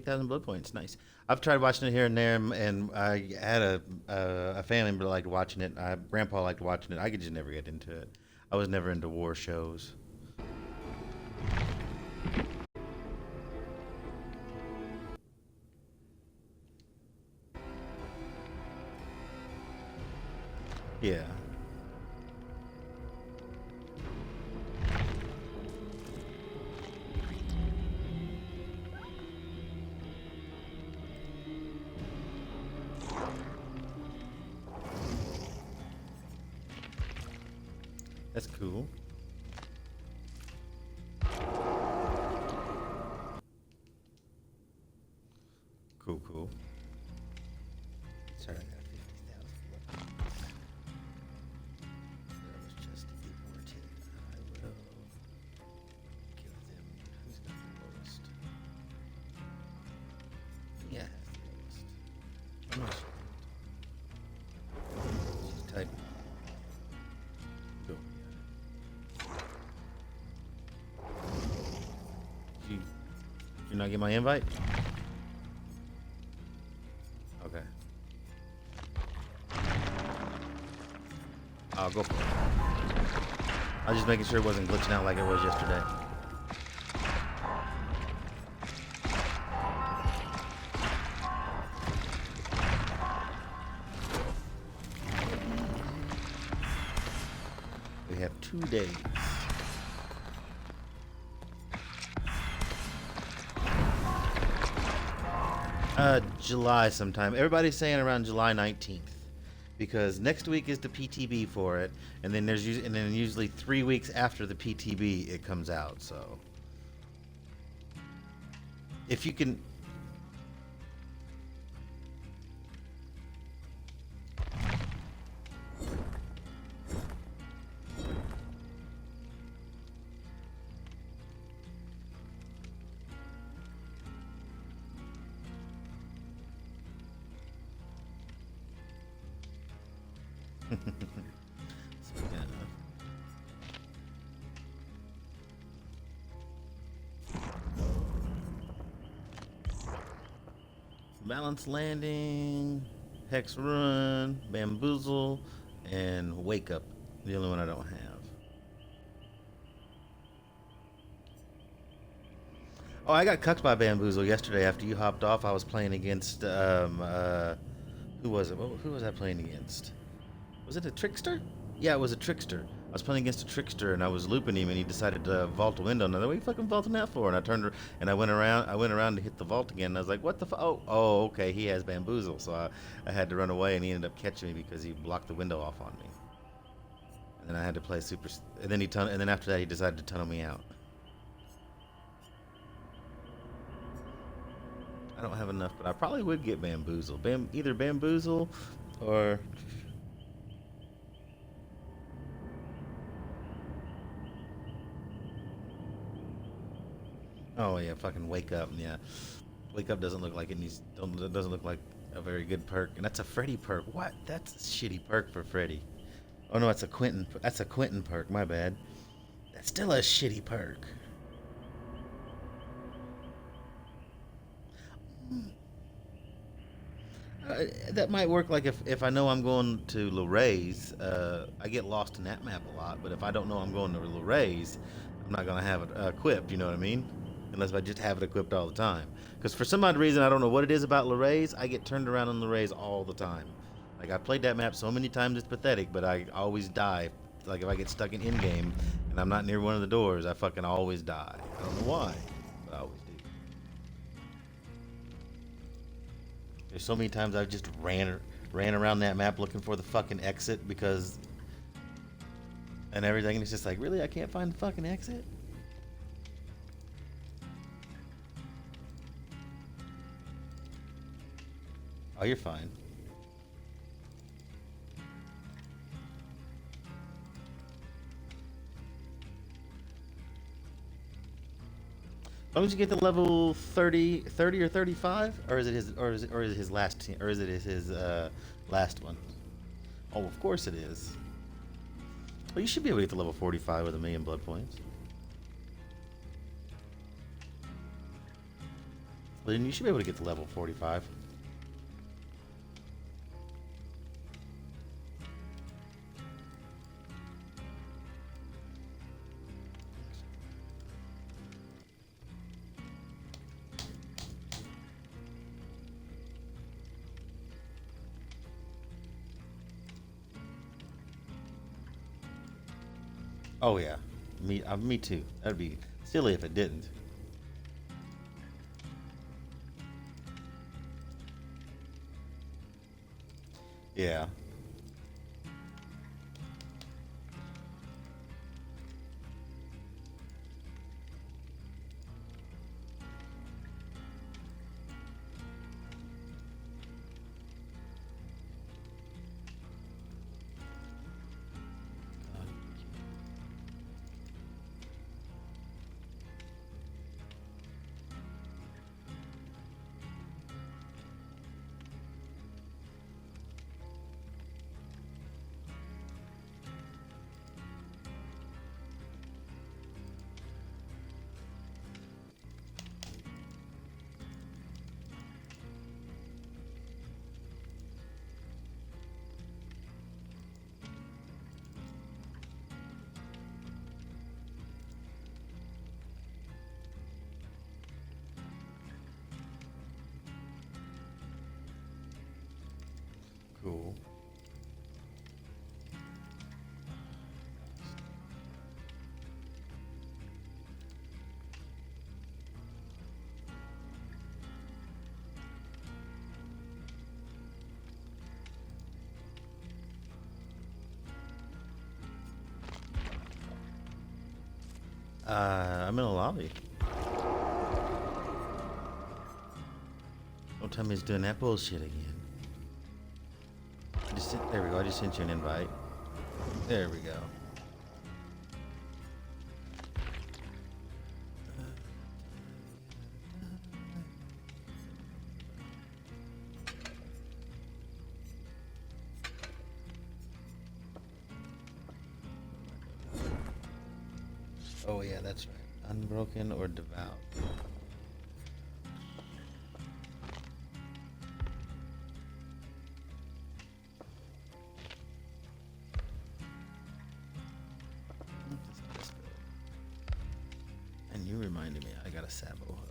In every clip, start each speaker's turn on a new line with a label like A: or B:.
A: 8,000 blood points. Nice. I've tried watching it here and there, and I had a family member liked watching it. Grandpa liked watching it. I could just never get into it. I was never into war shows. Yeah. That's cool. Cool, cool. Sorry, I got 50,000 blood points. That was just important. I will give them. Who's got the lowest? Yeah, has the lowest. I'm not sure. Just type. Go. You, you're not getting my invite? Okay. I'll go for it. I was just making sure it wasn't glitching out like it was yesterday. We have 2 days. July sometime. Everybody's saying around July 19th, because next week is the PTB for it, and then usually 3 weeks after the PTB it comes out. So if you can, so, yeah. Balance landing, hex run, bamboozle, and wake up. The only one I don't have. Oh, I got cucked by bamboozle yesterday after you hopped off. I was playing against who was it? Who was I playing against? Was it a trickster? Yeah, it was a trickster. I was playing against a trickster, and I was looping him, and he decided to vault a window. And I was like, "What are you fucking vaulting that for?" And I turned, and I went around. I went around to hit the vault again. And I was like, "What the? Oh, okay. He has bamboozle." So I had to run away, and he ended up catching me because he blocked the window off on me. And then I had to play super. And then and then after that, he decided to tunnel me out. I don't have enough, but I probably would get bamboozle. Either bamboozle, or oh yeah, fucking wake up. Yeah, wake up doesn't look like it needs. Don't it doesn't look like a very good perk, and that's a Freddy perk. What? That's a shitty perk for Freddy. Oh no, that's a Quentin. That's a Quentin perk. My bad. That's still a shitty perk. That might work. Like if I know I'm going to Lorraise, I get lost in that map a lot. But if I don't know I'm going to Lorraise, I'm not gonna have it equipped. You know what I mean? Unless I just have it equipped all the time. Because for some odd reason, I don't know what it is about Lorraise. I get turned around on Lorraise all the time. Like I played that map so many times, it's pathetic. But I always die. Like if I get stuck in game and I'm not near one of the doors, I fucking always die. I don't know why, but I always do. There's so many times I've just ran around that map looking for the fucking exit because and everything, and it's just like, really, I can't find the fucking exit. Oh, you're fine. As long as you get to level 30, 30 or 35, or is it his, or is it his last, or is it his last one? Oh, of course it is. Well, you should be able to get to level 45 with a million blood points. Then you should be able to get to level 45. Oh yeah, me too. That'd be silly if it didn't. Yeah. Cool. I'm in a lobby. Don't tell me he's doing that bullshit again. There we go. I just sent you an invite. There we go. Oh yeah, that's right. Unbroken or devout. And you reminded me, I got a Sabo hook.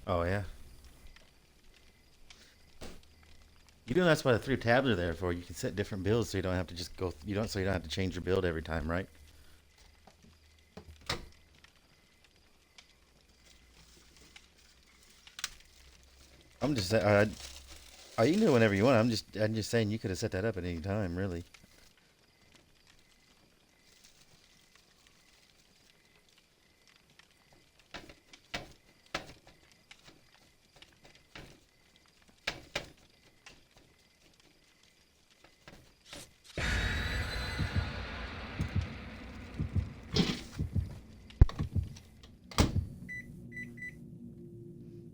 A: Oh yeah. You know that's why the three tabs are there for. You can set different builds so you don't have to just go. You don't have to change your build every time, right? I'm just saying. Oh, you can do it whenever you want. I'm just saying you could have set that up at any time, really.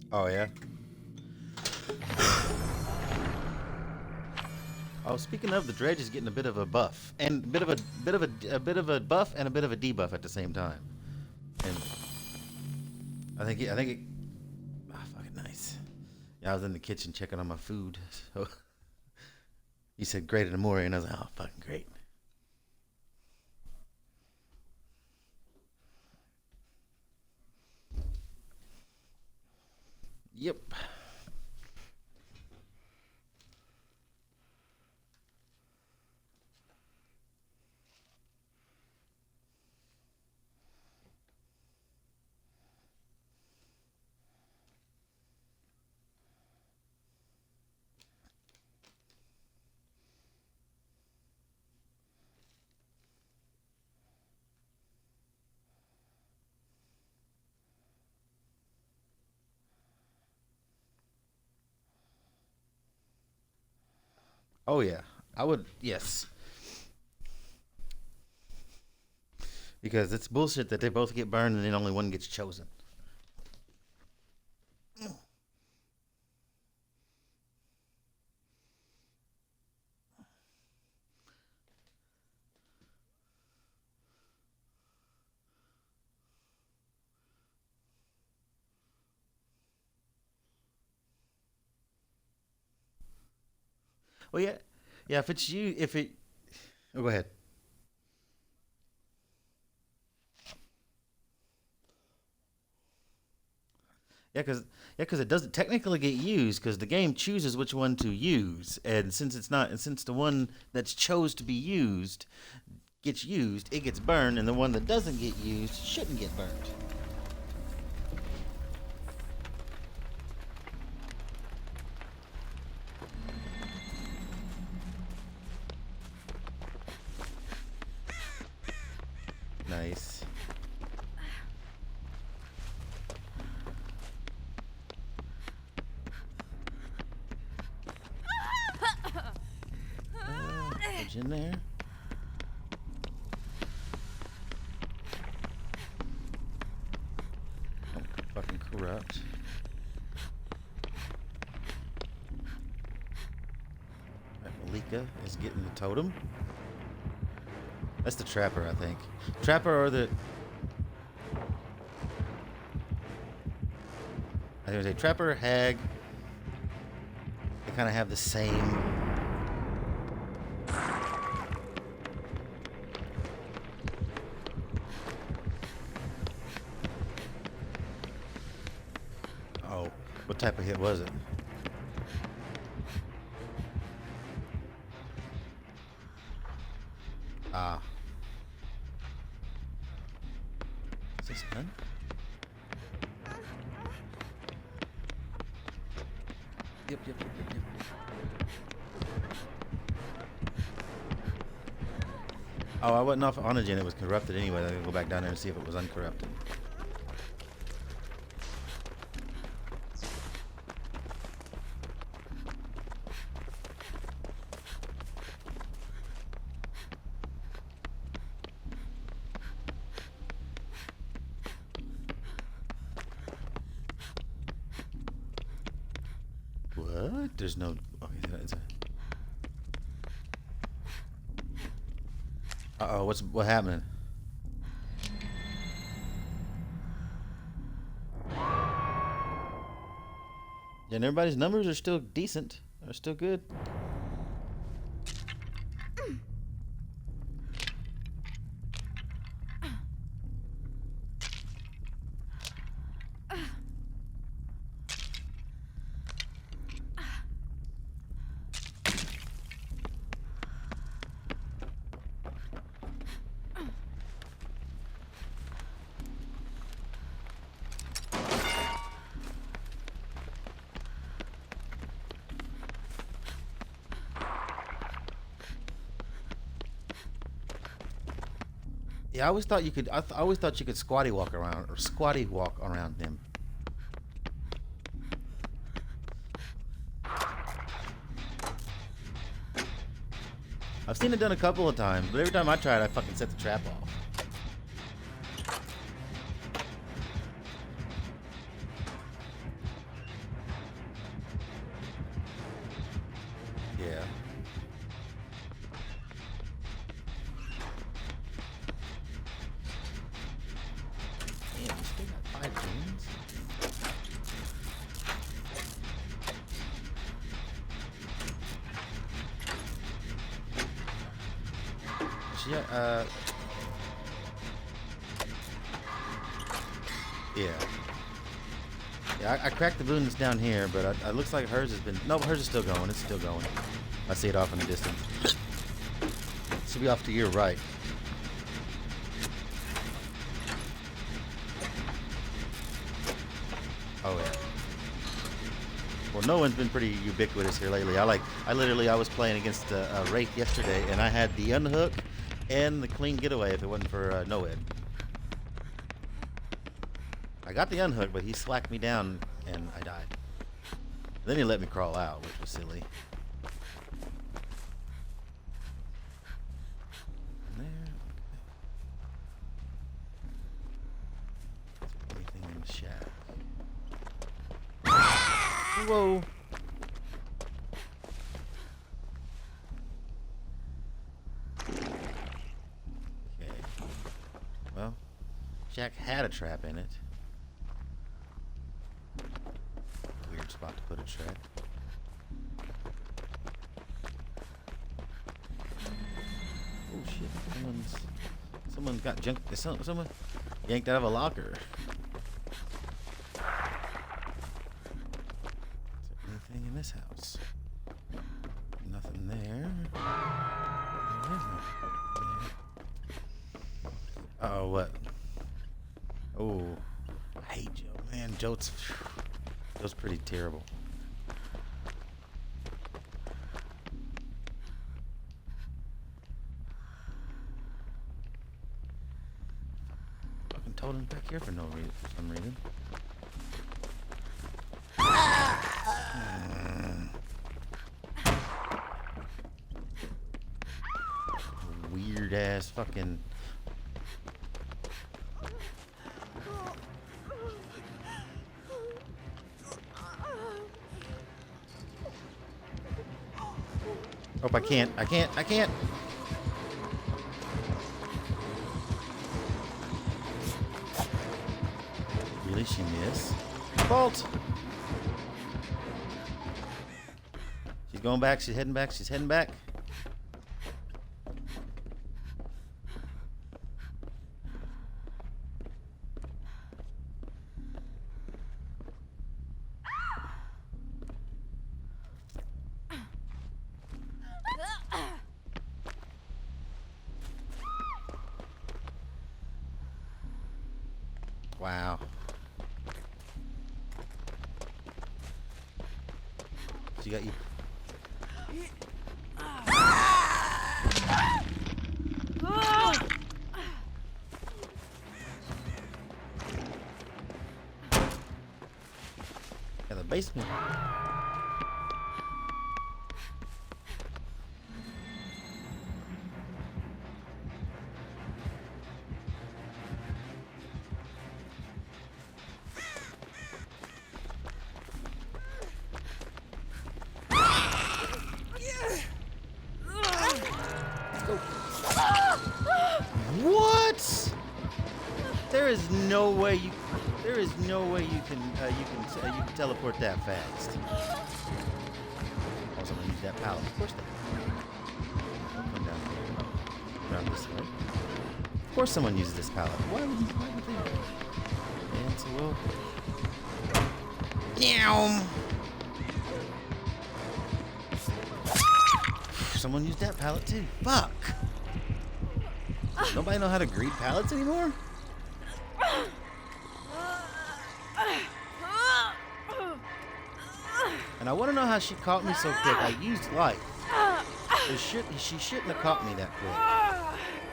A: Oh yeah. Oh, speaking of, the dredge is getting a bit of a buff and a bit of a buff and a bit of a debuff at the same time. And I think it. Ah, fucking nice. Yeah, I was in the kitchen checking on my food. So he said great in the morning, and I was like, oh, fucking great. Yep. Oh yeah, I would. Yes, because it's bullshit that they both get burned and then only one gets chosen. Well, yeah, yeah. If it's you, if it. Oh, go ahead. Yeah, because it doesn't technically get used because the game chooses which one to use, and since it's not, and since the one that's chose to be used gets used, it gets burned, and the one that doesn't get used shouldn't get burned. Nice. Put you in there. Oh, fucking corrupt. Right, Malika is getting the totem. That's the trapper, I think. Trapper or the. I think it was a trapper, hag. They kind of have the same. Oh, what type of hit was it? Ah. Is this done? Yep. Oh, I wasn't off Onogen. It was corrupted anyway. I gotta go back down there and see if it was uncorrupted. What? There's no. Okay, that's a. Uh oh, what happening? Yeah, and everybody's numbers are still decent. Are still good. Yeah, I always thought you could. I always thought you could squatty walk around or squatty walk around them. I've seen it done a couple of times, but every time I try it, I fucking set the trap off. Yeah. Damn, you still got 5 gems? Yeah, yeah. Yeah, I cracked the boon that's down here, but it looks like hers has been. No, hers is still going. It's still going. I see it off in the distance. It should be off to your right. Oh yeah. Well, no one's been pretty ubiquitous here lately. I literally, I was playing against Wraith yesterday, and I had the unhook and the clean getaway if it wasn't for Noed. I got the unhook, but he slacked me down, and I died. Then he let me crawl out, which was silly. Whoa. Okay. Well, Jack had a trap in it. Weird spot to put a trap. Oh shit! Someone's got junk. Someone yanked out of a locker. Is there anything in this house? Nothing there. Oh, what? Oh, I hate Joe, man. Joe's pretty terrible. Fucking told him back here for no reason, for some reason. Weird ass fucking. Oh, I can't. Really, she missed. Fault. She's going back. She's heading back. Wow. She got you. Yeah, the basement. What? There is no way you can teleport that fast. Oh, someone used that pallet. Of course they. Don't come down here. Around this way. Of course someone uses this pallet. Why would they? And so we'll. Someone used that pallet too. Fuck. Nobody know how to greet pallets anymore? And I want to know how she caught me so quick. I used life. She shouldn't have caught me that quick.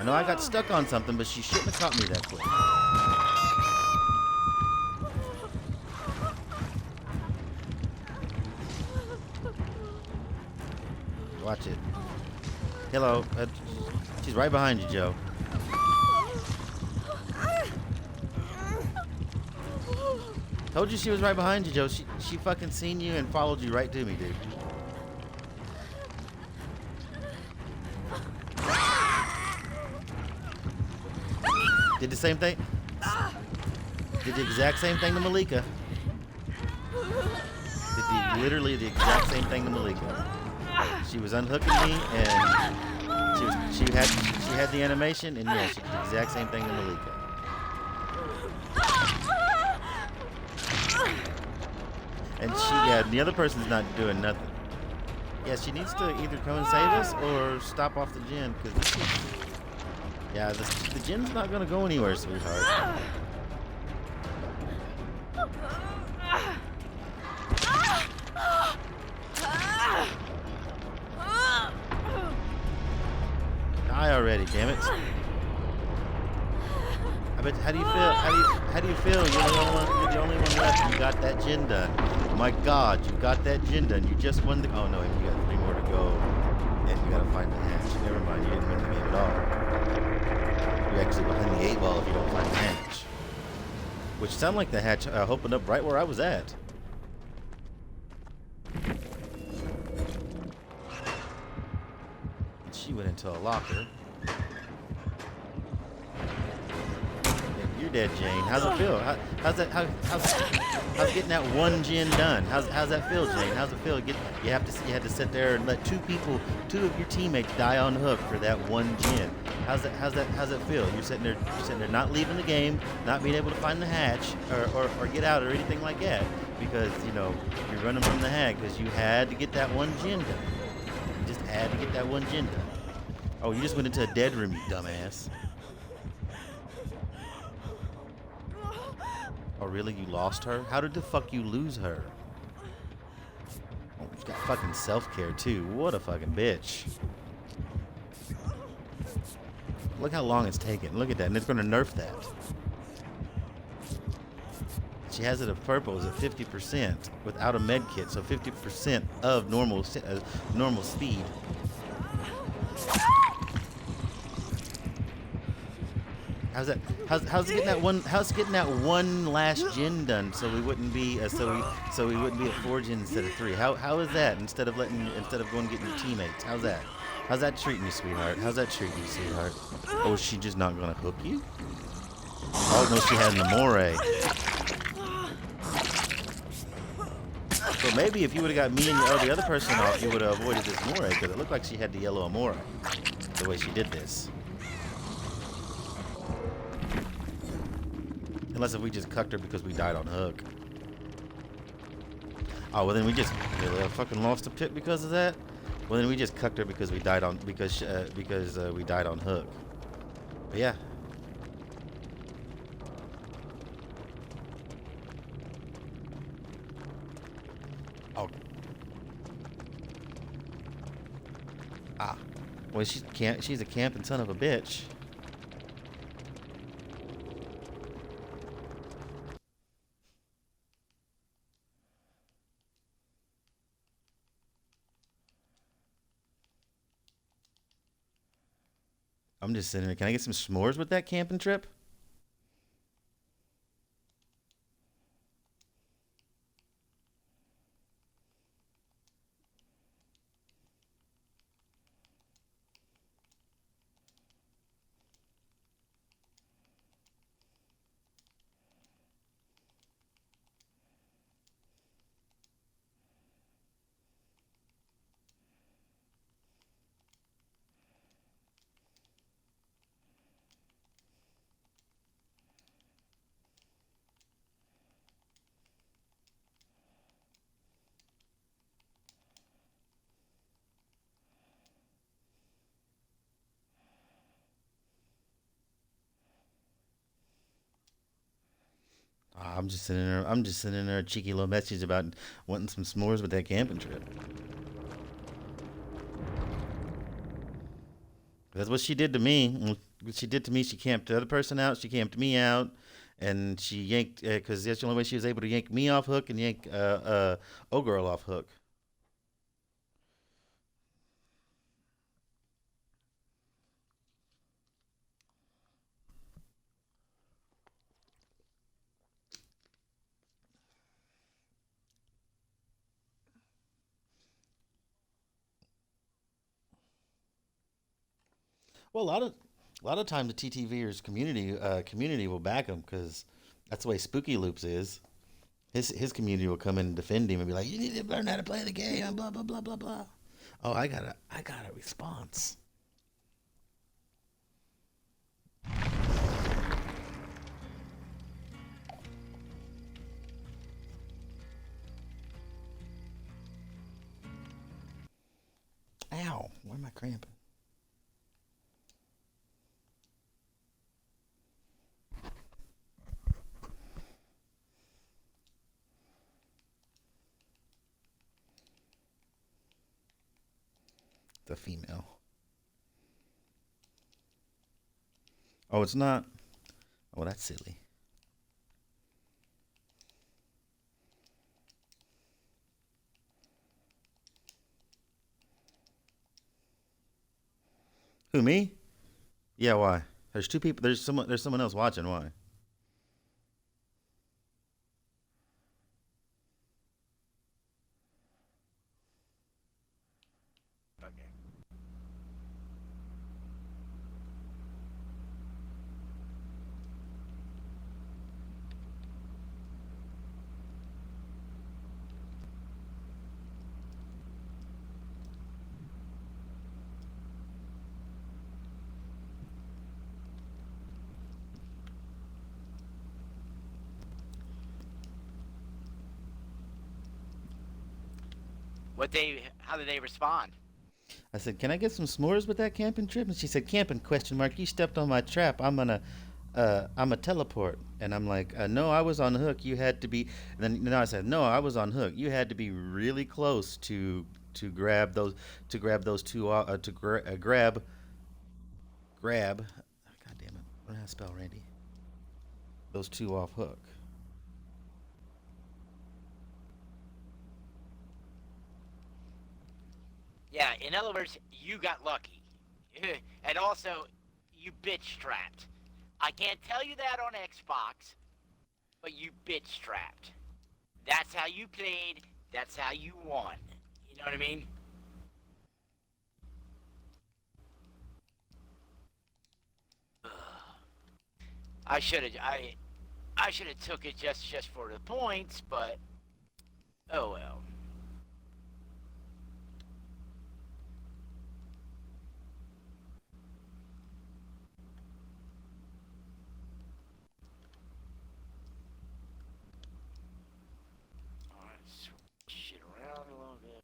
A: I know I got stuck on something, but she shouldn't have caught me that quick. Watch it. Hello. She's right behind you, Joe. Told you she was right behind you, Joe. She fucking seen you and followed you right to me, dude. Did the same thing. Did the exact same thing to Malika. Literally the exact same thing to Malika. She was unhooking me and she had the animation and yeah, she did the exact same thing to Malika. And the other person's not doing nothing. Yeah, she needs to either come and save us or stop off the gen, because this is... Yeah, the gen's not gonna go anywhere, sweetheart. Die already, damn it. But how do you feel? How do you feel? You're the only one left. You got that gen done. Oh my God, you got that gen done. You just won the. Oh no, you got 3 more to go, and you gotta find the hatch. Never mind, you didn't win the game at all. You're actually behind the 8 ball if you don't find the hatch. Which sounded like the hatch opened up right where I was at. She went into a locker. You're dead, Jane. How's it feel? How's getting that one gen done? How's that feel, Jane? How's it feel? You had to sit there and let two of your teammates die on hook for that one gen. How's it feel? You're sitting there not leaving the game, not being able to find the hatch or get out or anything like that because you're running from the hag because you had to get that one gen done. You just had to get that one gen done. Oh, you just went into a dead room, you dumbass. Oh, really? You lost her? How did the fuck you lose her? Oh, she's got fucking self-care, too. What a fucking bitch. Look how long it's taken. Look at that. And it's going to nerf that. She has it of purple is at 50% without a med kit. So 50% of normal speed. How's getting that one last gen done so we wouldn't be so we wouldn't be at 4 gens instead of 3? How is that instead of going and getting your teammates? How's that treating you, sweetheart? How's that treating you, sweetheart? Oh, is she just not gonna hook you? Oh no, she had an Amore. So maybe if you would have got me and the other person off, you would have avoided this Amore because it looked like she had the yellow Amore the way she did this. Unless if we just cucked her because we died on hook. Oh, well then we just fucking lost the pit because of that. Well then we just cucked her because we died on we died on hook. But yeah. Oh. Ah. Well she's a camping son of a bitch. I'm just sitting there. Can I get some s'mores with that camping trip? I'm just sending her a cheeky little message about wanting some s'mores with that camping trip. That's what she did to me. What she did to me, she camped the other person out. She camped me out, and she yanked because that's the only way she was able to yank me off hook and yank O-Girl off hook. Well, a lot of times the TTVers community will back him because that's the way Spooky Loops is. His community will come in and defend him and be like, "You need to learn how to play the game." Blah blah blah blah blah. Oh, I got a response. Ow! Why am I cramping? The female. Oh, it's not. Oh, that's silly. Who, me? Yeah, why? There's two people. There's someone else watching. Why?
B: How did they respond?
A: I said, "Can I get some s'mores with that camping trip?" And she said, "Camping question mark? You stepped on my trap. I'm a teleport." And I'm like, "No, I was on hook. You had to be." And then I said, "No, I was on hook. You had to be really close to grab those two grab. God damn it! What did I spell, Randy? Those two off hook."
B: Yeah, in other words, you got lucky. And also, you bitch strapped. I can't tell you that on Xbox, but you bitch strapped. That's how you played. That's how you won. You know what I mean? I should have. I should have took it just for the points, but oh well. All right, switch shit around a little bit.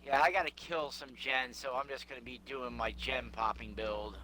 B: Yeah, I gotta kill some gens, so I'm just gonna be doing my gem popping build.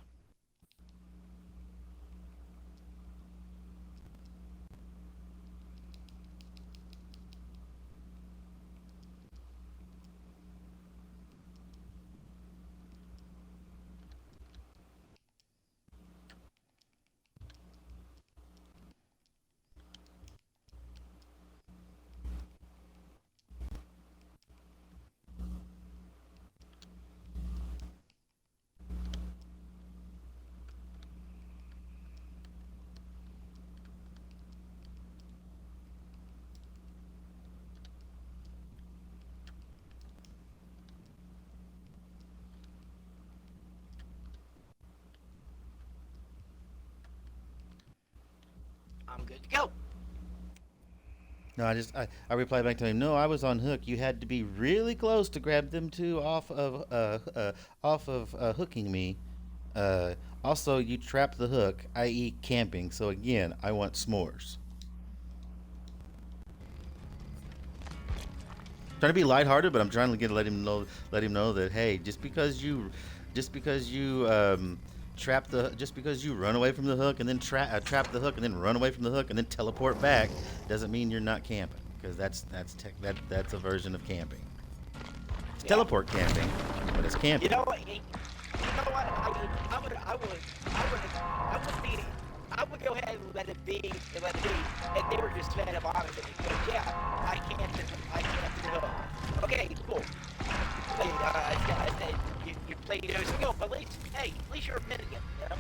B: I'm good to go.
A: No, I replied back to him. "No, I was on hook. You had to be really close to grab them two off of hooking me. Uh, Also, you trapped the hook, i.e., camping. So again, I want s'mores." Trying to be lighthearted, but I'm trying to let him know that, hey, just because you just because you run away from the hook and then trap the hook and then run away from the hook and then teleport back doesn't mean you're not camping, because that's a version of camping. It's
B: Yeah.
A: teleport camping, but it's
B: You
A: camping.
B: know what? You know what? I would be, I would go ahead and let it be, and they were just fed up honest with me. Because, yeah, I can't do the hook. Okay, cool. I said, you played those skill, but at least, hey, at least you're admitting it, you know?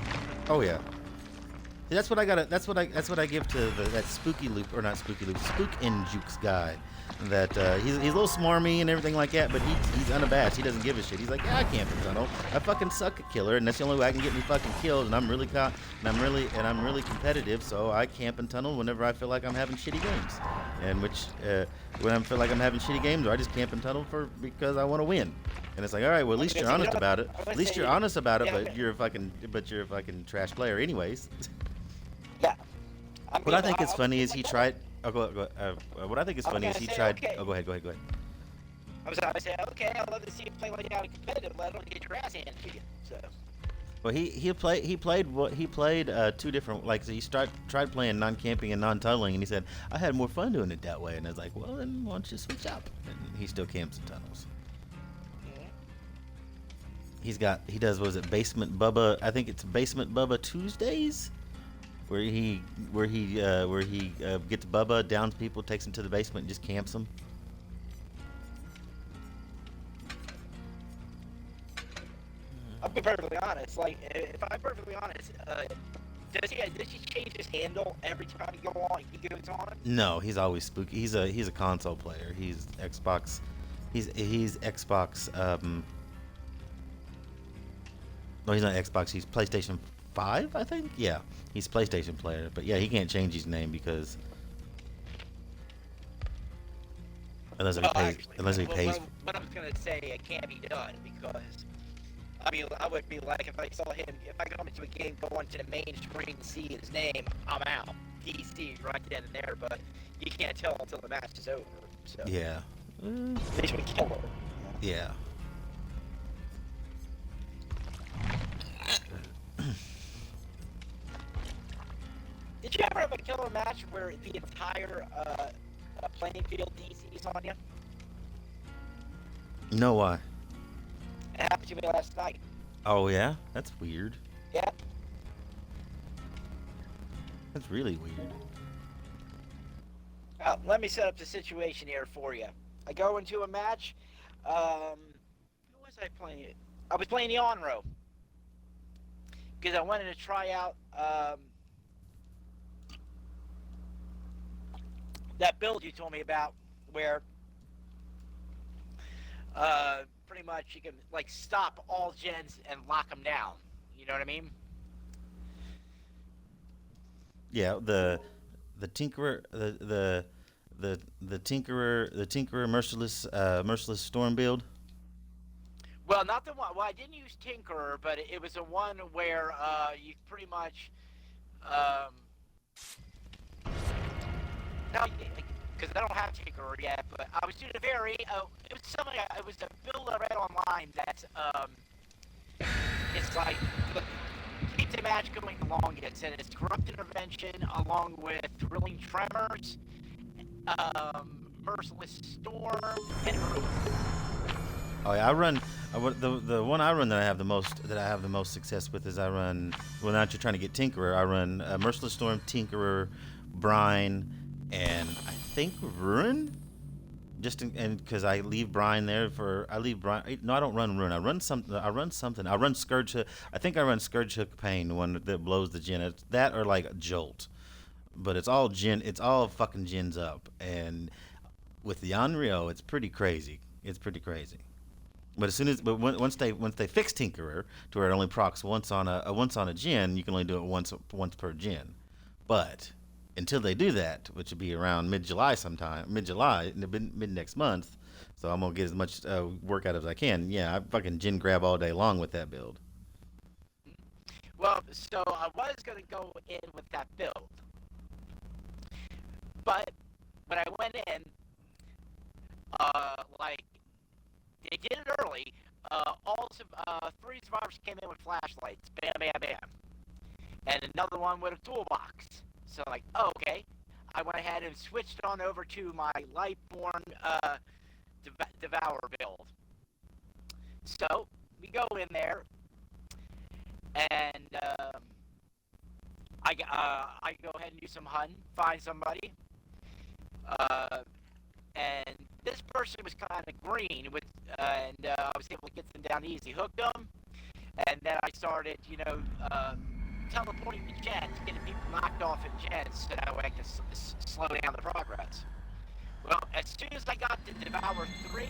A: Oh yeah. See, that's what I got. That's what I give to that spooky loop, or not spooky loop, spook and jukes guy. That he's a little smarmy and everything like that, but he's unabashed. He doesn't give a shit. He's like, "Yeah, I can't tunnel. I fucking suck at killer, and that's the only way I can get me fucking killed. And I'm really competitive, so I camp and tunnel whenever I feel like I'm having shitty games, and when I feel like I'm having shitty games, or I just camp and tunnel because I want to win." And it's like, all right, well, at
B: I'm
A: least
B: gonna
A: you're
B: say, you
A: honest
B: know,
A: about it.
B: I'm
A: At
B: gonna
A: least you're
B: say,
A: honest about it,
B: yeah,
A: but you're a fucking trash player, anyways.
B: yeah. I
A: What I
B: mean,
A: think is
B: I was
A: funny is
B: like,
A: he
B: oh,
A: tried. Oh, what I think is
B: I was
A: funny is
B: gonna
A: he
B: say,
A: tried.
B: okay.
A: Oh, go ahead, go ahead, go ahead.
B: I said, okay, I'd love to see you play like out competitive, let alone get your ass handed to you. So,
A: Well, he played two different, like, so he tried playing non-camping and non-tunneling, and he said, "I had more fun doing it that way." And I was like, "Well, then why don't you switch up?" And he still camps and tunnels.
B: mm-hmm.
A: He does, was it Basement Bubba? I think it's Basement Bubba Tuesdays, where he gets Bubba, downs people, takes them to the basement, and just camps them.
B: I'll be perfectly honest. Like, if I'm perfectly honest, does he change his handle every time he goes on?
A: No, he's always spooky. He's a console player. He's Xbox. He's Xbox. No, he's not Xbox. He's PlayStation 5, I think. Yeah, he's PlayStation player. But yeah, he can't change his name because
B: Well, actually,
A: unless he pays.
B: what I was gonna say, it can't be done because I mean, I would be like if I saw him, if I come into a game, go onto the main screen, and see his name, I'm out. DC right then and there, but you can't tell until the match is over. So
A: Yeah.
B: at least we kill her.
A: Yeah.
B: Did you ever have a killer match where the entire playing field DC's on you?
A: No, why?
B: It happened to me last night.
A: Oh, yeah? That's weird.
B: Yeah.
A: That's really weird.
B: Let me set up the situation here for you. I go into a match. Who was I playing? I was playing the on-row. Because I wanted to try out that build you told me about where pretty much you can like stop all gens and lock them down. You know what I mean?
A: Yeah, the Tinkerer, the Tinkerer merciless storm build.
B: Well, not the one. Well, I didn't use Tinkerer, but it was the one where you pretty much no, because I don't have Tinkerer yet. But I was doing a very it was something. It was a build I read online that it's like keep the match going the longest, and it's corrupt intervention along with thrilling tremors, merciless storm, and ruin.
A: Oh yeah, I run the one I run that I have the most success with is I run when not you're trying to get Tinkerer. I run Merciless Storm, Tinkerer, Brine, and I think Ruin. And because I leave Brine there No, I don't run Ruin. I run something. I run Scourge Hook. I think I run Scourge Hook Pain, the one that blows the gen. It's that or like Jolt, but it's all gen. It's all fucking gens up. And with the Onryo, it's pretty crazy. It's pretty crazy. But once they fix Tinkerer to where it only procs once on a gen, you can only do it once per gen. But until they do that, which will be around mid-July, mid next month, so I'm gonna get as much work out as I can. Yeah, I fucking gen grab all day long with that build.
B: Well, so I was gonna go in with that build, but when I went in, like. They did it early. Three survivors came in with flashlights. Bam, bam, bam. And another one with a toolbox. So, like, oh, okay. I went ahead and switched on over to my Lightborn Devour build. So, we go in there, and I go ahead and do some hunting, find somebody. And this person was kind of green, I was able to get them down easy, hooked them, and then I started, teleporting the jets, getting people knocked off at jets, so that way I can slow down the progress. Well, as soon as I got to Devour 3,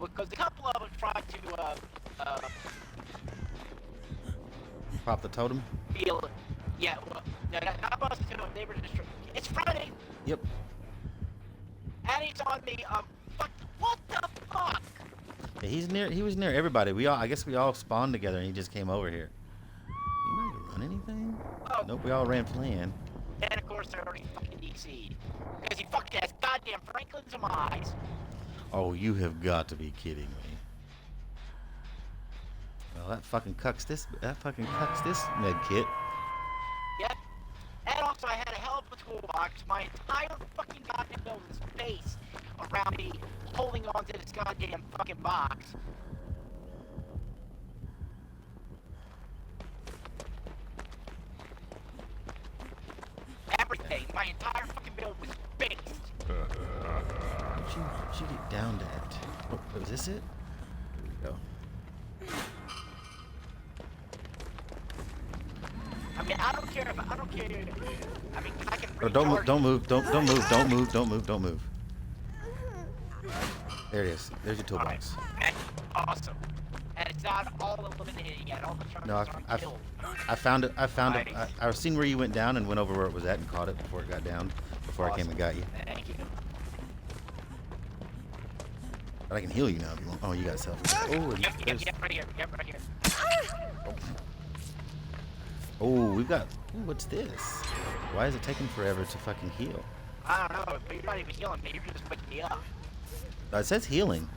B: because a couple of them tried to
A: Pop the totem?
B: feel, yeah, well, no, not busted to them, they were just, it's Friday!
A: Yep.
B: And he's on me. What the fuck?
A: Yeah, he was near everybody. I guess we all spawned together and he just came over here. Anybody run anything?
B: Oh.
A: Nope, we all ran plan.
B: And of course I already fucking DC'd. Because he fucking has goddamn Franklin's in my eyes.
A: Oh, you have got to be kidding me. Well, that fucking cucks this med kit.
B: Yep. And also I had a hell of a toolbox. My entire fucking goddamn building's based around me holding on to this goddamn fucking box. Everything. My entire fucking build was based.
A: How'd you get down to that? Oh, was this it? Here we go.
B: I mean, I don't care. I mean, I can.
A: Oh, don't move! Don't move! There it is. There's your toolbox.
B: Right. Awesome. And it's not all eliminated yet. All the charges
A: No,
B: aren't killed.
A: I found it.
B: Nice.
A: I seen where you went down and went over where it was at and caught it before it got down. Before I came and got you.
B: Thank you.
A: But I can heal you now if you want. Oh, you got self. Oh, and
B: Yep,
A: there's-
B: right here. Yep, right here.
A: Oh, we've got. Ooh, what's this? Why is it taking forever to fucking heal?
B: I don't know, but you're not even healing me. You're just picking me up.
A: It says healing.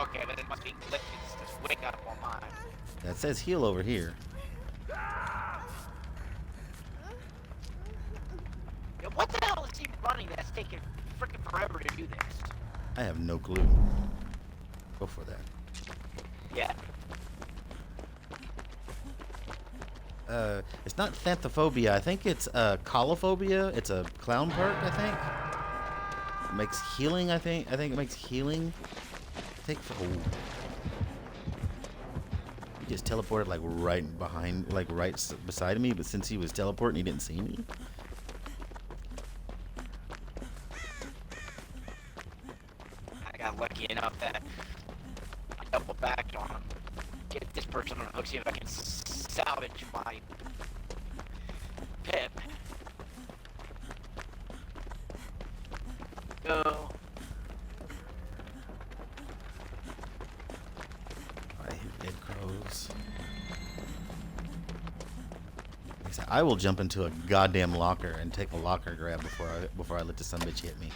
B: Okay, but it must be glitches. Just wake up on mine.
A: That says heal over here.
B: Yo, what the hell is he running that's taking freaking forever to do this?
A: I have no clue. Go for that.
B: Yeah.
A: It's not Xanthophobia. I think it's Colophobia. It's a clown perk, I think. It makes healing, I think. I think it makes healing. Oh. He just teleported like right behind, like beside me, but since he was teleporting, he didn't see me.
B: I got lucky enough that I double backed on him. Get this person on the hook, see if I can salvage my pip. Go.
A: I hate dead crows. Like I said, I will jump into a goddamn locker and take a locker grab before I let the sumbitch hit me.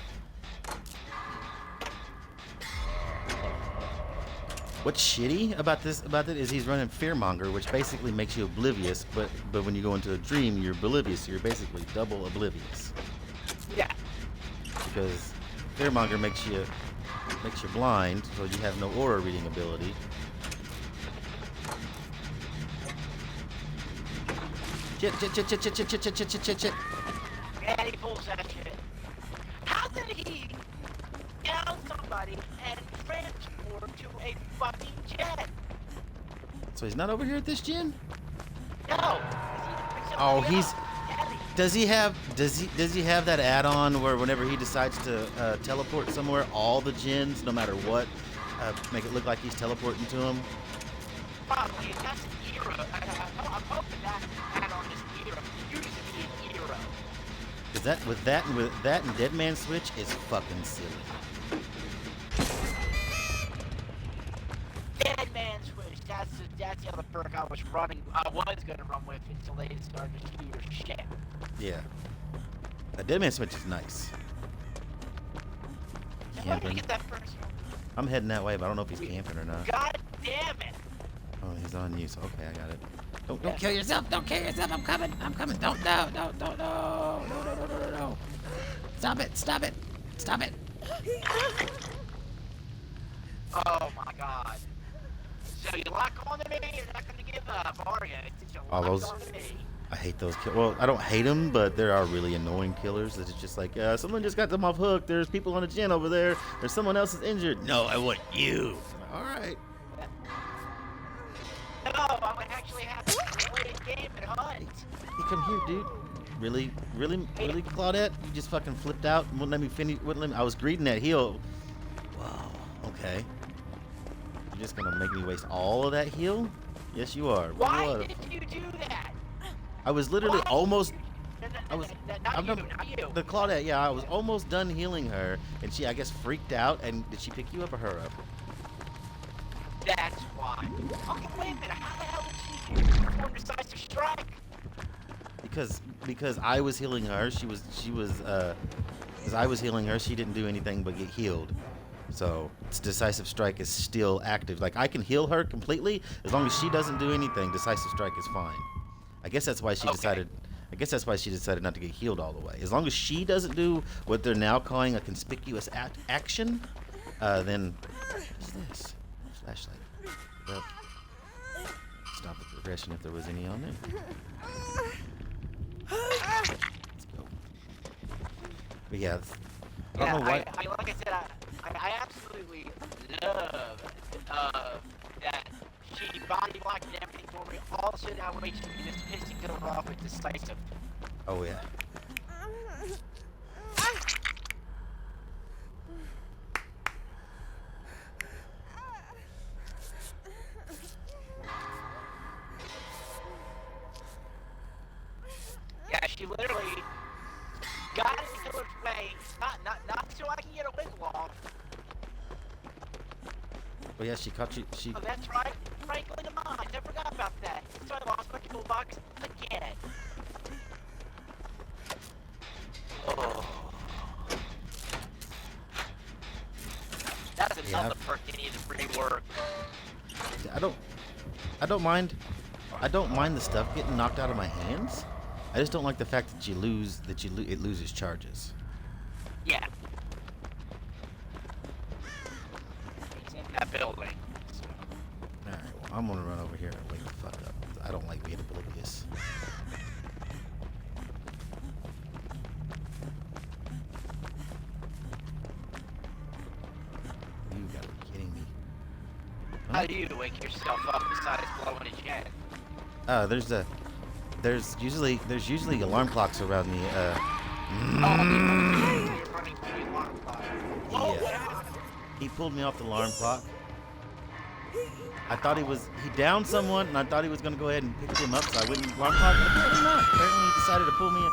A: What's shitty about it is he's running Fearmonger, which basically makes you oblivious, but when you go into a dream, you're oblivious, so you're basically double oblivious.
B: Yeah.
A: Because Fearmonger makes you blind, so you have no aura reading ability. Shit.
B: And he pulls that shit. How did he down somebody and transport to a fucking jet?
A: So he's not over here at this gen?
B: No.
A: Oh, does he have that add-on where whenever he decides to teleport somewhere, all the gens, no matter what, make it look like he's teleporting to them?
B: Probably. That's an era. I'm hoping that add-on is era. It used to be an era.
A: Cause with that and Dead Man Switch is fucking silly.
B: Dead Man Switch. That's the other perk I was gonna run with until they started to do your shit.
A: Yeah. A Dead Man Switch is nice.
B: How am I gonna get that person?
A: I'm heading that way, but I don't know if he's camping or not.
B: God damn it!
A: Oh, he's on you, so okay, I got it. Don't kill yourself! Don't kill yourself! I'm coming! Don't, no. Stop it!
B: Oh my god. So you lock on to me, you're not gonna give up, are you? It's just
A: All
B: lock
A: those-
B: on to me.
A: I hate those Well, I don't hate them, but there are really annoying killers that it's just like, someone just got them off hook. There's people on the gen over there. There's someone else is injured. No, I want you. All right.
B: No, I would actually have to play a game and hunt.
A: Hey, come here, dude. Really, Claudette? You just fucking flipped out and wouldn't let me finish. I was greeting that heal. Wow. Okay. You're just gonna make me waste all of that heal? Yes, you are.
B: Why
A: What?
B: did you do that?
A: I was literally almost.
B: Not you.
A: The Claudette. Yeah, I was almost done healing her, and she, I guess, freaked out. And did she pick you up or her up?
B: That's why. Okay, wait a minute. How the hell did she perform decisive strike?
A: Because I was healing her. Because I was healing her, she didn't do anything but get healed. So decisive strike is still active. Like I can heal her completely as long as she doesn't do anything. Decisive strike is fine. I guess that's why she decided. I guess that's why she decided not to get healed all the way. As long as she doesn't do what they're now calling a conspicuous action, then what's this? Flashlight. Well, stop the progression if there was any on there. Let's go. But yeah, I don't know why.
B: Like I said, I absolutely love that she body blocked and everything for me. Also, that way she can just piss and kill her off with decisive.
A: Oh yeah.
B: Yeah, she literally got in the killer's way, not so I can get a wiggle off.
A: But yeah, she caught you. She.
B: Oh, that's right. Franklin of mine. I forgot about that. So I lost my toolbox again.
A: I don't mind. I don't mind the stuff getting knocked out of my hands. I just don't like the fact that it loses charges.
B: Yeah. It's in that building. So.
A: All right, well, I'm gonna run over here and wake the fuck up. I don't like being oblivious. You gotta be kidding me.
B: How do you wake yourself up besides blowing a jet?
A: There's usually alarm clocks around me.
B: You're running to the alarm clock. Whoa,
A: Yeah.
B: what happened?
A: He pulled me off the alarm clock. I thought he downed someone, and I thought he was gonna go ahead and pick him up, so I went in the alarm clock. But apparently not. Apparently he decided to pull me.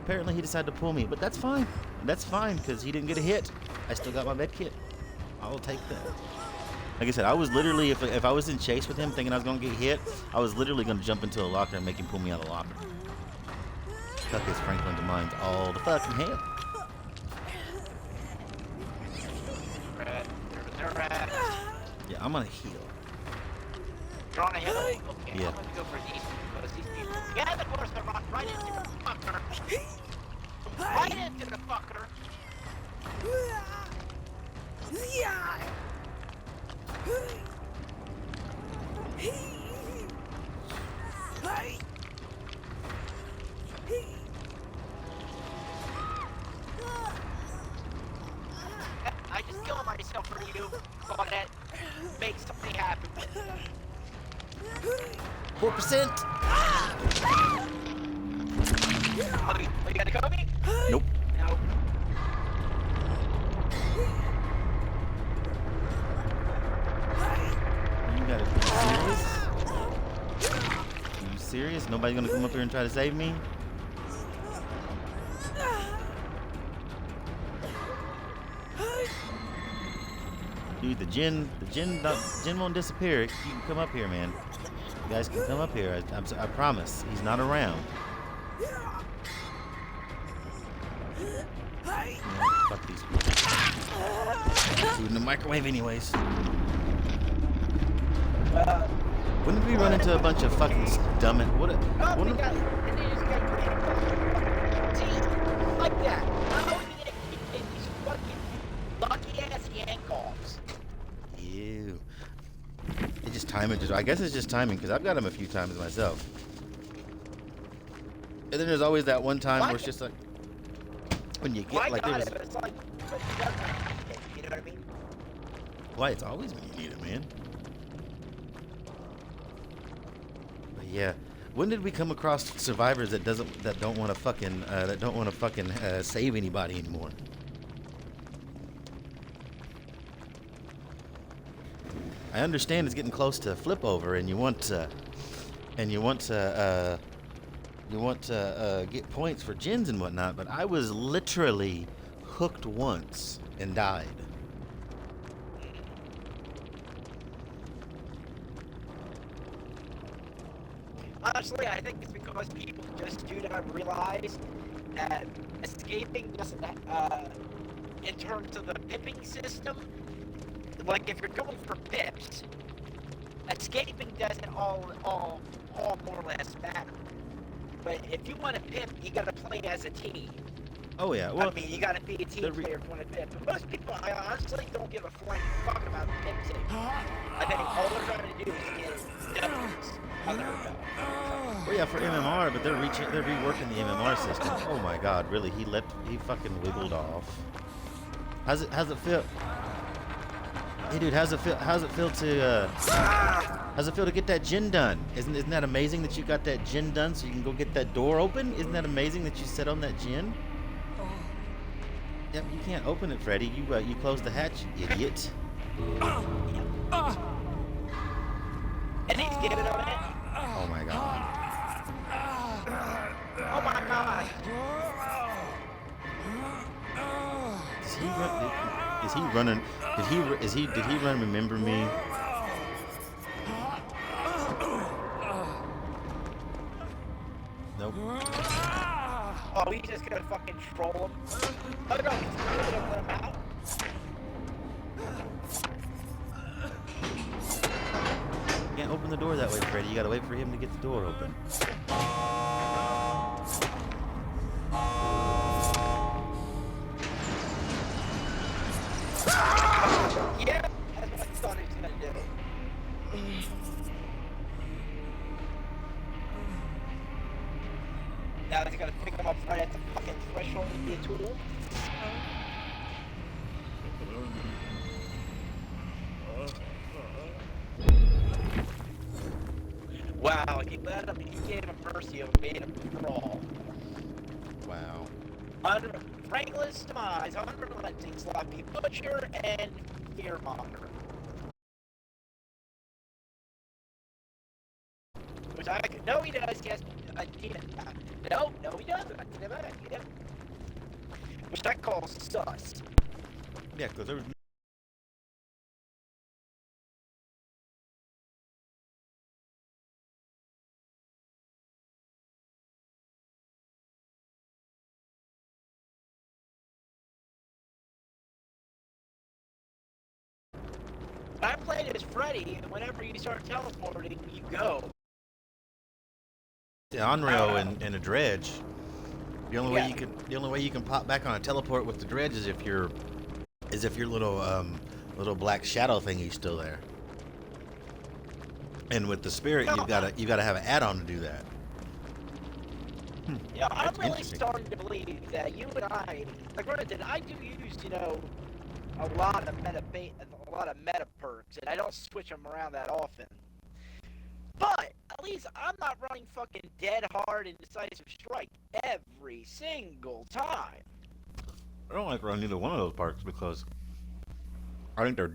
A: Apparently he decided to pull me, but that's fine. That's fine because he didn't get a hit. I still got my med kit. I'll take that. Like I said, I was literally, if I was in chase with him thinking I was going to get hit, I was literally going to jump into a locker and make him pull me out of the locker. Tuck his Franklin demands all the fucking hell.
B: Red.
A: Yeah, I'm going to heal.
B: You're on a hill? Okay,
A: Yeah.
B: I'm gonna go for these because these people. Yeah, of course, they're right into the fucker. Right into the fucker. I just killed myself for you. Thought that make something happen.
A: 4%?
B: Oh, you gotta cover me?
A: Nope.
B: No.
A: You got to be serious? Are you serious? Nobody going to come up here and try to save me? Dude, the gin won't disappear. You can come up here, man. You guys can come up here. I promise. He's not around. Yeah, fuck these people. Food in the microwave, anyways. When did we run into a bunch of fucking dumb? What?
B: Oh,
A: What?
B: we got it. And then you just gotta see, like that. How are you gonna keep these fucking lucky ass yank offs?
A: Ew. It just timing. I guess it's just timing because I've got him a few times myself. And then there's always that one time where it's just like when you
B: Well,
A: get
B: I
A: like
B: got
A: there's
B: it, but it's like, but you got it, you know what I mean?
A: why it's always when you need it, man. But yeah, when did we come across survivors that don't want to fucking save anybody anymore? I understand it's getting close to flip over, and you want to get points for gins and whatnot. But I was literally hooked once and died.
B: Honestly, I think it's because people just do not realize that escaping doesn't, in terms of the pipping system, like if you're going for pips, escaping doesn't all more or less matter. But if you want to pip, you gotta play as a team.
A: Oh yeah, well,
B: I mean, you gotta be a team player if you want to pip. But most people, I honestly don't give a flying fuck about pip anymore. I think all they're trying to do is get W's on their belt.
A: well, yeah, for MMR, but they're reworking the MMR system. Oh my God, really? He fucking wiggled off. How's it feel? Hey, dude, how's it feel to get that gin done? Isn't that amazing that you got that gin done so you can go get that door open? Isn't that amazing that you set on that gin? Yep, you can't open it, Freddy. You closed the hatch, you idiot.
B: And he's giving on it.
A: Oh my God.
B: Oh my God.
A: Is he running? Did he run? Remember me? Nope.
B: Oh, he's just gonna fucking troll him. Oh no, he's gonna let him out.
A: Can't open the door that way, Freddy. You gotta wait for him to get the door open.
B: Yeah, that's what I thought he was gonna do. Now he's gonna pick him up right at the fucking threshold and be a tool. Wow, he gave him mercy and made him crawl.
A: Wow.
B: Under Franklin's demise, unrelenting, sloppy butcher, and fearmonger. Which I could, no, he does. Yes, no, he doesn't. I never yeah. Which I call sus.
A: Yeah, because there was.
B: When I played as Freddy, and whenever you start teleporting, you go.
A: The Onryo and a dredge. The only way you can pop back on a teleport with the dredge is if your little black shadow thingy's still there. And with the spirit, you gotta have an add-on to do that.
B: Yeah, I'm really starting to believe that you and I, like granted, I do use, a lot of meta perks, and I don't switch them around that often. But at least I'm not running fucking dead hard and decisive strike every single time.
A: I don't like running either one of those perks because I think they're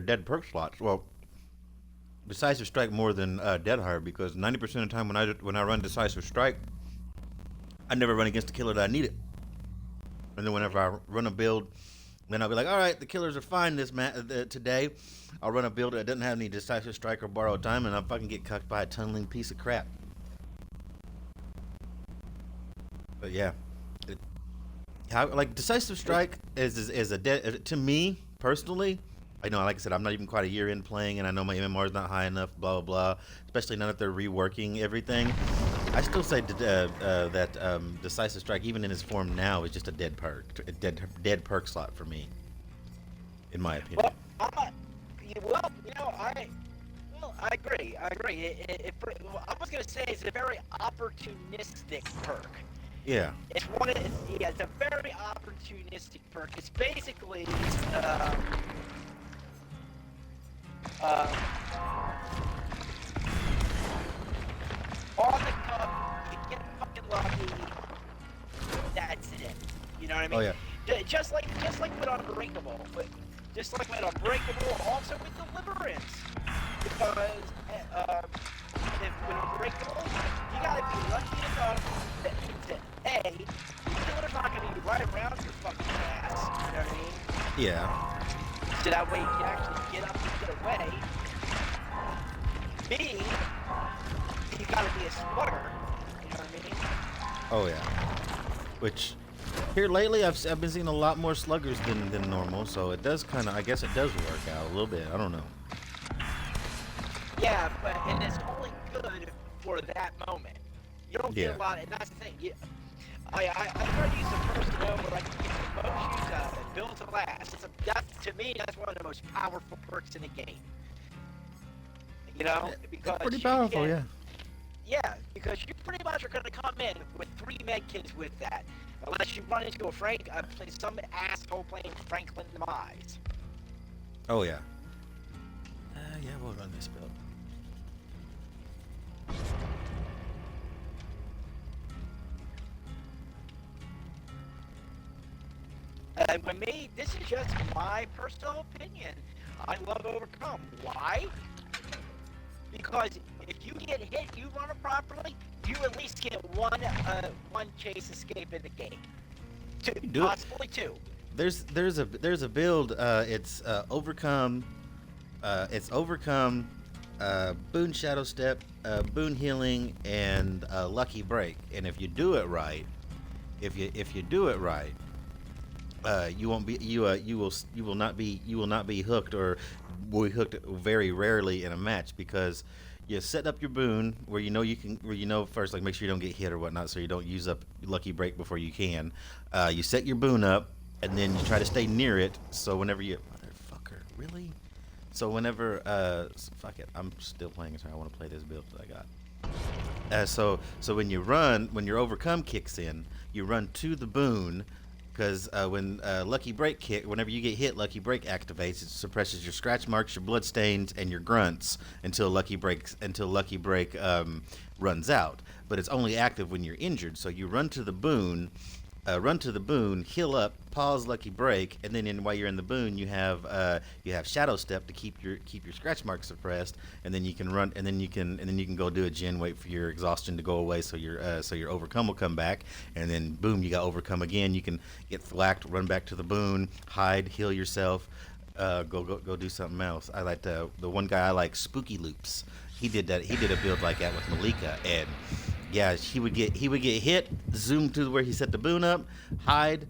A: dead perk slots. Well, decisive strike more than dead hard because 90% of the time when I run decisive strike, I never run against the killer that I need it. And then whenever I run a build, then I'll be like, all right, the killers are fine today. I'll run a build that doesn't have any decisive strike or borrowed time, and I'll fucking get cucked by a tunneling piece of crap. But yeah, decisive strike is a dead to me personally. I know, like I said, I'm not even quite a year in playing, and I know my MMR is not high enough. Blah blah blah. Especially now that they're reworking everything. I still say that decisive strike, even in its form now, is just a dead perk slot for me, in my opinion.
B: I agree. I was gonna say it's a very opportunistic perk.
A: Yeah.
B: It's a very opportunistic perk. It's basically on the cup, you get fucking lucky. That's it. You know what I mean?
A: Oh yeah.
B: Just like with Unbreakable, just like with Unbreakable, also with Deliverance. Because with Unbreakable, you gotta be lucky enough that A, the killer's not gonna be right around your fucking ass. You know what I mean?
A: Yeah.
B: So that way you can actually get up and get away. B, you gotta be a slugger. You know what I mean?
A: Oh yeah. Which here lately I've been seeing a lot more sluggers than normal, so it does kind of, I guess it does work out a little bit. I don't know.
B: Yeah, and it's only good for that moment. You don't get a lot, and that's the thing. I try to use the first to know where I can get the most use out of it. Build to last. To me, that's one of the most powerful perks in the game. Because
A: it's pretty powerful, yeah.
B: Yeah, because you pretty much are going to come in with 3 medkits with that, unless you run into some asshole playing Franklin Demise.
A: Oh yeah. Yeah, we'll run this build.
B: And for me, this is just my personal opinion. I love Overcome. Why? Because if you get hit, you run it properly, you at least get one chase escape in the game. Possibly two.
A: There's a build. It's Overcome. Boon Shadow Step, Boon Healing, and Lucky Break. And if you do it right, you will not be hooked, or will be hooked very rarely in a match, because You set up your boon where you know you can, where you know first, like make sure you don't get hit or whatnot, so you don't use up lucky break before you can. You set your boon up, and then you try to stay near it. So whenever you, motherfucker, really? So whenever, fuck it, I'm still playing. So I want to play this build that I got. So when you run, when your overcome kicks in, you run to the boon, because when Lucky Break whenever you get hit, Lucky Break activates. It suppresses your scratch marks, your blood stains, and your grunts until Lucky Break runs out. But it's only active when you're injured. So you run to the boon, heal up, pause Lucky Break, and then while you're in the boon, you have Shadow Step to keep your scratch marks suppressed, and then you can run, and then you can go do a gen, wait for your exhaustion to go away, so your overcome will come back, and then boom, you got overcome again. You can get thwacked, run back to the boon, hide, heal yourself, go do something else. I like the one guy I like, Spooky Loops. He did that. He did a build like that with Malika, and yeah, he would get hit, zoom to where he set the boon up, hide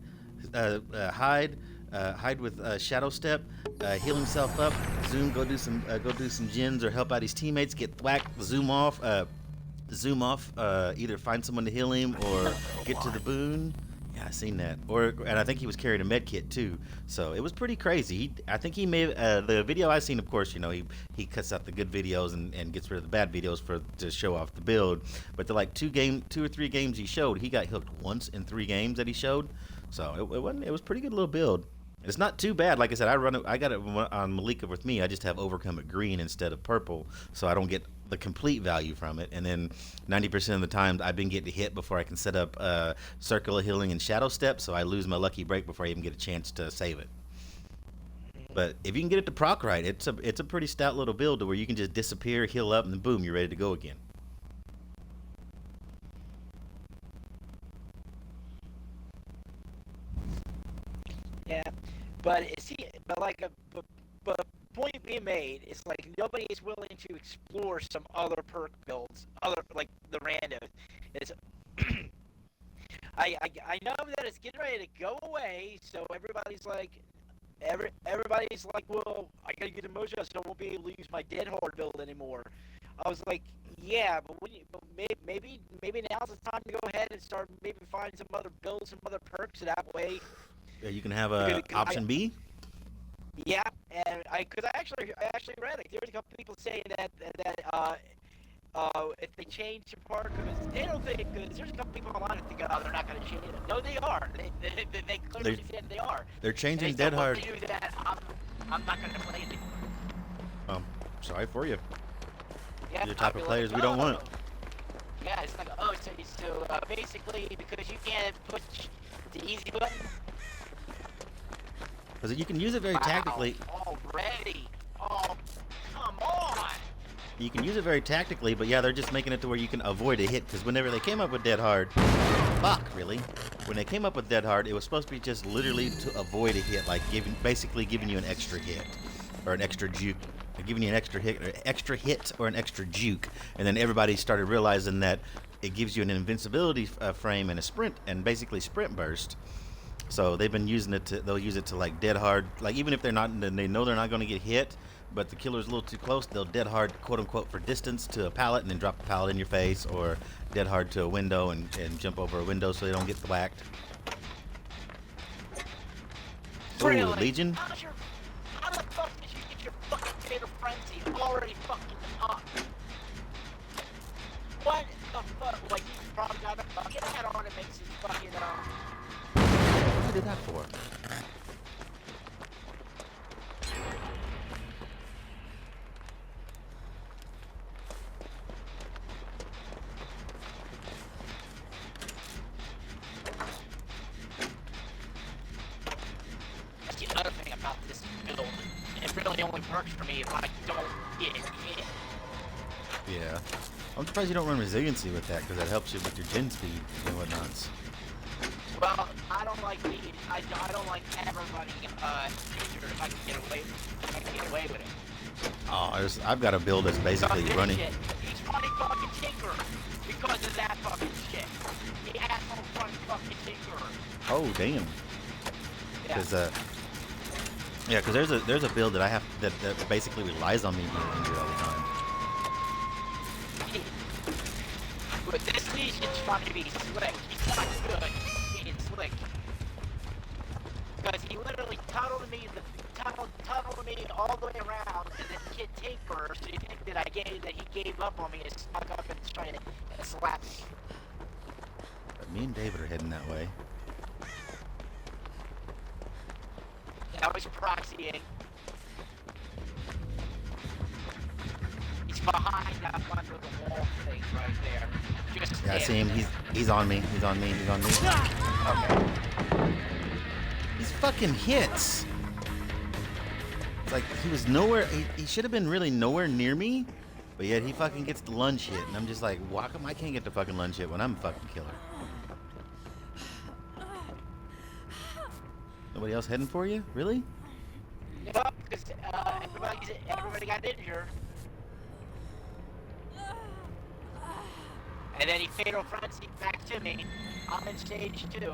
A: with Shadow Step, heal himself up, zoom, go do some gens or help out his teammates, get thwacked, zoom off, either find someone to heal him or get to the boon. Yeah, I seen that. And I think he was carrying a med kit too. So it was pretty crazy. I think he made the video I seen. Of course, you know, he cuts out the good videos and gets rid of the bad videos to show off the build. But the like 2 or 3 games he showed, he got hooked once in 3 games that he showed. So it was pretty good little build. It's not too bad. Like I said, I got it on Malika with me. I just have overcome it green instead of purple, so I don't get the complete value from it. And then 90% of the times I've been getting hit before I can set up Circle of Healing and Shadow Step, so I lose my lucky break before I even get a chance to save it. But if you can get it to proc right, it's a pretty stout little build to where you can just disappear, heal up, and then boom, you're ready to go again.
B: Yeah, but point being made is like nobody is willing to explore some other perk builds, other like the randos. It's I know that it's getting ready to go away, so everybody's like, well, I gotta get the mojo, so I won't be able to use my Dead Hard build anymore. I was like, yeah, but maybe now's the time to go ahead and start maybe find some other builds, some other perks, so that way.
A: Yeah, you can have option B.
B: Yeah, and I actually read it. There was a couple people saying that if they change your part, because they don't think, because there's a couple people online that think, oh, they're not going to change it. No, they are. They clearly said they are.
A: They're changing Dead Hard.
B: I'm not going to play it.
A: Sorry for you.
B: Yeah,
A: You're the type of players we don't want.
B: Yeah, it's like, oh, so basically, because you can't push the easy button.
A: Because you can use it very tactically.
B: Already? Oh, come on!
A: You can use it very tactically, but yeah, they're just making it to where you can avoid a hit. Because whenever they came up with Dead Hard, really? When they came up with Dead Hard, it was supposed to be just literally to avoid a hit, like basically giving you an extra hit or an extra juke, giving you an extra hit or an extra juke, and then everybody started realizing that it gives you an invincibility frame and a sprint and basically sprint burst. So they've been using it to, they'll use it to like Dead Hard, like even if they know they're not going to get hit, but the killer's a little too close, they'll Dead Hard, quote unquote, for distance to a pallet and then drop the pallet in your face, or Dead Hard to a window and jump over a window so they don't get thwacked.
B: Really?
A: Ooh, Legion?
B: How the fuck did you get your fucking Fatal Frenzy already fucking up? What the fuck? Like, you probably got a fucking head on it, makes his fucking,
A: What did that for?
B: That's the other thing about this build. It really only works for me if I don't get hit.
A: Yeah. I'm surprised you don't run resiliency with that, because that helps you with your gen speed and whatnots.
B: Well, I don't like being, I don't like everybody injured if I can get away with it.
A: Oh, I've got a build that's basically running.
B: Shit. He's funny fucking tinker because of that fucking shit. The asshole funny fucking tinker.
A: Oh damn.
B: Yeah.
A: Because there's a build that I have that basically relies on me being injured all the time.
B: But this Legion's trying to be slick. He's not good at being slick. Because he literally tunneled me all the way around, and then Kid Tinker, so you think that he gave up on me and snuck up and trying to slap me.
A: But me and David are heading that way.
B: Now he's proxying. He's behind that one with the wall thing right there. Just
A: Yeah, I see him. He's on me. He's on me.
B: Okay.
A: These fucking hits. It's like he was nowhere. He should have been really nowhere near me, but yet he fucking gets the lunge hit, and I'm just like, why come I can't get the fucking lunge hit when I'm a fucking killer? Nobody else heading for you? Really?
B: No, because everybody got injured. And then he fatal frenzied back to me. I'm in stage 2.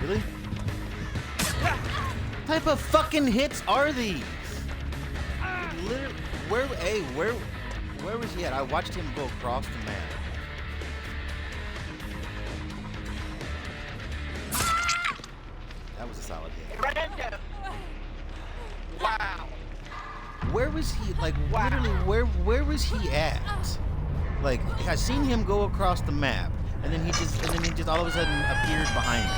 A: Really? What type of fucking hits are these? Literally, where was he at? I watched him go across the map. That was a solid hit.
B: Random. Wow.
A: Where was he? Like,
B: Wow.
A: literally, where was he at? Like, I seen him go across the map, and then he just all of a sudden appeared behind me.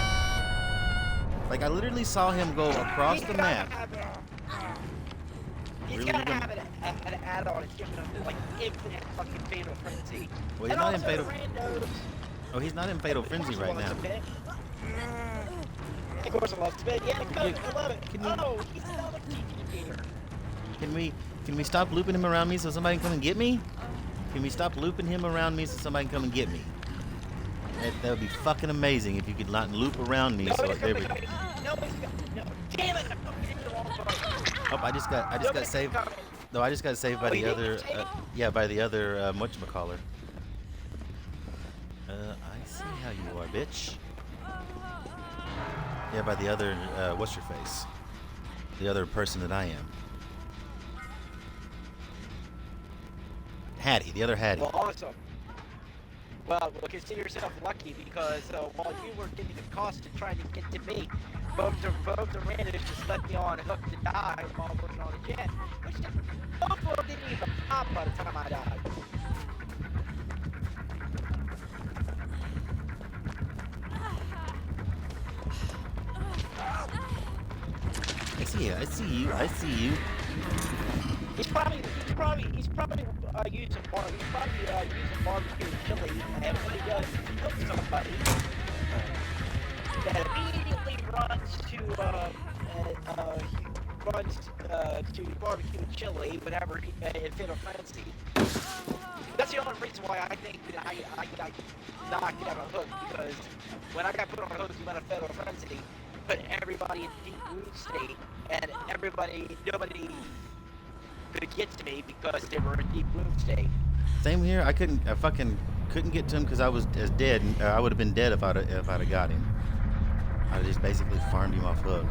A: Like, I literally saw him go across the map.
B: He's
A: Really
B: gotta
A: good.
B: have an add-on. It's giving him like infinite fucking fatal frenzy.
A: Well, he's
B: And
A: not in
B: also
A: fatal.
B: randos.
A: Oh, he's not in fatal frenzy right now.
B: Of course I love spin. Yeah, good. I love it.
A: Can you-
B: Oh, he's another teacher.
A: Can we stop looping him around me so somebody can come and get me? Can we stop looping him around me so somebody can come and get me? That would be fucking amazing if you could not loop around me. So there we go.
B: No, damn it! I'm hitting the wrong button.
A: Oh, I just got saved. No, I just got saved by
B: Oh,
A: the
B: you did
A: other.
B: get saved?
A: Yeah, by the other whatchamacallit. I see how you are, bitch. Yeah, by the other what's your face? The other person that I am. Hattie, the other Hattie.
B: Well, awesome. Well, consider yourself lucky because while you were getting the cost of trying to get to me, both the randos just let me on hook to die while working on the jet, which both of them didn't even pop by the time I died.
A: I see you.
B: He's probably using barbecue chili, and when he does cook somebody, that immediately runs to barbecue chili whenever he in Fatal Frenzy. That's the only reason why I think that I got knocked out of hook, because when I got put on hook, we went to Fatal Frenzy, put everybody in deep wound state, and nobody could get to me because they were in deep wound state.
A: Same here. I fucking couldn't get to him because I was as dead. I would have been dead if I'd have got him. I just basically farmed him off hook.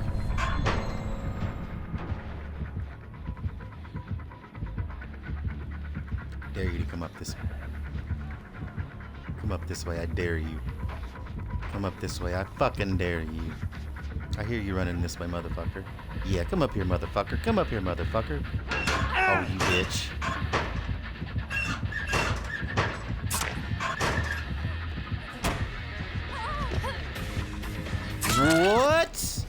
A: I dare you to come up this way. Come up this way. I dare you. Come up this way. I fucking dare you. I hear you running this way, motherfucker. Yeah, come up here, motherfucker. Come up here, motherfucker. Oh, you bitch. What?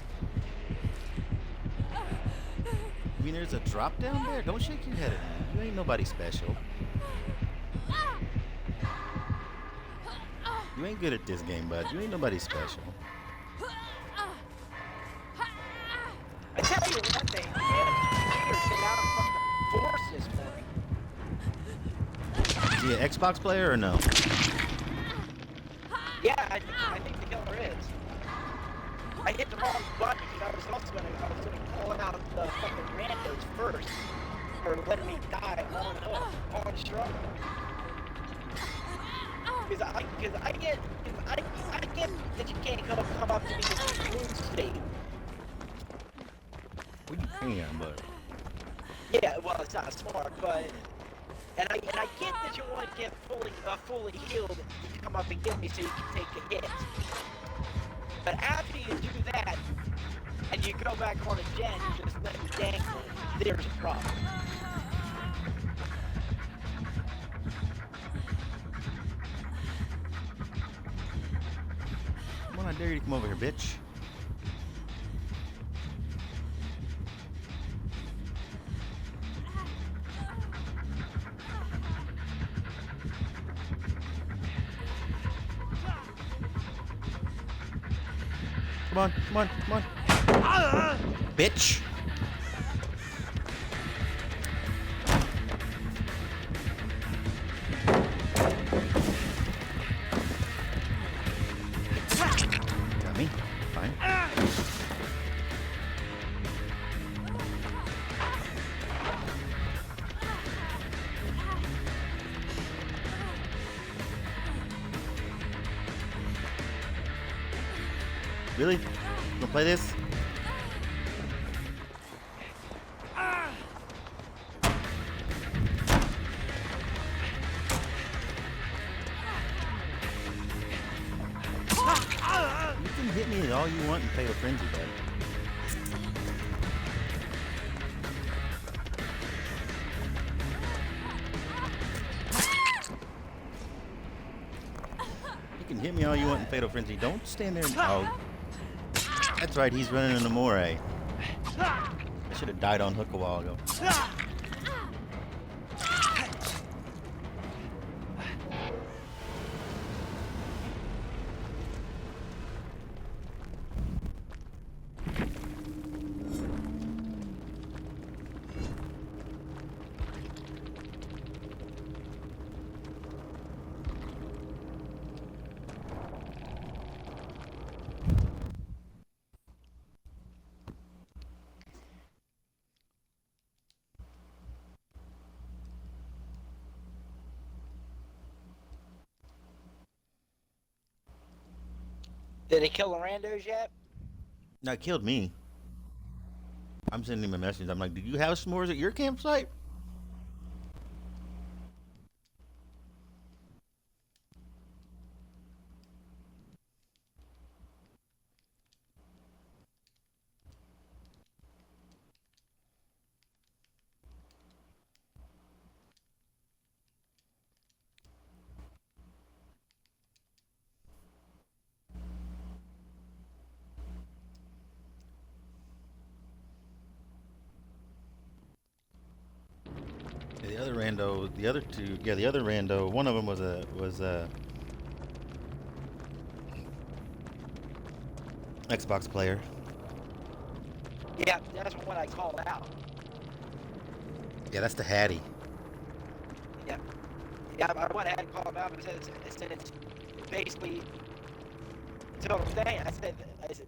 A: You mean there's a drop down there? Don't shake your head at me. You ain't nobody special. You ain't good at this game, bud. You ain't nobody special.
B: I tell you one thing, man, you cannot fucking force this
A: he an Xbox player or no?
B: Yeah, I think the killer is. I hit the wrong button because I was gonna call out the fucking randos first for letting me die on struggle. Because I get that you can't come up to me in the moon state.
A: What you can, but
B: Yeah, well, it's not smart, but and I get that you want to get fully healed to come up and get me so you can take the hit. But after you do that and you go back on a gen and just let me dangle, there's a problem.
A: come on, I dare you to come over here, bitch. Come on. Bitch. Got me. Fine. Really? You wanna play this? You can hit me all you want in Fatal Frenzy, bud. You can hit me all you want in Fatal Frenzy. Don't stand there and... Oh. That's right, he's running an Amore. I should have died on hook a while ago.
B: Did he kill the randos yet?
A: No, it killed me. I'm sending him a message. I'm like, do you have s'mores at your campsite? Yeah, the other rando, the other two, yeah, the other rando. One of them was a Xbox player.
B: Yeah, that's what I called out.
A: Yeah, that's the Hattie.
B: Yeah. Yeah, I went ahead and called him out and said it's basically told him I said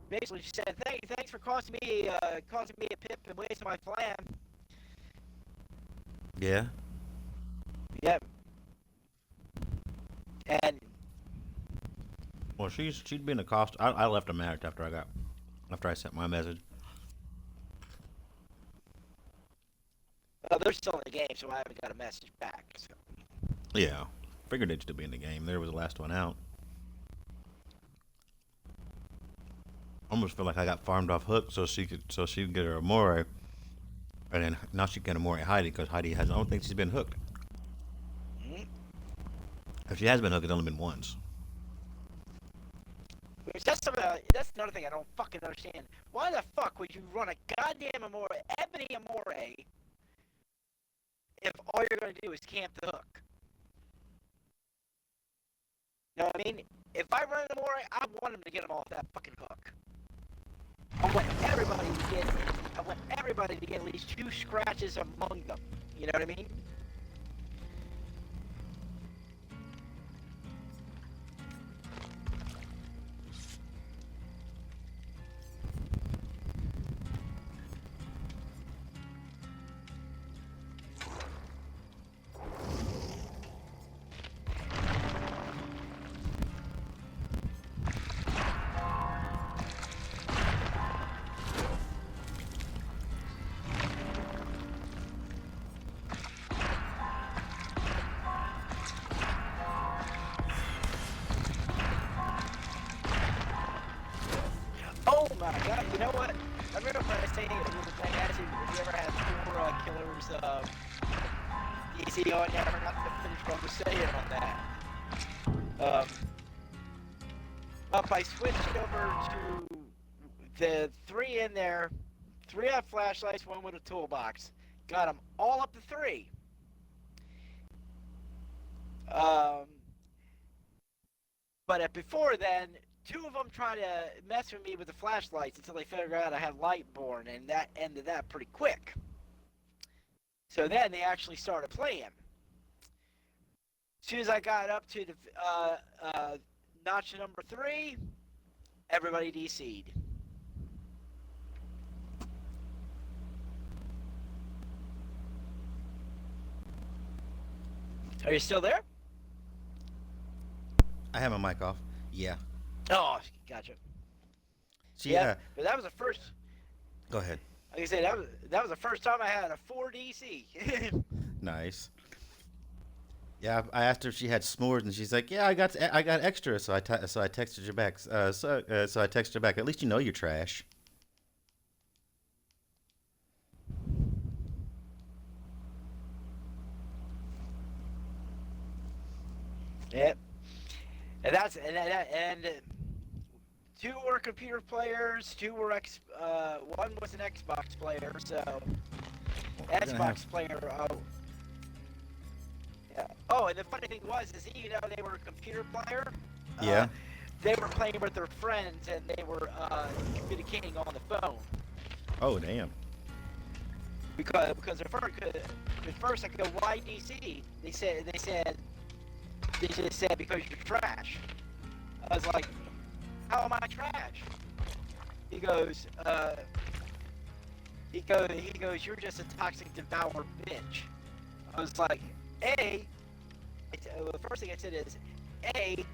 B: basically she said thanks for causing me a pip and wasting my flam.
A: Yeah.
B: Yep. And
A: Well, she'd been accosted. I left a match after I sent my message.
B: they're still in the game, so I haven't got a message back. So.
A: Yeah, figured they'd still be in the game. There was the last one out. Almost feel like I got farmed off Hook so she could get her Amore, and then now she can Amore Heidi because Heidi has. I don't think she's been hooked.
B: Mm-hmm.
A: If she has been hooked, it's only been once.
B: That's another thing I don't fucking understand. Why the fuck would you run a goddamn Amore, Ebony Amore, if all you're gonna do is camp the hook? You know what I mean? If I run an Amore, I want him to get him off that fucking hook. I want everybody to get at least 2 scratches among them. You know what I mean? You know what? I remember when I was saying it was a thing. Actually, if you ever had 4 killers DC on you, I forgot to finish what I was saying on that. Up, I switched over to the 3 in there. 3 have flashlights, 1 with a toolbox. Got them all up to 3. But before then, 2 of them tried to mess with me with the flashlights until they figured out I had Lightborn, and that ended that pretty quick. So then they actually started playing. As soon as I got up to the notch number 3, everybody DC'd. Are you still there?
A: I have my mic off. Yeah.
B: Oh, gotcha.
A: Yeah.
B: But that was the first.
A: Go ahead.
B: Like I said, that was the first time I had a 4 DC.
A: Nice. Yeah, I asked her if she had s'mores, and she's like, "Yeah, I got extra." So I texted her back. So I texted her back. At least you know you're trash.
B: Yep. And 2 were computer players, 2 were one was an Xbox player, so Xbox player. Oh, yeah. Oh, and the funny thing was, is even though they were a computer player,
A: Yeah.
B: they were playing with their friends and they were communicating on the phone.
A: Oh, damn.
B: Because at first I go, why DC? They just said because you're trash. I was like, how am I trash? He goes, you're just a toxic devourer bitch. I was like, the first thing I said is, do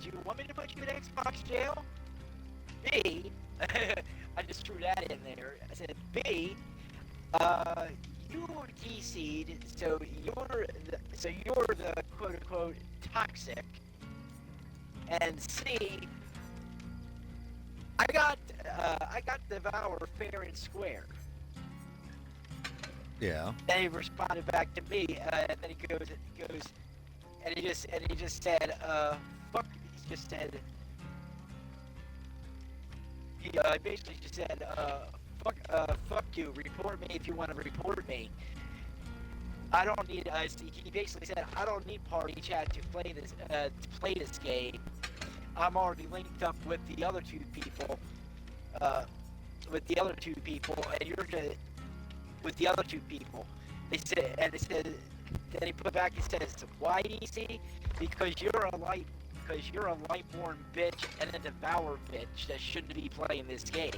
B: you want me to put you in Xbox jail? B, I just threw that in there. I said, B, you were DC'd, so you're the quote unquote toxic. And C, I got Devour fair and square.
A: Yeah.
B: And he responded back to me, and then he goes, and he just said, fuck. He just said, he basically just said, fuck you. Report me if you want to report me. I don't need. He basically said, I don't need party chat to play this game. I'm already linked up with the other 2 people. And you're just with the other 2 people. They said, then he put back. He says, why DC? Because you're a Lightborn bitch and a Devour bitch that shouldn't be playing this game.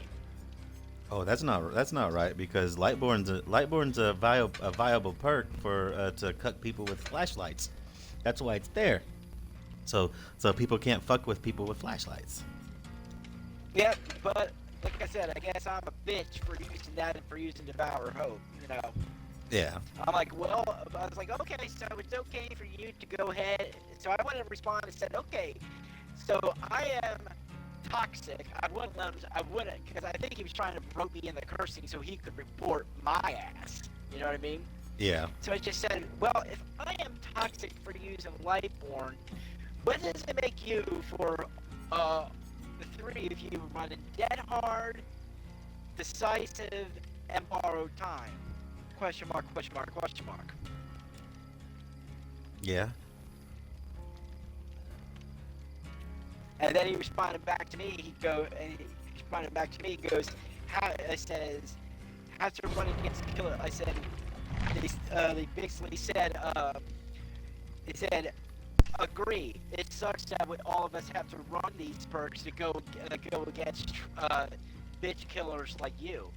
A: Oh, that's not right, because Lightborn's a viable perk for to cuck people with flashlights. That's why it's there. So people can't fuck with people with flashlights.
B: Yeah, but like I said, I guess I'm a bitch for using that and for using Devour Hope, you know.
A: Yeah.
B: I'm like, well, I was like, okay, so it's okay for you to go ahead. So I went and responded and said, okay, so I am toxic. I wouldn't, because I think he was trying to rope me in the cursing so he could report my ass. You know what I mean?
A: Yeah.
B: So I just said, well, if I am toxic for using Lightborn, what does it make you for the 3 of you running Dead Hard, Decisive, and Borrowed Time? Question mark, question mark, question mark.
A: Yeah.
B: And then he responded back to me. He goes, how's to run against killer? I said, they basically said, agree. It sucks that all of us have to run these perks to go against bitch killers like you.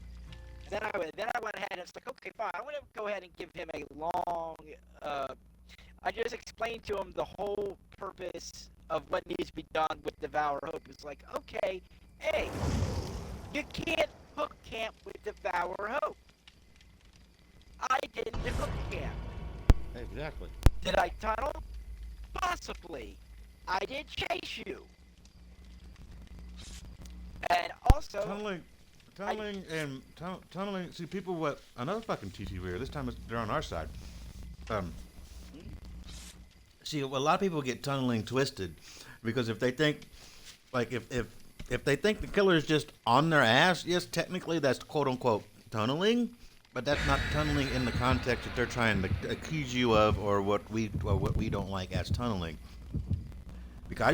B: Then I went ahead and it's like, okay, fine. I'm gonna go ahead and give him a long. I just explained to him the whole purpose of what needs to be done with Devour Hope. It's like, okay, hey, you can't hook camp with Devour Hope. I didn't hook camp.
A: Exactly.
B: Did I tunnel? Possibly. I did chase you. And also,
A: tunneling. See, people what another fucking TT rear. This time they're on our side. Um, see, a lot of people get tunneling twisted because if they think, like, if they think the killer is just on their ass, yes, technically that's quote unquote tunneling, but that's not tunneling in the context that they're trying to accuse you of, or what we don't like as tunneling. Because I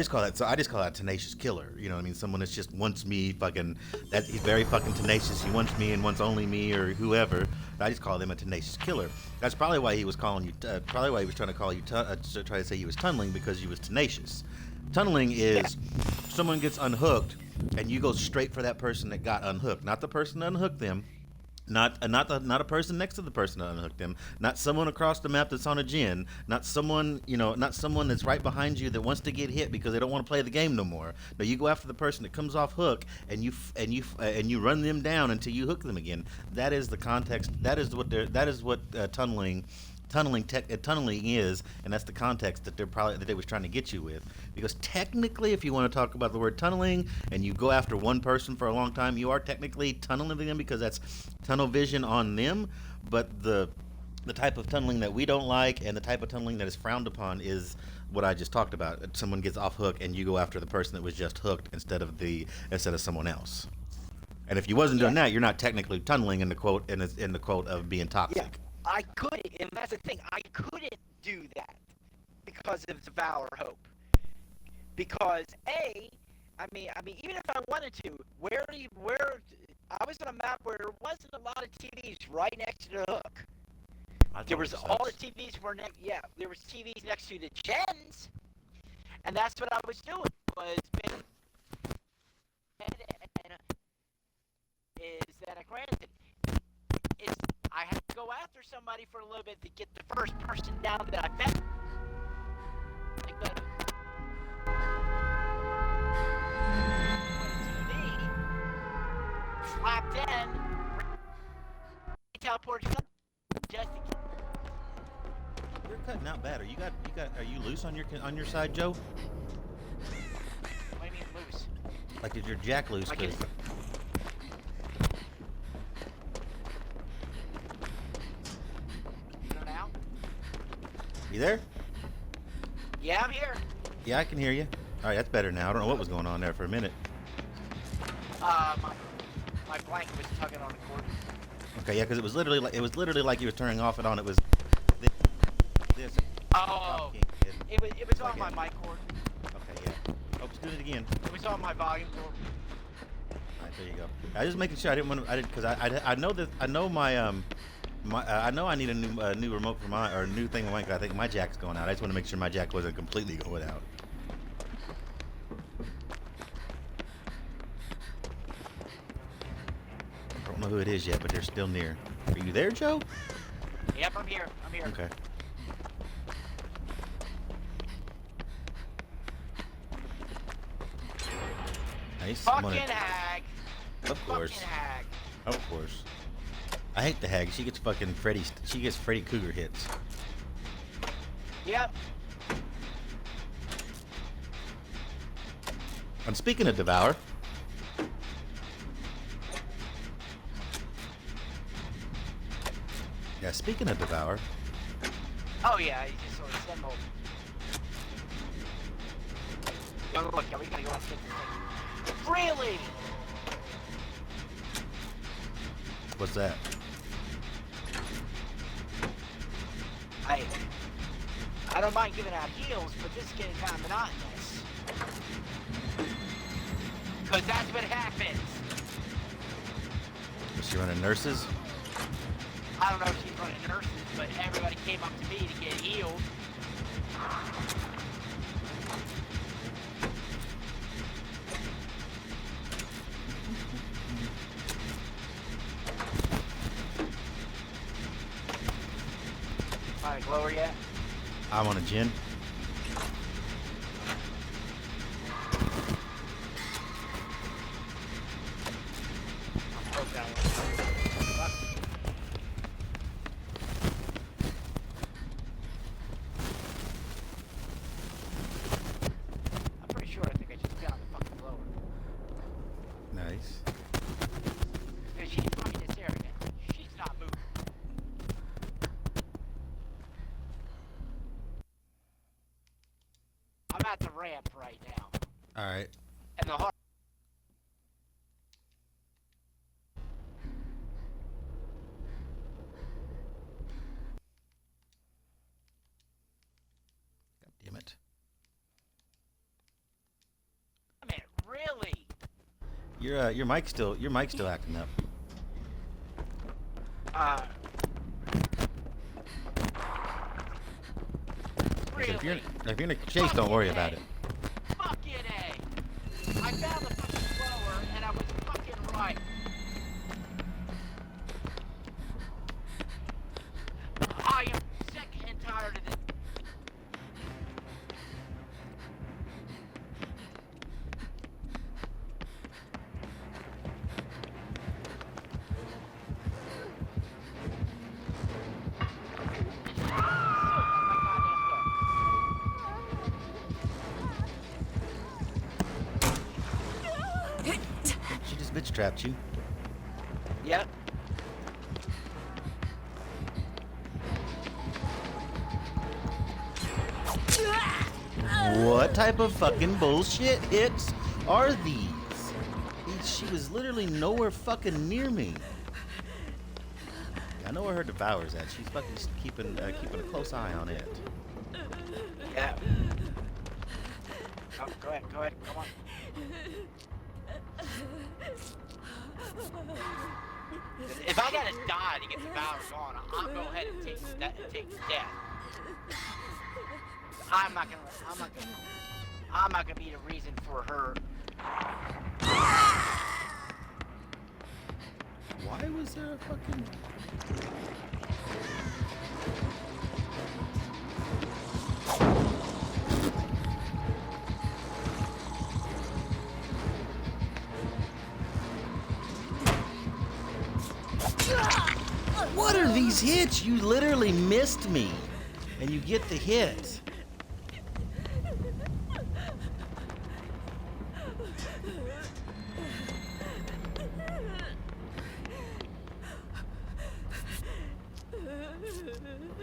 A: just call that tenacious killer. You know what I mean? Someone that's just wants me fucking, that he's very fucking tenacious. He wants me and wants only me or whoever. I just call them a tenacious killer. That's probably why he was calling you, probably why he was trying to call you, try to say he was tunneling, because you was tenacious. Tunneling is someone gets unhooked and you go straight for that person that got unhooked, not the person that unhooked them. Not a person next to the person that unhooked them. Not someone across the map that's on a gen. Not someone not someone that's right behind you that wants to get hit because they don't want to play the game no more. No, you go after the person that comes off hook and you run them down until you hook them again. That is the context. That is what tunneling is, and that's the context that they was trying to get you with. Because technically, if you want to talk about the word tunneling and you go after one person for a long time, you are technically tunneling them because that's tunnel vision on them. But the type of tunneling that we don't like and the type of tunneling that is frowned upon is what I just talked about. Someone gets off hook and you go after the person that was just hooked instead of someone else. And if you wasn't doing that, you're not technically tunneling in the quote of being toxic.
B: yeah, I couldn't, and that's the thing. I couldn't do that because of Devour Hope. Because I mean, even if I wanted to, where I was on a map where there wasn't a lot of TVs right next to the hook. There was all the TVs there was TVs next to the gens, and that's what I was doing. Is that granted? I had to go after somebody for a little bit to get the first person down that I found. Slapped in, teleport just
A: You're cutting out bad. Are you loose on your side, Joe?
B: What do you mean loose?
A: Like, is your jack loose?
B: Like
A: Cause...
B: Now?
A: You there?
B: Yeah, I'm here.
A: Yeah, I can hear you. All right, that's better now. I don't know what was going on there for a minute.
B: My blanket was tugging on the cord.
A: Okay, yeah, because it was literally like you was turning off and on. It was this.
B: Oh, it was on my mic cord.
A: Okay, yeah. Oh, let's do it again.
B: It was on my volume cord.
A: All right, there you go. I was just making sure I didn't because I know that I know I know I need a new remote for or a new thing on mine. Cause I think my jack's going out. I just want to make sure my jack wasn't completely going out. I don't know who it is yet, but they're still near. Are you there, Joe?
B: Yep, I'm here.
A: Okay. Nice.
B: Fucking hag.
A: Of course.
B: Fucking hag.
A: Of course. I hate the hag. She gets fucking Freddy Cougar hits.
B: Yep.
A: And speaking of Devour, speaking of Devour,
B: Oh yeah, you just sort of send over. Yo, look, we gotta go and get this thing. Really?
A: what's that?
B: I don't mind giving out heals, but this is getting kind of monotonous. Because that's what happens.
A: Was she running nurses?
B: I don't know if she's running nurses, but everybody came up to me to get healed. Find a glower yet?
A: I'm on a gin.
B: Broke that one. I'm pretty sure I think I just found the fucking glower.
A: Nice.
B: I'm at the ramp right now.
A: All right.
B: And the hard.
A: God damn it.
B: I mean, really?
A: Your mic's still acting up.
B: Really?
A: If you're in a chase, don't worry about it.
B: Fucking A. I found the fucking blower, and I was fucking right. I am sick and tired of this.
A: She just bitch trapped you.
B: Yep.
A: What type of fucking bullshit hits are these? She was literally nowhere fucking near me. I know where her devour's at. She's fucking keeping a close eye on it.
B: Yeah. Oh, go ahead, come on. If I gotta die to get the power gone, I'll go ahead and take death. I'm not gonna be the reason for her.
A: Why was there a fucking... What are these hits? You literally missed me. And you get the hit.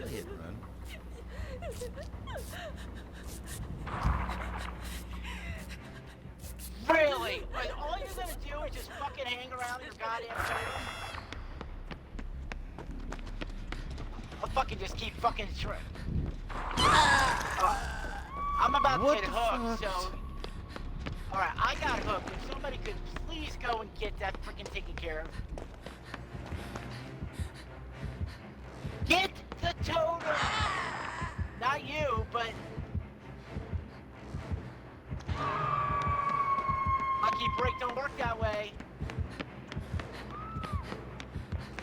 A: Hit and run.
B: Really? Like, all you're gonna do is just fucking hang around your goddamn totem? I'll fucking just keep fucking I'm about
A: What
B: to get
A: the
B: hooked,
A: fuck?
B: so... Alright, I got hooked. If somebody could please go and get that freaking taken care of. Get the totem! Not you, but... Lucky break don't work that way.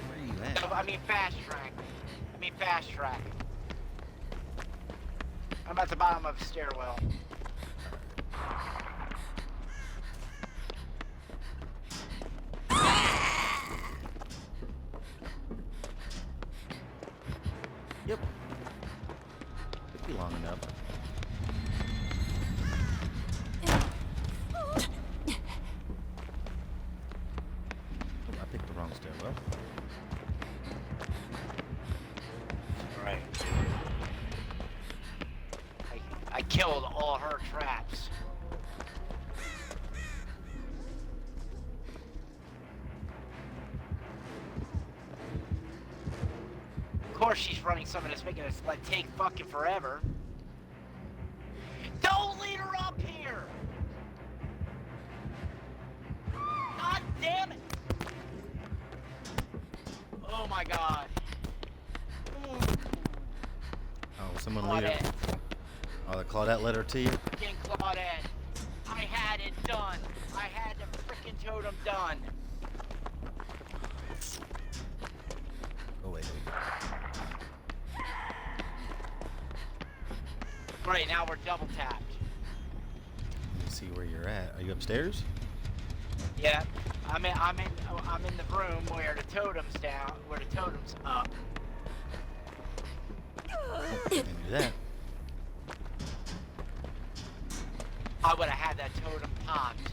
A: Where are you at?
B: No, I mean fast track. I'm at the bottom of the stairwell.
A: Yep. Took you long enough. Oh, I picked the wrong stairwell.
B: Right. I killed all her traps. Of course she's running something that's making us like take fucking forever. Don't lead her up here! God damn it! Oh my god.
A: Oh, someone lead her.
B: Claudette.
A: Oh, the Claudette led her to you?
B: Fucking Claudette. I had it done. I had the freaking totem done.
A: Go away, baby.
B: Great, now we're double tapped.
A: Let me see where you're at. Are you upstairs?
B: Yeah, I'm in the room where the totem's down, where the totem's up.
A: Can't do that.
B: I would have had that totem popped.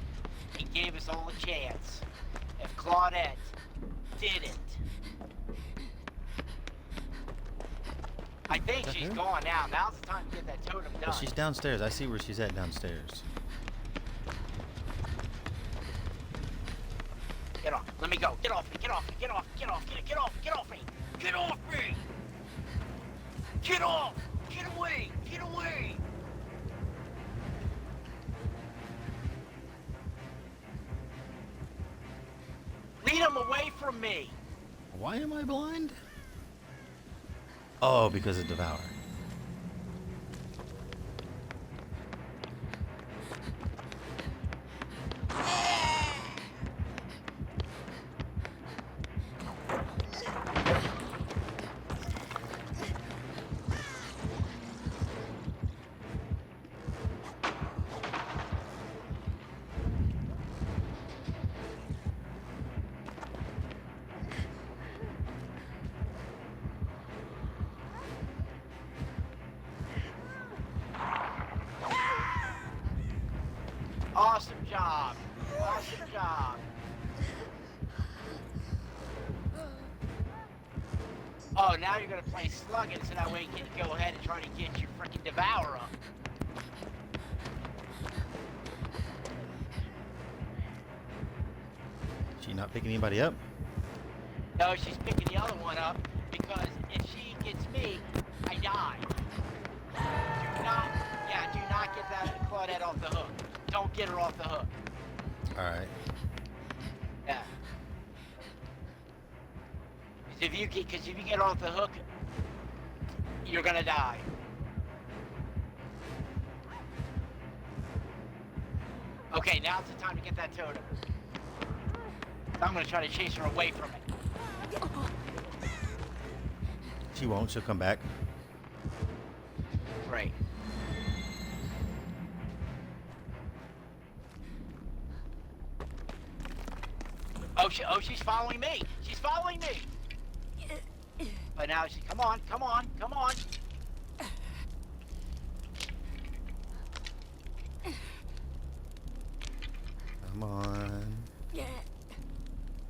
B: He gave us all a chance. If Claudette didn't, I think
A: that
B: she's
A: her?
B: gone now. Now's the time to get that totem done.
A: Well, she's downstairs. I see where she's at downstairs.
B: Get off. Let me go. Get off me. Get off me. Get off. Get off. Get off. Get off me. Get off me. Get off. Get away. Get away. Lead him away from me.
A: Why am I blind? Oh, because of Devour.
B: Awesome job. Awesome job. Oh, now you're gonna play slugging so that way you can go ahead and try to get your freaking Devourer up.
A: She not picking anybody up?
B: No, she's picking the other one up because if she gets me, I die. Do not get that Claudette off the hook. Don't get her off the hook.
A: All right.
B: Yeah. Because if you get off the hook, you're gonna die. Okay, now's the time to get that totem. I'm gonna try to chase her away from it.
A: She won't. She'll come back.
B: Great. Oh, she's following me. She's following me. But now she, come on.
A: Come on.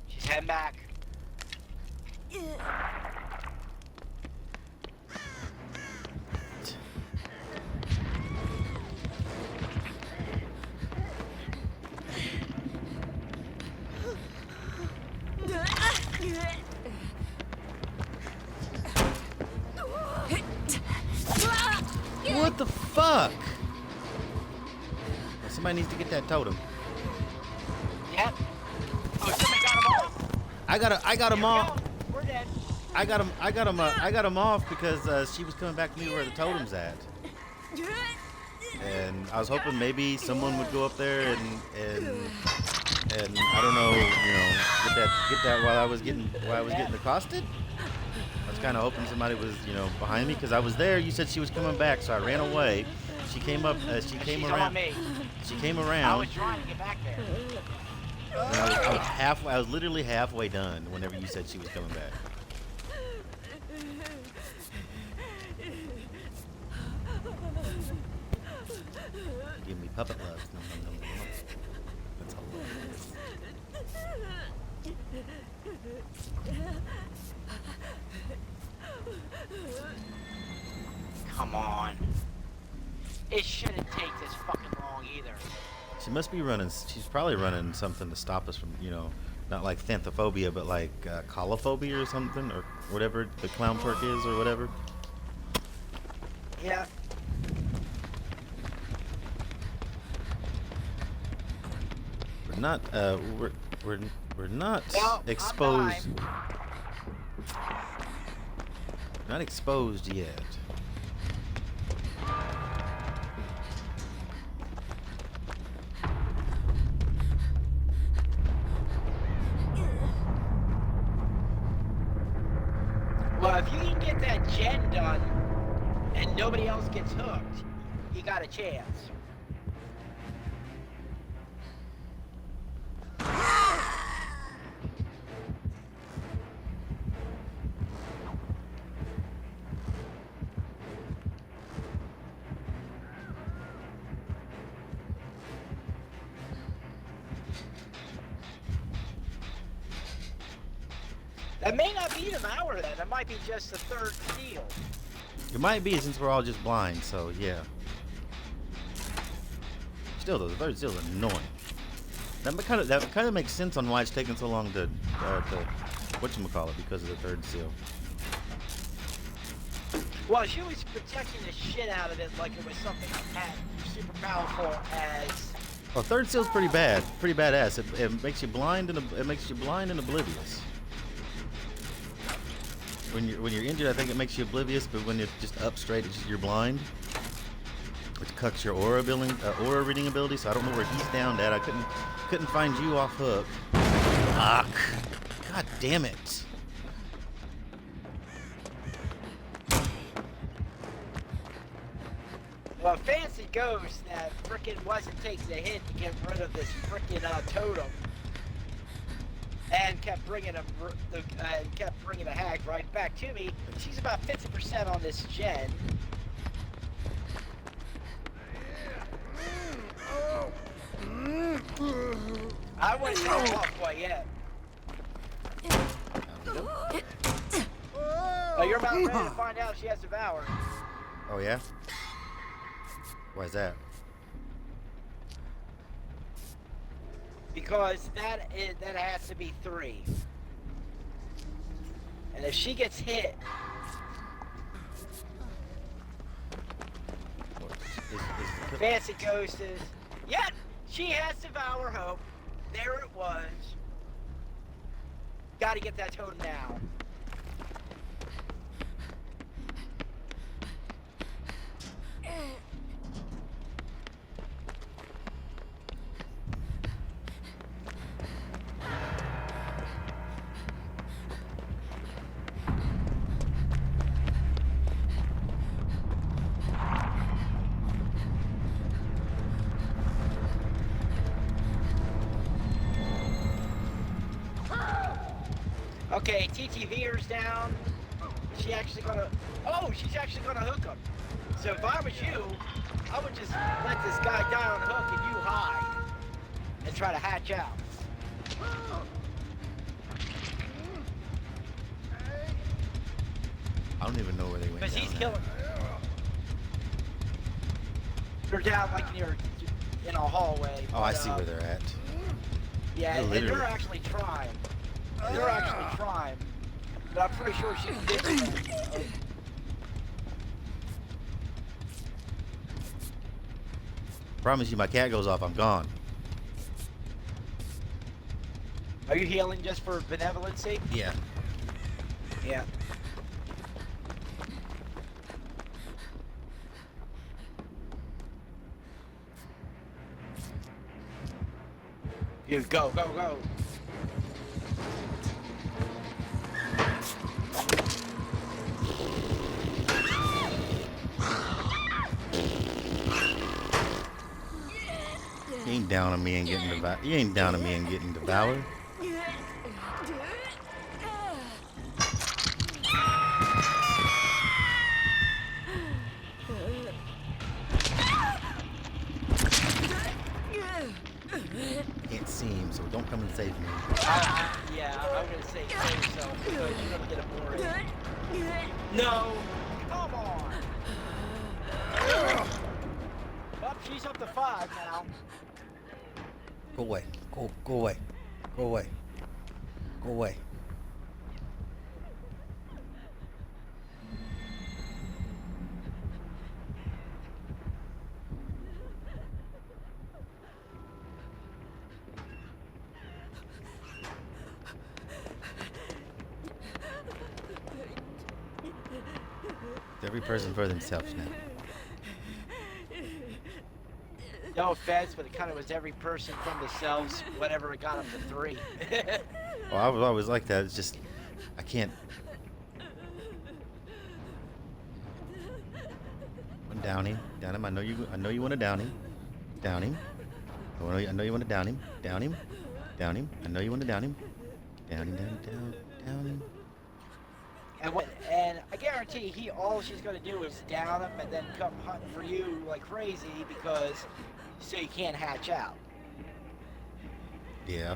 B: She's heading back.
A: What the fuck? Somebody needs to get that totem.
B: Yep. Oh, somebody got him off.
A: I got him
B: Here we
A: off.
B: go. We're dead.
A: I got him off because she was coming back to me where the totem's at. And I was hoping maybe someone would go up there and I don't know, get that while I was getting accosted. I was kind of hoping somebody was, behind me because I was there. You said she was coming back, so I ran away. She came up. She came
B: She's
A: around.
B: on me.
A: She came
B: I
A: around.
B: was trying to get back there.
A: And I was halfway. I was literally halfway done whenever you said she was coming back. Give me puppet love. Nom, nom, nom, nom. That's all love.
B: Come on. It shouldn't take this fucking long either.
A: She must be running. She's probably running something to stop us from, not like xanthophobia, but like colophobia or something, or whatever the clown twerk is, or whatever.
B: Yeah.
A: We're not. We're not
B: Well, I'm
A: exposed. Not exposed yet.
B: Well, if you can get that gen done and nobody else gets hooked, you got a chance. That may not be Devour then. That might be just the third seal.
A: It might be since we're all just blind, so yeah. Still though, the third seal's annoying. That kind of makes sense on why it's taking so long to whatchamacallit, because of the third seal.
B: Well, she was protecting the shit out of it like it was something as super powerful as.
A: Oh, third seal's pretty bad, pretty badass. It makes you blind and oblivious. When you're injured, I think it makes you oblivious, but when it's just up straight, it's just you're blind. It cuts your aura reading ability, so I don't know where he's down at. I couldn't find you off hook. Fuck. God damn it.
B: Well, Fancy Ghost that frickin' wasn't taking the hit to get rid of this frickin' totem, and kept bringing the hag right back to me. She's about 50% on this gen. I wouldn't go off quite yet. Oh, you're about ready to find out she has Devour.
A: Oh yeah? Why is that?
B: Because that has to be 3. And if she gets hit, Fancy Ghost is, yep, she has Devour Hope. There it was. Gotta get that totem now. Okay, TTVer's down. She's actually gonna hook him. So if I was you, I would just let this guy die on hook and you hide and try to hatch out.
A: I don't even know where they went.
B: Because he's killing. They're down like in a hallway.
A: Oh, I see where they're at.
B: Yeah, and they're actually trying. But I'm pretty sure she can get them.
A: Promise you, my cat goes off, I'm gone.
B: Are you healing just for benevolency?
A: Yeah.
B: Yeah. You go.
A: You ain't down on me and getting devoured. You ain't down on me and getting devoured. Can't see him, so don't come and save me.
B: Yeah, I'm gonna say save yourself because you're gonna get a boring. No! Come on! Well, she's up to 5 now.
A: Go away. Go away. Go away. Go away. Every person for themselves now.
B: No offense, but it kind of was every person from themselves, whatever it got up to 3.
A: Well, I was always like that. It's just, I can't. Down him. I know you want to down him. Down him. I know you want to down him. Down him. Down him. I know you want to down him. Down him.
B: And I guarantee all she's gonna do is down him and then come hunting for you like crazy because so you can't hatch out.
A: Yeah.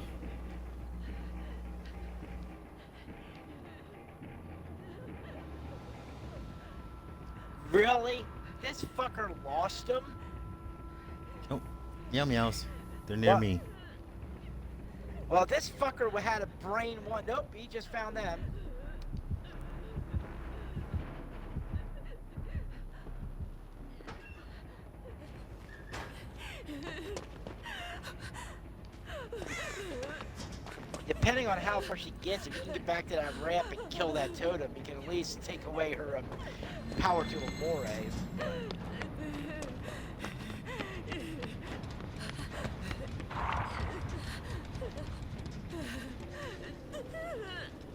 B: Really? This fucker lost him?
A: Oh, meow meows. They're near
B: What?
A: me.
B: Well, this fucker had a brain one. Nope, he just found them. Depending on how far she gets, if you can get back to that ramp and kill that totem, you can at least take away her power to Amore.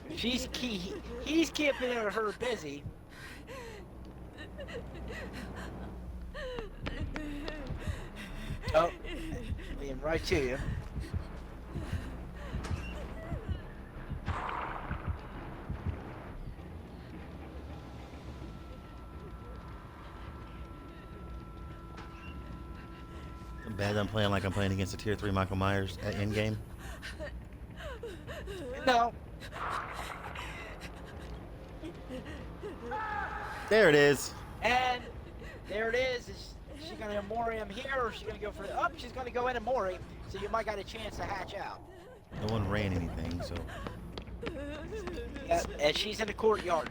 B: He's keeping her busy. Oh, being right to you.
A: Bad I'm playing like I'm playing against a tier 3 Michael Myers at endgame.
B: No.
A: There it is.
B: And there it is. Is she gonna Amore him here, or is she gonna go for the? Oh, she's gonna go in Amore. So you might got a chance to hatch out.
A: No one ran anything, so.
B: Yeah, and she's in the courtyard.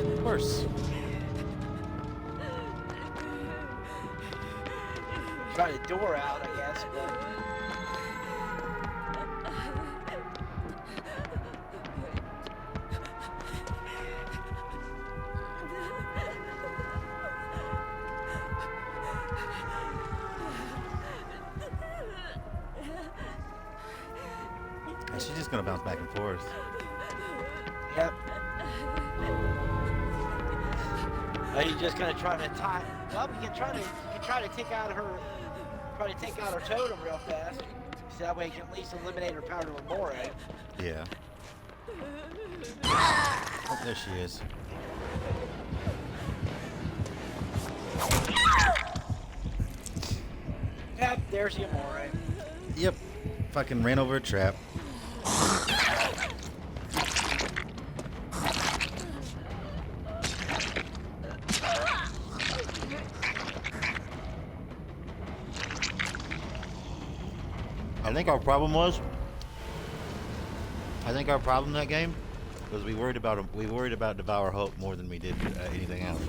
A: Of course.
B: Try the door out, I guess, but.
A: She's just gonna bounce back and forth.
B: Yep. Are you just gonna try to tie? Well, you can try to take out her totem real fast. So that way you can at least eliminate her power to Amore.
A: Yeah. Oh, there she is.
B: Yep, there's the Amore.
A: Yep. Fucking ran over a trap. I think our problem in that game was we worried about Devour Hope more than we did anything else.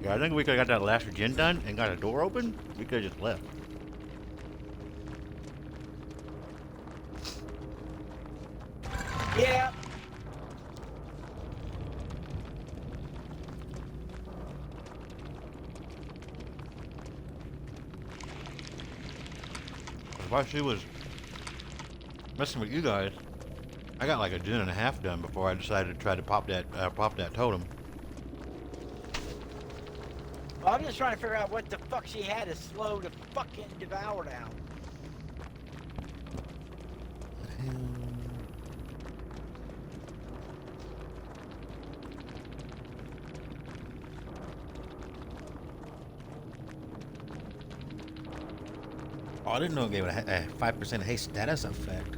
A: Yeah, I think we could have got that last regen done and got a door open. We could have just left.
B: Yeah.
A: While she was messing with you guys, I got like a gen and a half done before I decided to try to pop that totem.
B: Well, I'm just trying to figure out what the fuck she had to slow the fucking Devour down.
A: Oh, I didn't know it gave it a 5% haste status effect.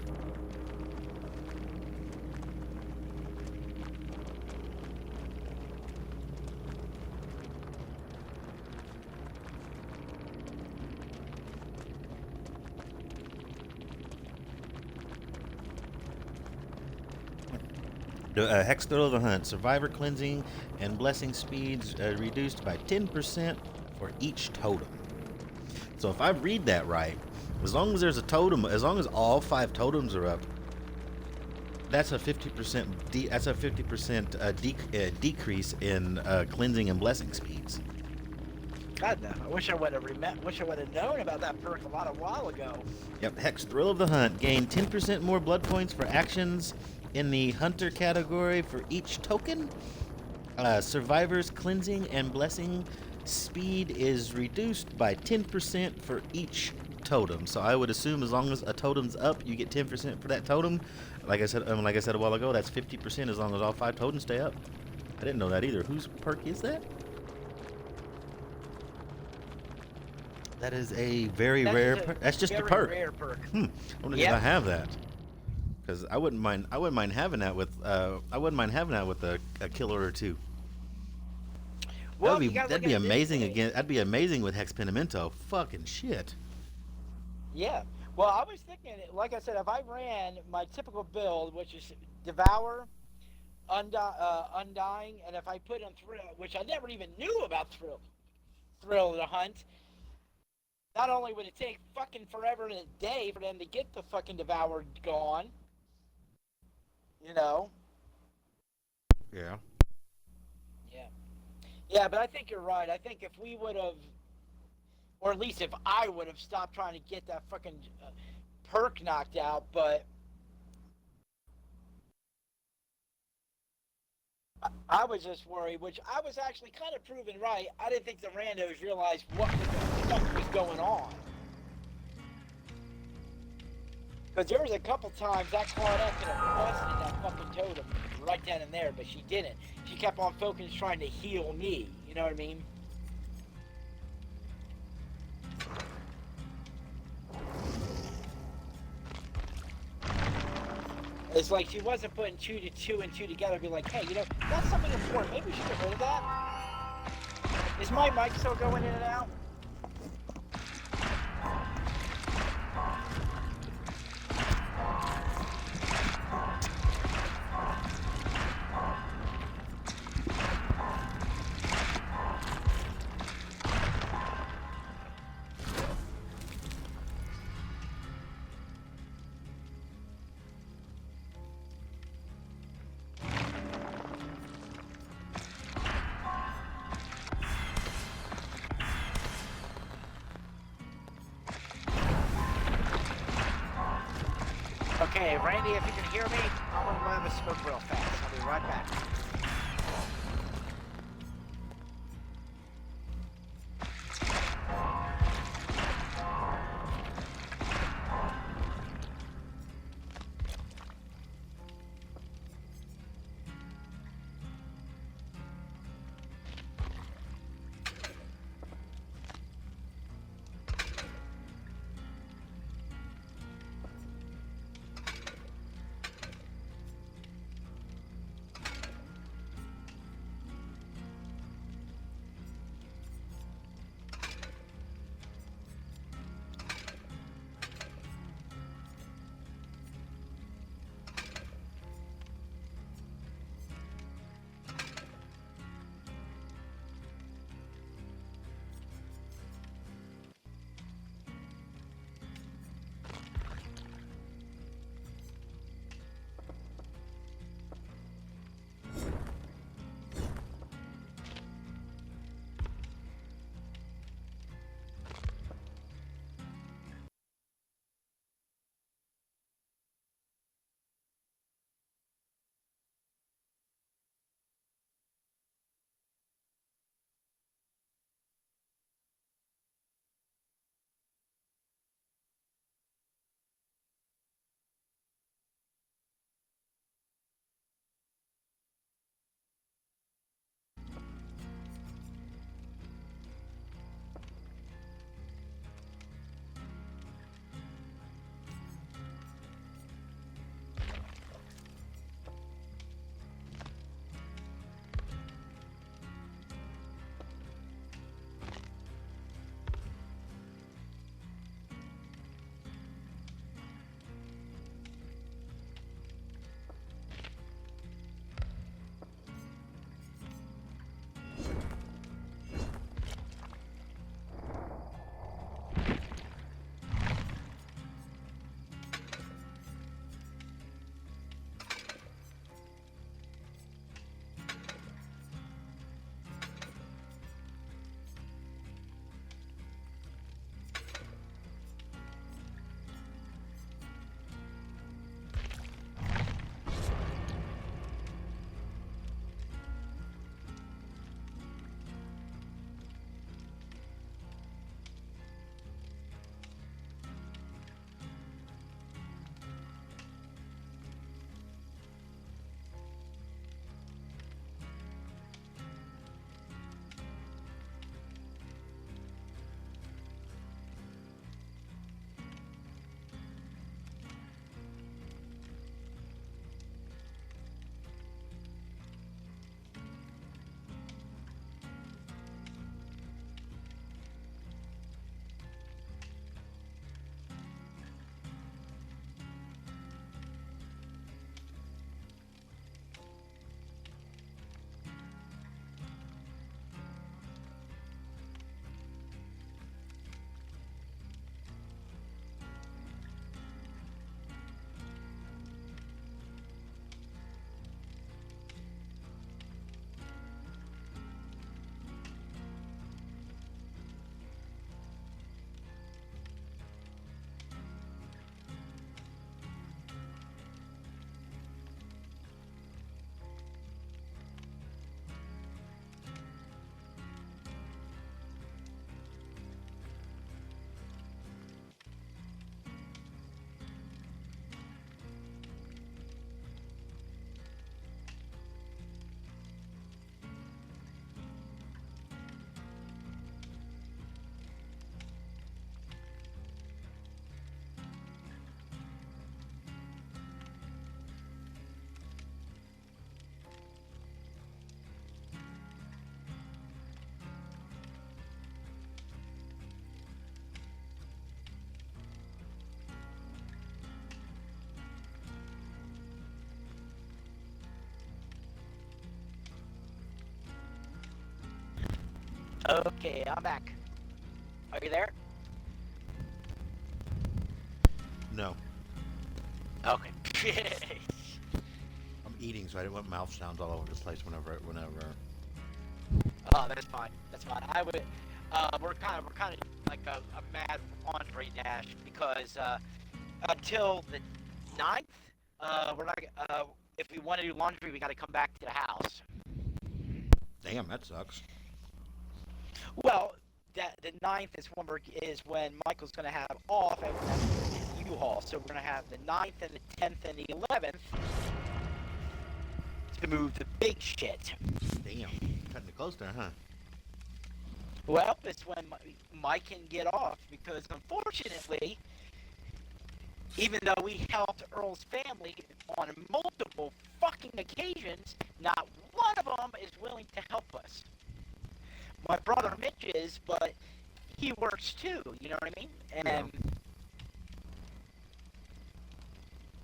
A: The Hex Thrill of the Hunt. Survivor cleansing and blessing speeds reduced by 10% for each totem. So if I read that right, as long as there's a totem, as long as all 5 totems are up, that's a 50% decrease in cleansing and blessing speeds.
B: God, no. I wish I would have known about that perk a while ago.
A: Yep, Hex Thrill of the Hunt. Gain 10% more blood points for actions in the Hunter category for each token. Survivor's cleansing and blessing speed is reduced by 10% for each totem. So I would assume as long as a totem's up, you get 10% for that totem. Like I said a while ago, that's 50% as long as all 5 totems stay up. I didn't know that either. Whose perk is that? That is a very rare perk. That's just a perk.
B: Rare perk.
A: I wonder if I have that. Because I wouldn't mind. I wouldn't mind having that with. I wouldn't mind having that with a killer or two.
B: Well,
A: That'd be amazing again. That'd be amazing with Hex Penimento. Fucking shit.
B: Yeah. Well, I was thinking, like I said, if I ran my typical build, which is Devour, Undying, and if I put on Thrill, which I never even knew about Thrill to hunt, not only would it take fucking forever and a day for them to get the fucking Devour gone, you know?
A: Yeah.
B: Yeah. Yeah, but I think you're right. I think if we would have, or at least if I would have stopped trying to get that fucking perk knocked out, but I was just worried, which I was actually kind of proven right. I didn't think the randos realized what the fuck was going on. Because there was a couple times I caught up and busted that fucking totem right down in there, but she didn't. She kept on focusing trying to heal me. You know what I mean? It's like she wasn't putting 2 and 2 together. Be like, hey, you know, that's something important. Maybe we should get rid of that. Is my mic still going in and out? Okay, Randy, if you can hear me, I'm gonna grab a smoke real fast. I'll be right back. Okay, I'm back. Are you there?
A: No,
B: Okay.
A: I'm eating, so I didn't want mouth sounds all over the place whenever.
B: Oh, that's fine. That's fine. I would. We're kind of like a mad laundry dash because until the 9th, we're not. If we want to do laundry, we got to come back to the house.
A: Damn, that sucks.
B: Well, that the 9th is when Michael's going to have off at U-Haul. So we're going to have the 9th and the 10th and the 11th to move the big shit.
A: Damn, cutting it close there, huh?
B: Well, it's when Mike can get off because unfortunately, even though we helped Earl's family on multiple fucking occasions, not one of them is willing to help us. My brother Mitch is, but he works too, you know what I mean? And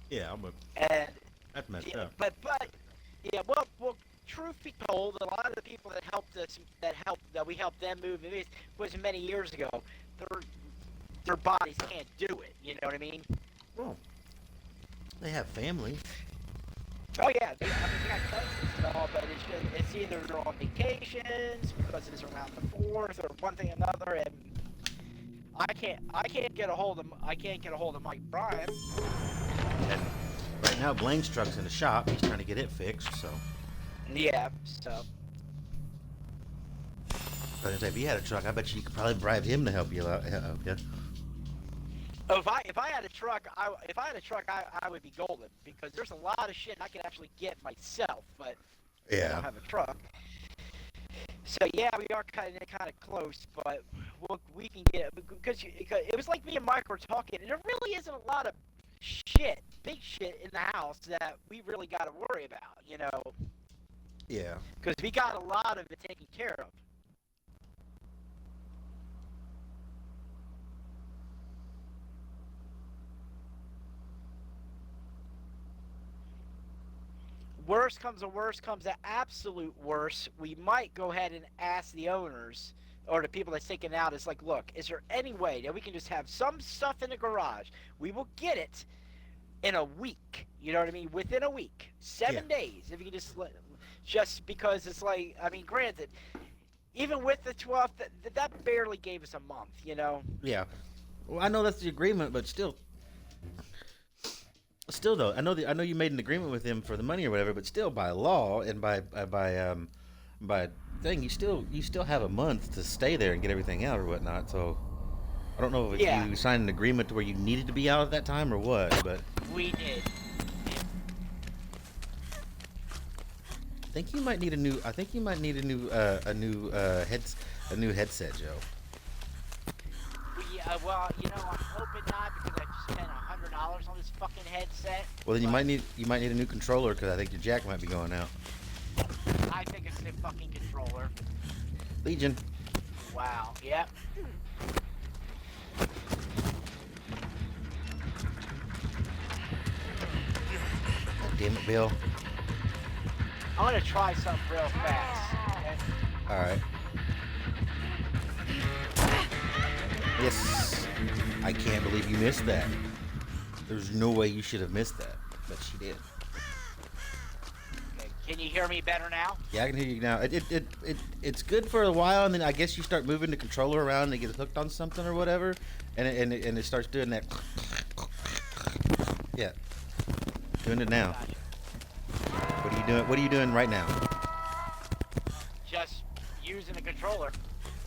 A: Yeah, but
B: and
A: that's messed
B: yeah,
A: up.
B: but yeah, well, truth be told, a lot of the people that helped us, that we helped them move, it was many years ago. Their bodies can't do it. You know what I mean?
A: Well, they have family.
B: Oh yeah, they got cousins and all, but it's either they're on vacations because it's around the 4th or one thing or another, and I can't get a hold of Mike Bryan.
A: And right now, Blaine's truck's in the shop. He's trying to get it fixed, so.
B: Yeah, so.
A: But if he had a truck, I bet you could probably bribe him to help you out. Yeah.
B: Oh, if I had a truck, I would be golden because there's a lot of shit I can actually get myself, but I don't have a truck. So yeah, we are kind of close, but we can get because it was like me and Mike were talking, and there really isn't a lot of big shit in the house that we really got to worry about, you know.
A: Yeah.
B: Because we got a lot of it taken care of. Worst comes to absolute worst, we might go ahead and ask the owners or the people that's taking it out. It's like, look, is there any way that we can just have some stuff in the garage? We will get it in a week. You know what I mean? Within a week, 7 days. If you can just because it's like, I mean, granted, even with the 12th, that barely gave us a month. You know?
A: Yeah. Well, I know that's the agreement, but still. Still though, I know you made an agreement with him for the money or whatever, but still by law and by thing, you still have a month to stay there and get everything out or whatnot. So I don't know if you signed an agreement to where you needed to be out at that time or what, but
B: we did.
A: I think you might need a new headset, Joe.
B: Well, you know, I'm hoping not because I just spent $100 on this fucking headset.
A: Well, then you might need a new controller because I think your jack might be going out.
B: I think it's the fucking controller.
A: Legion.
B: Wow. Yep.
A: God damn it, Bill.
B: I'm gonna try something real fast. Okay?
A: All right. Yes. I can't believe you missed that. There's no way you should have missed that, but she did.
B: Okay. Can you hear me better now?
A: Yeah, I can hear you now. It's good for a while, and then I guess you start moving the controller around and it gets hooked on something or whatever, and it starts doing that. Yeah, doing it now.
B: Gotcha.
A: What are you doing? What are you doing right now?
B: Just using the controller.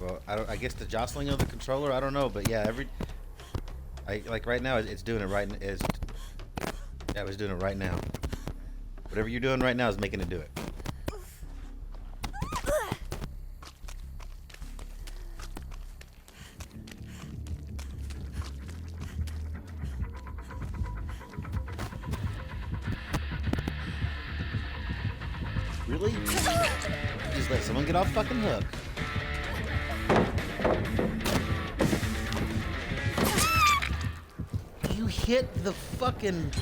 A: Well, I guess the jostling of the controller. I don't know, but yeah, like right now, it's doing it right. Yeah, it's doing it right now. Whatever you're doing right now is making it do it. Really? Just let someone get off fucking hook. You hit the fucking...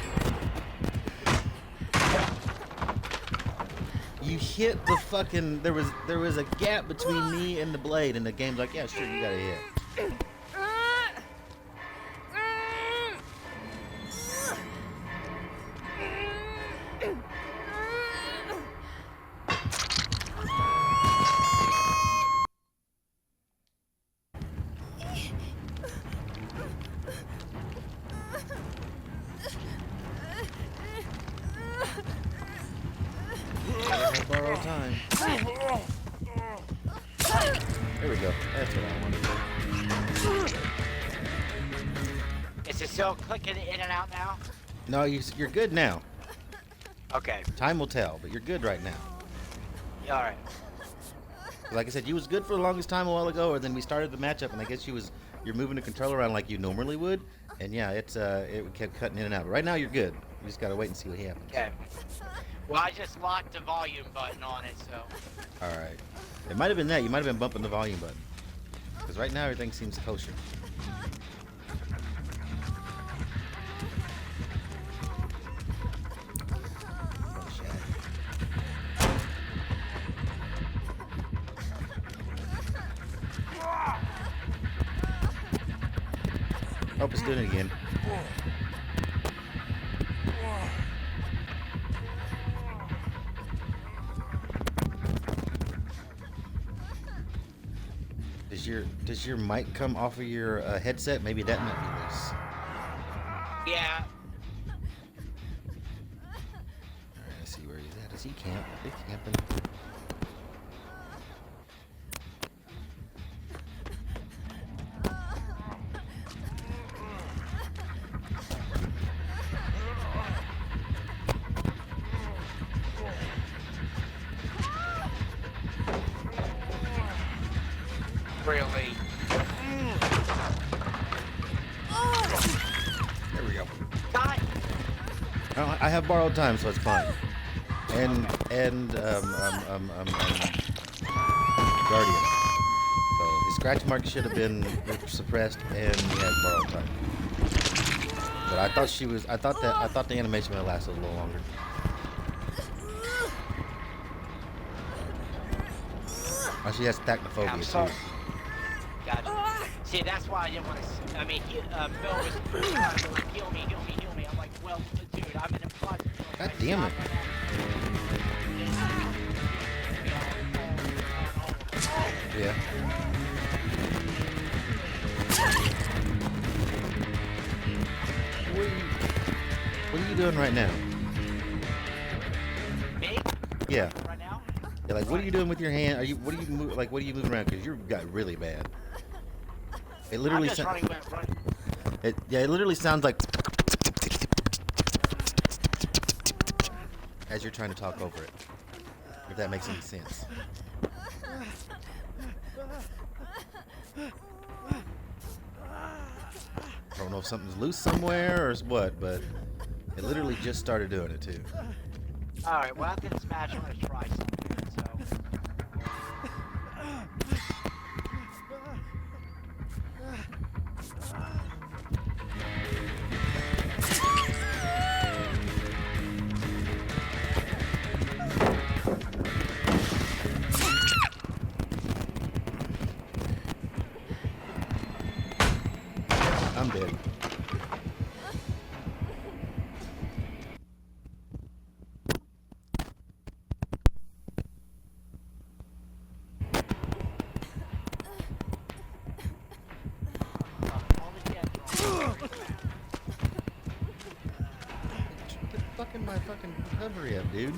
A: You hit the fucking. There was a gap between me and the blade, and the game's like, yeah, sure, you got to hit. Borrow time. There we go. That's what I wanted.
B: Is it still clicking in and out now?
A: No, you're good now.
B: Okay.
A: Time will tell, but you're good right now.
B: Yeah, all right.
A: Like I said, you was good for the longest time a while ago, or then we started the matchup, and I guess you're moving the controller around like you normally would, and yeah, it kept cutting in and out. But right now you're good. You just gotta wait and see what happens.
B: Okay. Well, I just locked the volume button on it, so.
A: All right. It might have been that. You might have been bumping the volume button. Because right now everything seems kosher. Oh, it's doing it again. Does your mic come off of your headset? Maybe that might be loose.
B: Yeah.
A: Alright, let's see where he's at. Is he camp? Is he camping?
B: Really?
A: There we go.
B: God.
A: I have borrowed time, so it's fine. And Guardian. So his scratch mark should have been suppressed, and he has borrowed time. But I thought the animation would have lasted a little longer. Oh, she has Tachyphobia
B: I'm sorry.
A: too.
B: Gotcha. See, that's why I didn't want to. I mean, Bill was trying to like, heal me. I'm like, well, dude, I'm in a process.
A: God damn it. Yeah. What are you doing right now?
B: Me?
A: Yeah.
B: Right now?
A: Yeah, like what are you doing with your hand? What are you moving around? Because you got really bad. It
B: I'm
A: literally
B: just running.
A: it literally sounds like as you're trying to talk over it. If that makes any sense. I don't know if something's loose somewhere or what, but it literally just started doing it too.
B: All right. Well, after this match, I'm gonna try something. So.
A: I'm dead. Get my fucking recovery up, dude.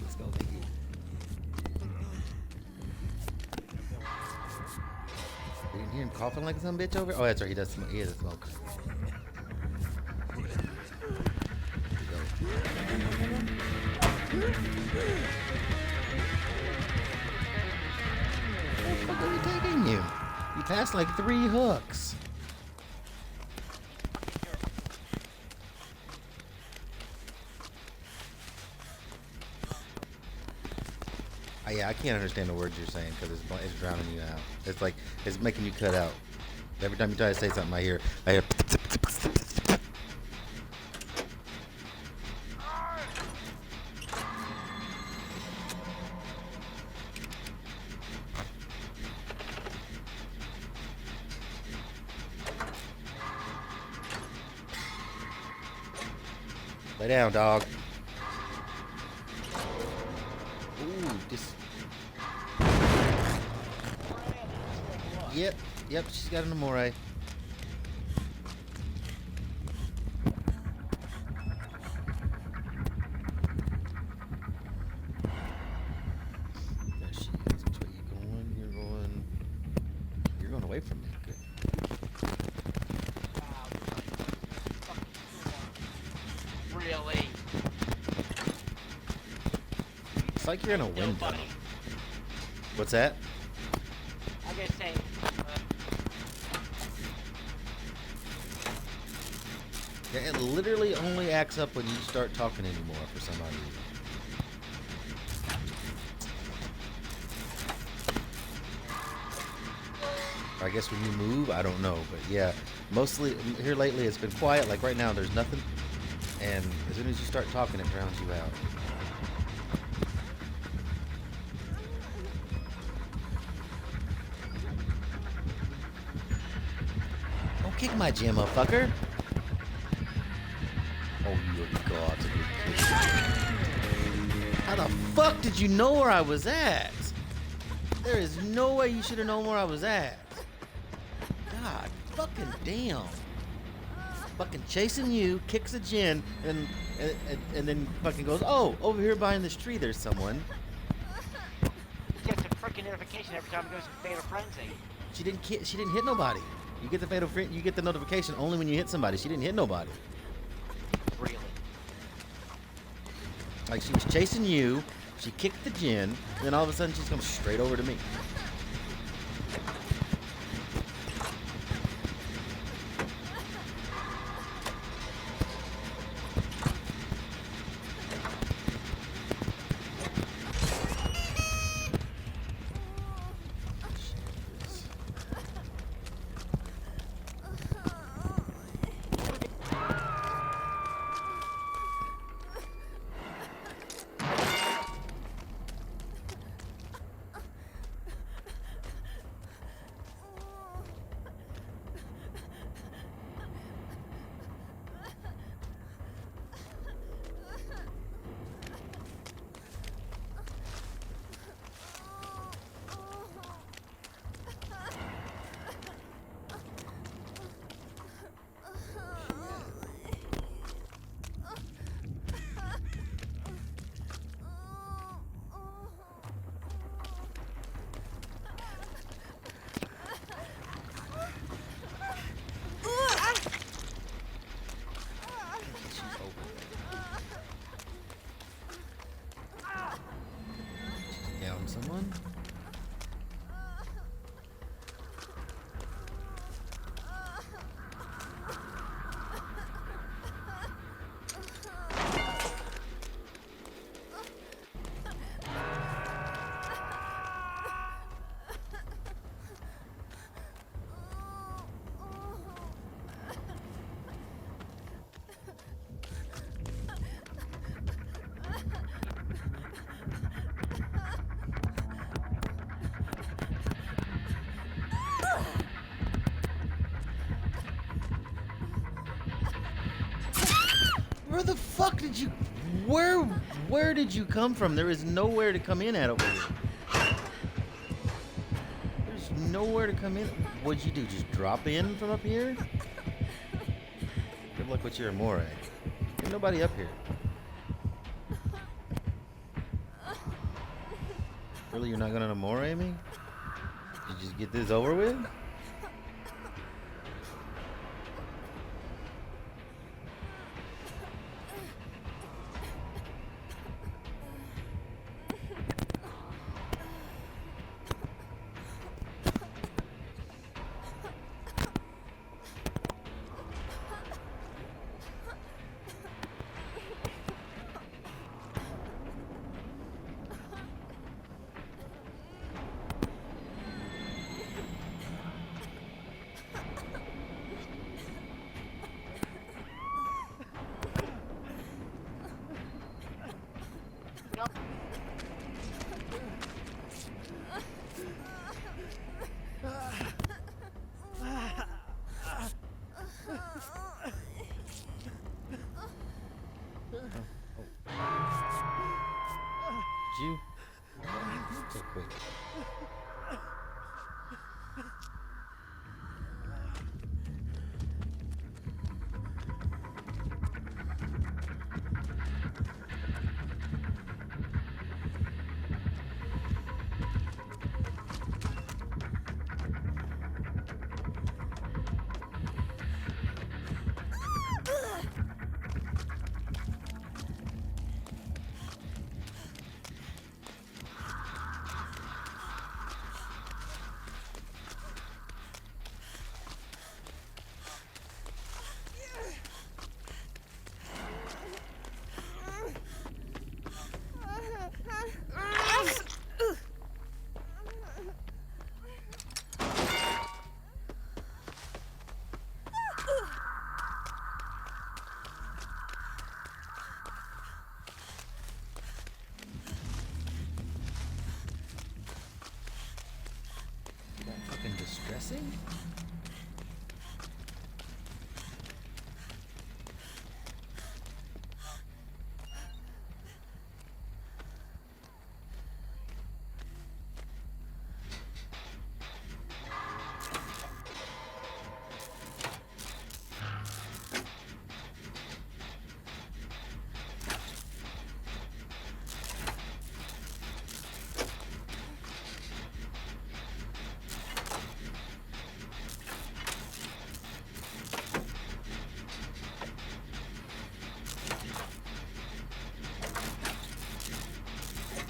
A: Let's go, thank you. You didn't hear him coughing like some bitch over? Oh, that's right. He does smoke. He does smoke. Here we go. You passed like 3 hooks. Yeah, I can't understand the words you're saying because it's drowning you out. It's like it's making you cut out. Every time you try to say something, I hear. Lay down, dog. Ooh, this. Yep, she's got an Amore. There she is. Which way you going? You're going away from me. Good.
B: Really?
A: It's like you're in a
B: No,
A: window.
B: buddy.
A: What's that?
B: I gotta say,
A: Yeah, it literally only acts up when you start talking anymore for some odd reason. I guess when you move, I don't know, but yeah, mostly here lately it's been quiet. Like right now, there's nothing, and as soon as you start talking, it drowns you out. Don't kick my gym, motherfucker. Oh, you gods, you're kidding. How the fuck did you know where I was at? There is no way you should have known where I was at. God, fucking damn. Fucking chasing you, kicks a gin, and then fucking goes, oh, over here behind this tree there's someone.
B: gets a freaking notification every time it goes to Fatal Frenzy.
A: She didn't hit nobody. You get the notification only when you hit somebody. She didn't hit nobody.
B: Really?
A: Like she was chasing you, she kicked the gin, and then all of a sudden she's coming straight over to me. Down someone? Where the fuck did you... Where did you come from? There is nowhere to come in at over here. There's nowhere to come in. What'd you do? Just drop in from up here? Good luck with your Amore. There's nobody up here. Really, you're not gonna Amore me? Did you just get this over with? see.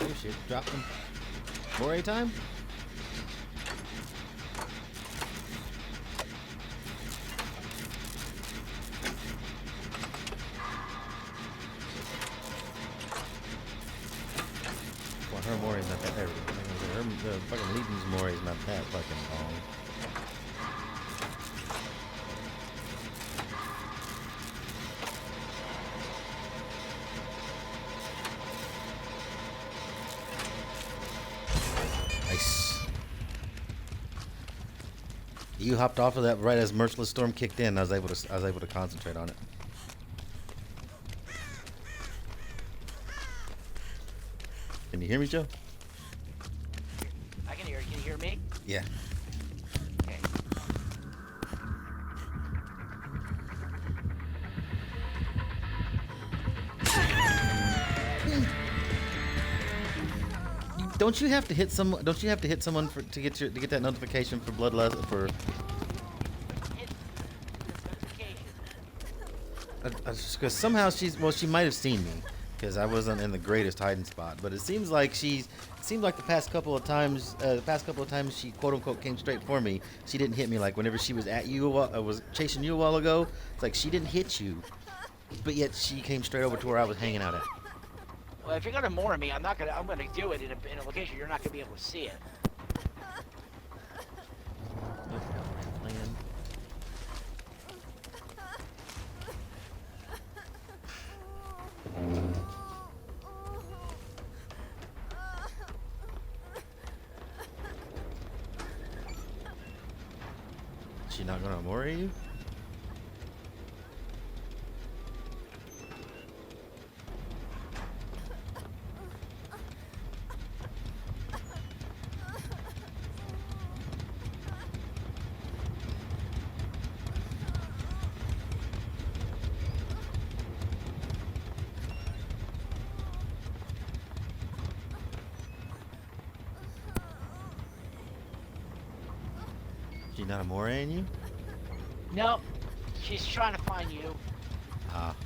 A: Oh shit, drop them. More A time? Well, her Mori's not that. Her fucking Legion's Mori's not that fucking long. Nice. You hopped off of that right as Merciless Storm kicked in. I was able to concentrate on it. Can you hear me, Joe?
B: I can hear you. Can you hear me?
A: Yeah.
B: Okay.
A: Don't you have to hit someone? Don't you have to hit someone to get that notification for bloodlust for?
B: Hit this notification.
A: Because somehow she might have seen me because I wasn't in the greatest hiding spot. But it seems like the past couple of times she quote unquote came straight for me. She didn't hit me like whenever she was at you, was chasing you a while ago. It's like she didn't hit you, but yet she came straight over to where I was hanging out at.
B: Well, if you're gonna more me, I'm gonna do it in a location you're not gonna be able to see it.
A: She not gonna more you? She not a moray in you?
B: No, she's trying to find you.
A: Ah.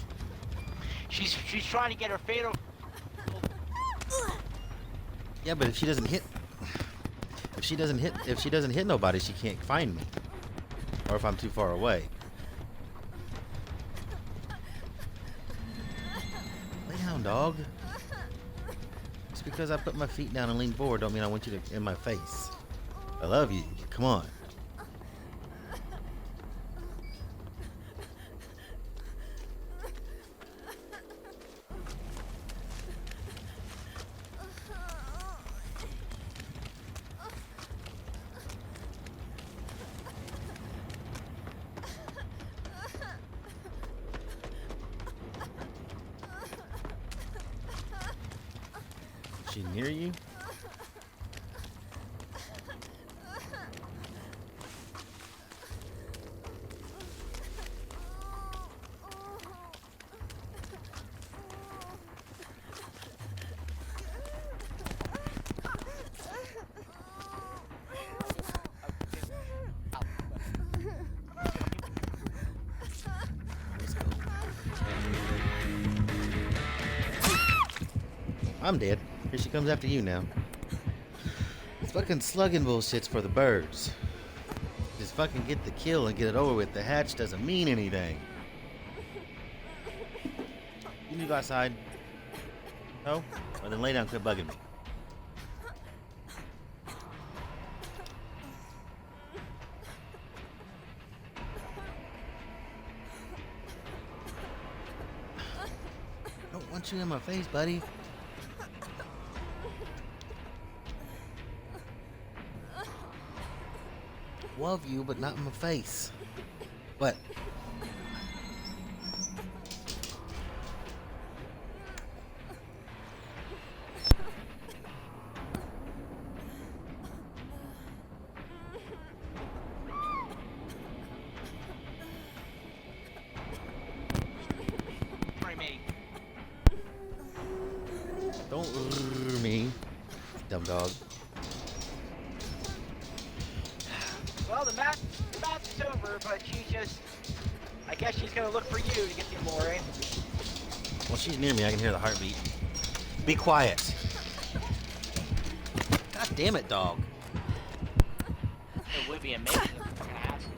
B: She's trying to get her fatal.
A: Yeah, but if she doesn't hit nobody, she can't find me. Or if I'm too far away. Lay down, dog. Just because I put my feet down and lean forward don't mean I want you to in my face. I love you. Come on. She near you? Let's go. I'm dead. Here she comes after you now. This fucking slugging bullshit's for the birds. Just fucking get the kill and get it over with. The hatch doesn't mean anything. You need to go outside. No? Well, then lay down, quit bugging me. I don't want you in my face, buddy. Love you, but not in my face. What?
B: Sorry, me.
A: Don't me, dumb dog.
B: Well, the match is over, but I guess she's gonna look for you to get the glory.
A: Well, she's near me. I can hear the heartbeat. Be quiet. God damn it, dog.
B: It would be amazing if it happened.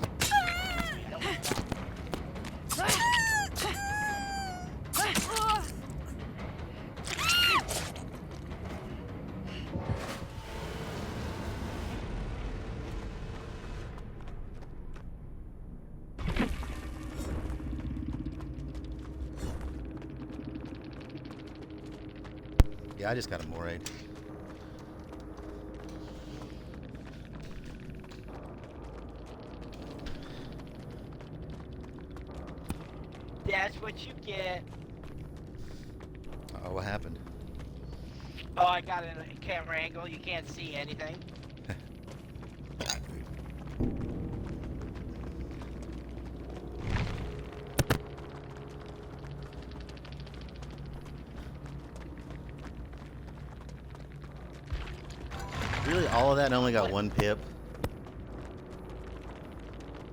A: Yeah, I just got a Moraid.
B: That's what you get.
A: Oh, what happened?
B: Oh, I got it in a camera angle. You can't see anything.
A: Really, all of that and I only got one pip?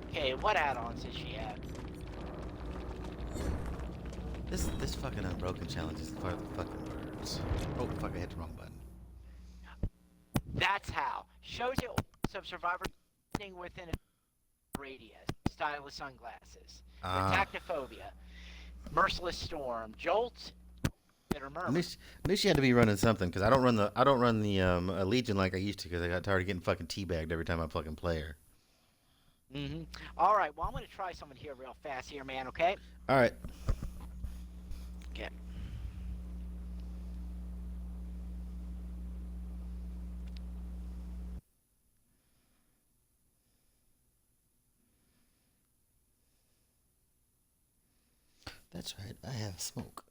B: Okay, what add-ons does she have?
A: This fucking Unbroken challenge is for the fucking birds. Oh, fuck, I hit the wrong button.
B: That's how. Shows you some survivor thing within a radius. Stylish sunglasses. Tactophobia. Merciless storm. Jolts. Bitter
A: I
B: murmur.
A: knew she had to be running something because I don't run the Legion like I used to because I got tired of getting fucking teabagged every time I fucking play her.
B: Mm-hmm. All right. Well, I'm gonna try someone here real fast here, man. Okay.
A: All right.
B: Okay.
A: That's right. I have smoke.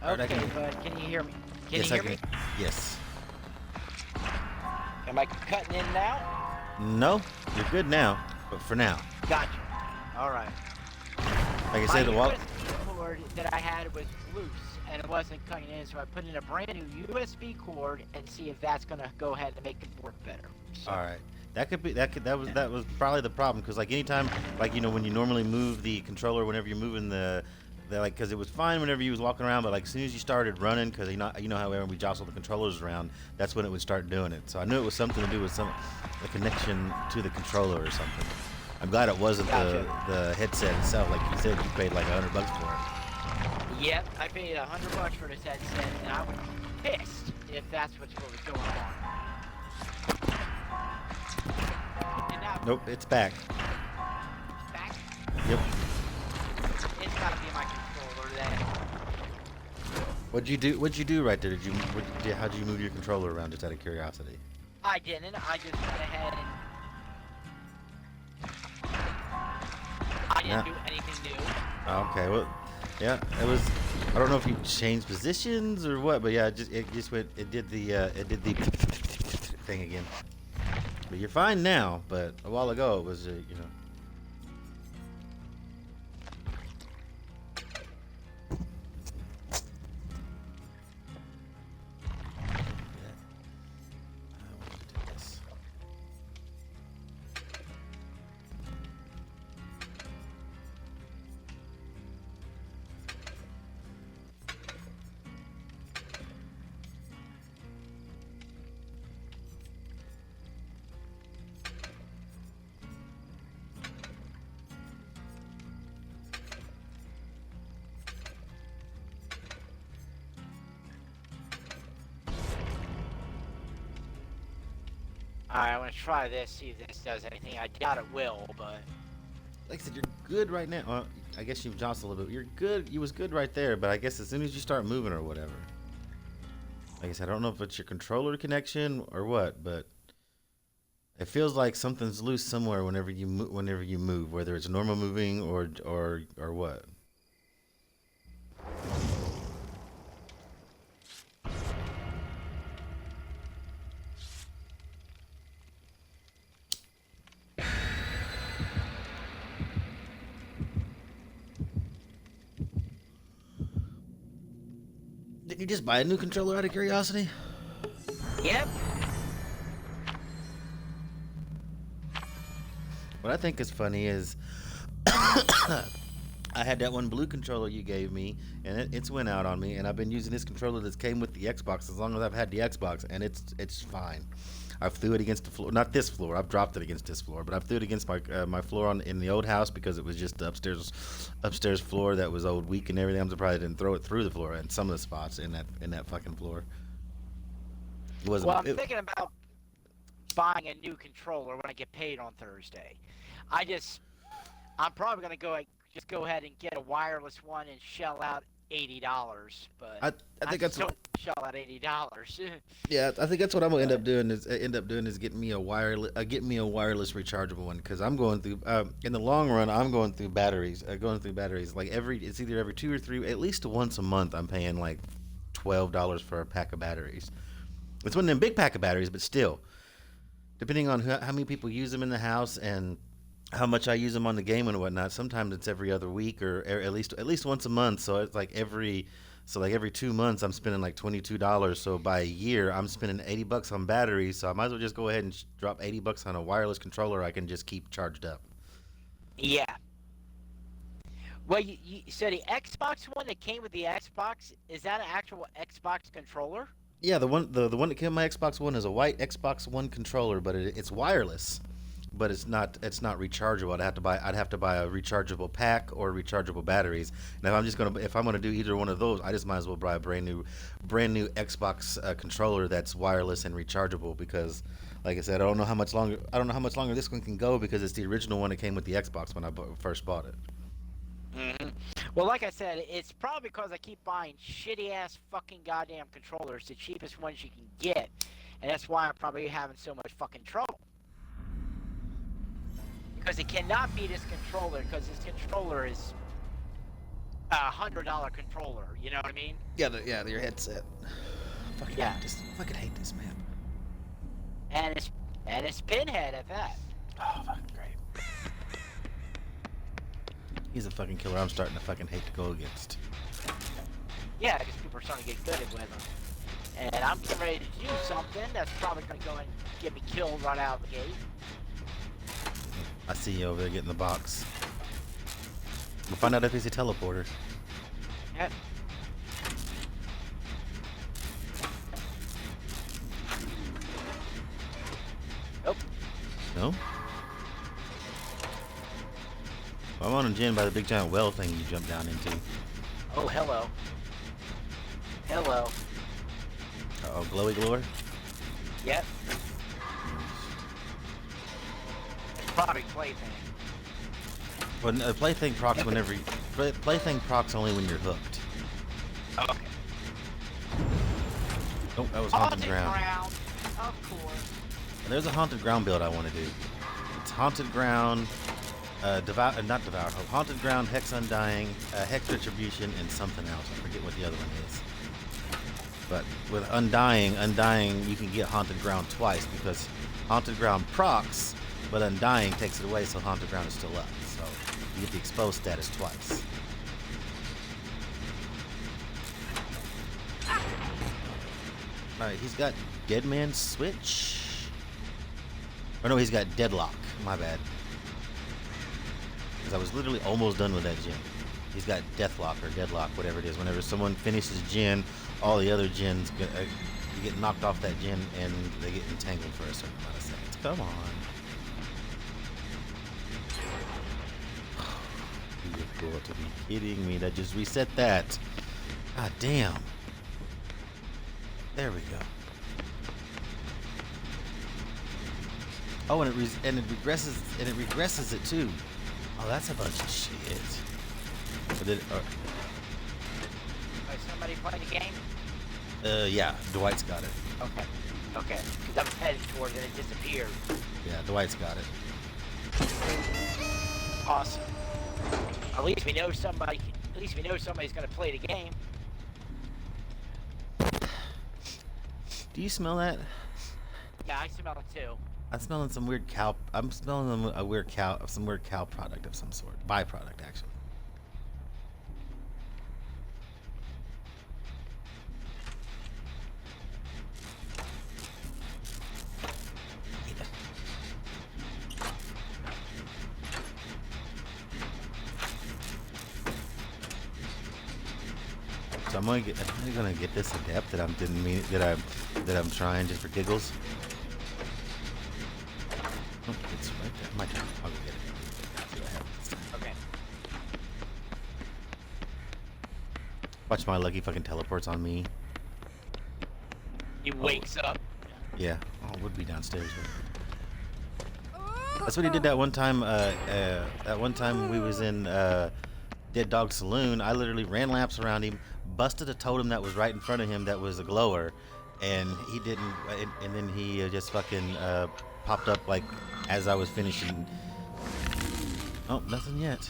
B: Okay, bud. Can you hear me? Can
A: Yes,
B: you
A: I
B: hear me?
A: can. Yes.
B: Am I cutting in now?
A: No, you're good now, but for now.
B: Gotcha. All right.
A: Like I
B: My
A: said, the wall.
B: USB cord that I had was loose and it wasn't cutting in, so I put in a brand new USB cord and see if that's gonna go ahead and make it work better. So,
A: All right. That was probably the problem because like anytime like when you normally move the controller whenever you're moving the like because it was fine whenever you was walking around but like as soon as you started running because you know how when we jostle the controllers around that's when it would start doing it. So I knew it was something to do with the connection to the controller or something. I'm glad it wasn't the headset itself like you said you paid like $100 for it.
B: Yep, I paid $100 for this headset and I was pissed if that's what was going on.
A: Nope, it's back.
B: Back?
A: Yep.
B: It's gotta be my controller then.
A: What'd you do? What'd you do right there? How'd you move your controller around? Just out of curiosity.
B: I didn't. I just went ahead and I didn't do anything new.
A: Okay, well, yeah, it was. I don't know if you changed positions or what, but yeah, it just went. It did the thing again. But you're fine now. But a while ago, it was you know.
B: Alright, I want to try this, see if this does anything. I doubt it will, but...
A: Like I said, you're good right now. Well, I guess you've jostled a little bit. You're good. You was good right there, but I guess as soon as you start moving or whatever. Like I said, I don't know if it's your controller connection or what, but it feels like something's loose somewhere whenever you move, whether it's normal moving or what. Did you just buy a new controller out of curiosity?
B: Yep.
A: What I think is funny is I had that one blue controller you gave me, and it's went out on me, and I've been using this controller that came with the Xbox as long as I've had the Xbox, and it's fine. I threw it against the floor, not this floor. I've dropped it against this floor, but I threw it against my floor in the old house because it was just the upstairs floor that was old, weak, and everything. I'm surprised I didn't throw it through the floor in some of the spots in that fucking floor.
B: Well, I'm thinking about buying a new controller when I get paid on Thursday. I'm probably gonna just go ahead and get a wireless one and shell out $80, but
A: I think that's
B: still shell out $80.
A: Yeah, I think that's what I'm gonna end up doing is getting me a wireless rechargeable one, because I'm going through in the long run I'm going through batteries like it's either every 2 or 3, at least once a month. I'm paying like $12 for a pack of batteries. It's one of them big pack of batteries, but still, depending on how many people use them in the house and how much I use them on the game and whatnot, sometimes it's every other week or at least once a month. So it's like every 2 months I'm spending like $22. So by a year I'm spending $80 on batteries. So I might as well just go ahead and drop $80 on a wireless controller I can just keep charged up.
B: Yeah. Well, so the Xbox one that came with the Xbox, is that an actual Xbox controller?
A: Yeah, the one that came with my Xbox One is a white Xbox One controller, but it's wireless. But it's not rechargeable. I'd have to buy a rechargeable pack or rechargeable batteries. Now if I'm gonna do either one of those, I just might as well buy a brand new Xbox controller that's wireless and rechargeable, because, like I said, I don't know how much longer this one can go, because it's the original one that came with the Xbox when I first bought it.
B: Mm-hmm. Well, like I said, it's probably because I keep buying shitty ass fucking goddamn controllers, the cheapest ones you can get, and that's why I'm probably having so much fucking trouble. Because it cannot be this controller, because this controller is a $100 controller. You know what I mean?
A: Yeah, your headset. Fucking hate this, man.
B: And it's Pinhead at that.
A: Oh, fucking great. He's a fucking killer I'm starting to fucking hate to go against.
B: Yeah, because people are starting to get good with him. And I'm getting ready to do something that's probably going to go and get me killed right out of the gate.
A: I see you over there getting the box. We'll find out if he's a teleporter.
B: Yep. Nope.
A: No? Well, I'm on a gin by the big giant well thing you jumped down into.
B: Oh, hello. Hello.
A: Uh-oh, glowy glory?
B: Yep. Probably plaything.
A: When a plaything procs whenever plaything procs only when you're hooked.
B: Okay.
A: Oh, that was haunted
B: Haunted
A: ground.
B: ground. Of course.
A: There's a haunted ground build I want to do. It's haunted ground, not devour hope. Haunted ground, hex undying, hex retribution, and something else. I forget what the other one is. But with undying, you can get haunted ground twice because haunted ground procs, but undying takes it away, so haunted ground is still up. So you get the exposed status twice. Alright, he's got Dead Man's Switch. Or no, he's got Deadlock. My bad. Because I was literally almost done with that gen. He's got Deathlock or Deadlock, whatever it is. Whenever someone finishes gen, all the other gens you get knocked off that gen and they get entangled for a certain amount of seconds. Come on. You've got to be kidding me. That just reset that. God damn. There we go. Oh, and it regresses it too. Oh, that's a bunch of shit. But
B: Is somebody playing the game?
A: Yeah, Dwight's got it.
B: Okay. Okay. Because I was headed towards it and it disappeared.
A: Yeah, Dwight's got it.
B: Awesome. At least we know somebody. At least we know somebody's gonna play the game.
A: Do you smell that?
B: Yeah, I smell it too.
A: I'm smelling some weird cow. I'm smelling some weird cow product of some sort. Byproduct, actually. So I'm gonna get this adept that that I'm trying just for giggles. Oh, it's right there. My turn. I'll go get it. See what happens this time.
B: Okay.
A: Watch my lucky fucking teleports on me.
B: He wakes up.
A: Yeah. Oh, it would be downstairs. But... That's what he did that one time. That one time we was in Dead Dog Saloon. I literally ran laps around him, busted a totem that was right in front of him that was a glower, and he didn't. And then he just fucking popped up like as I was finishing. Oh, nothing yet.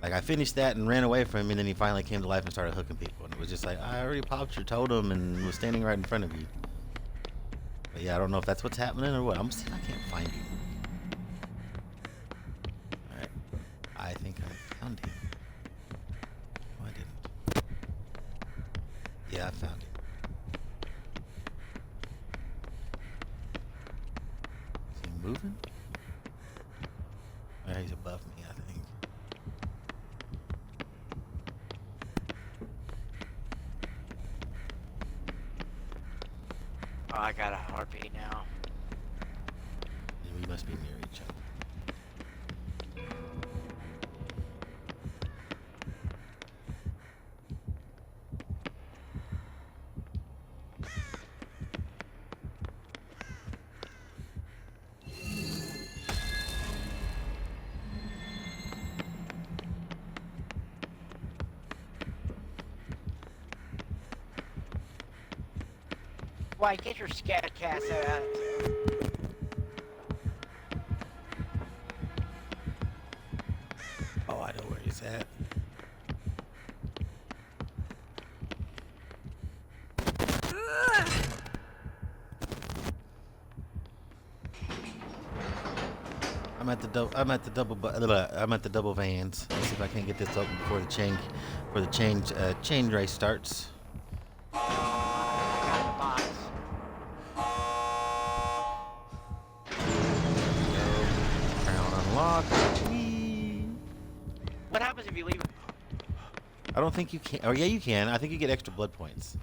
A: Like I finished that and ran away from him, and then he finally came to life and started hooking people. And it was just like, I already popped your totem and was standing right in front of you. But yeah, I don't know if that's what's happening or what. I'm gonna see if I can't find him. Alright. I think I found him. Oh, I didn't. Yeah, I found him. Is he moving? Oh, he's above me, I think.
B: Oh, I got a heartbeat now.
A: Yeah, we must be near each other.
B: Why, get your scat cast out.
A: Oh, I know where he's at. I'm at the double vans. Let's see if I can get this open before the chain race starts.
B: I got the box.
A: Crown unlocked. Whee!
B: What happens if you leave?
A: I don't think you can. Oh yeah, you can. I think you get extra blood points.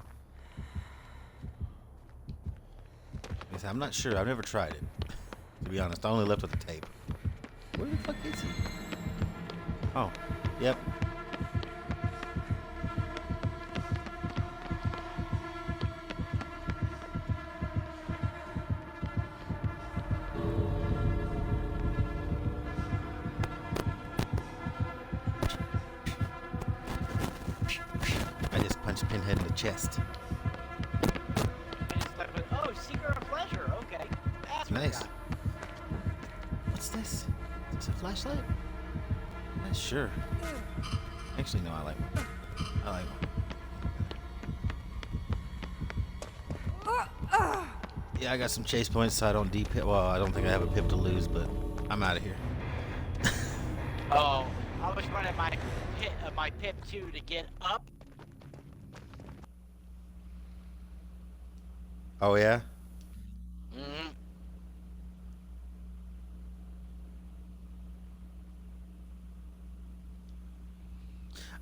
A: Like I said, I'm not sure. I've never tried it. To be honest, I only left with the tape. Where the fuck is he? Oh, yep. chest.
B: And it's like, oh, seeker of pleasure. Okay, that's what I
A: Nice.
B: got.
A: What's this? Is this a flashlight? Yeah, sure. Actually, no, I like one. I like one. Yeah, I got some chase points, so I don't de-pip. Well, I don't think I have a pip to lose, but I'm out of here.
B: Oh, I was running my pip 2 to get up.
A: Oh yeah.
B: Mm-hmm.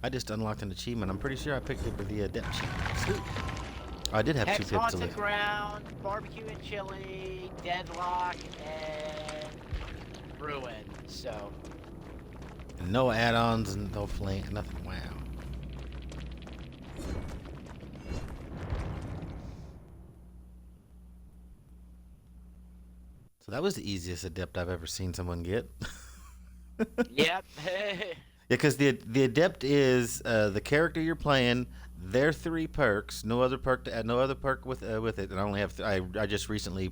A: I just unlocked an achievement. I'm pretty sure I picked it for the adept cheat. Sweet. I did have 2
B: Hex
A: pips to
B: haunted
A: lose.
B: ground, barbecue and chili, deadlock, and ruin. So,
A: No add-ons and no flame, nothing. Wow. So that was the easiest adept I've ever seen someone get.
B: yep.
A: Yeah, because the adept is the character you're playing. Their 3 perks, no other perk to add, no other perk with it, and I only have I just recently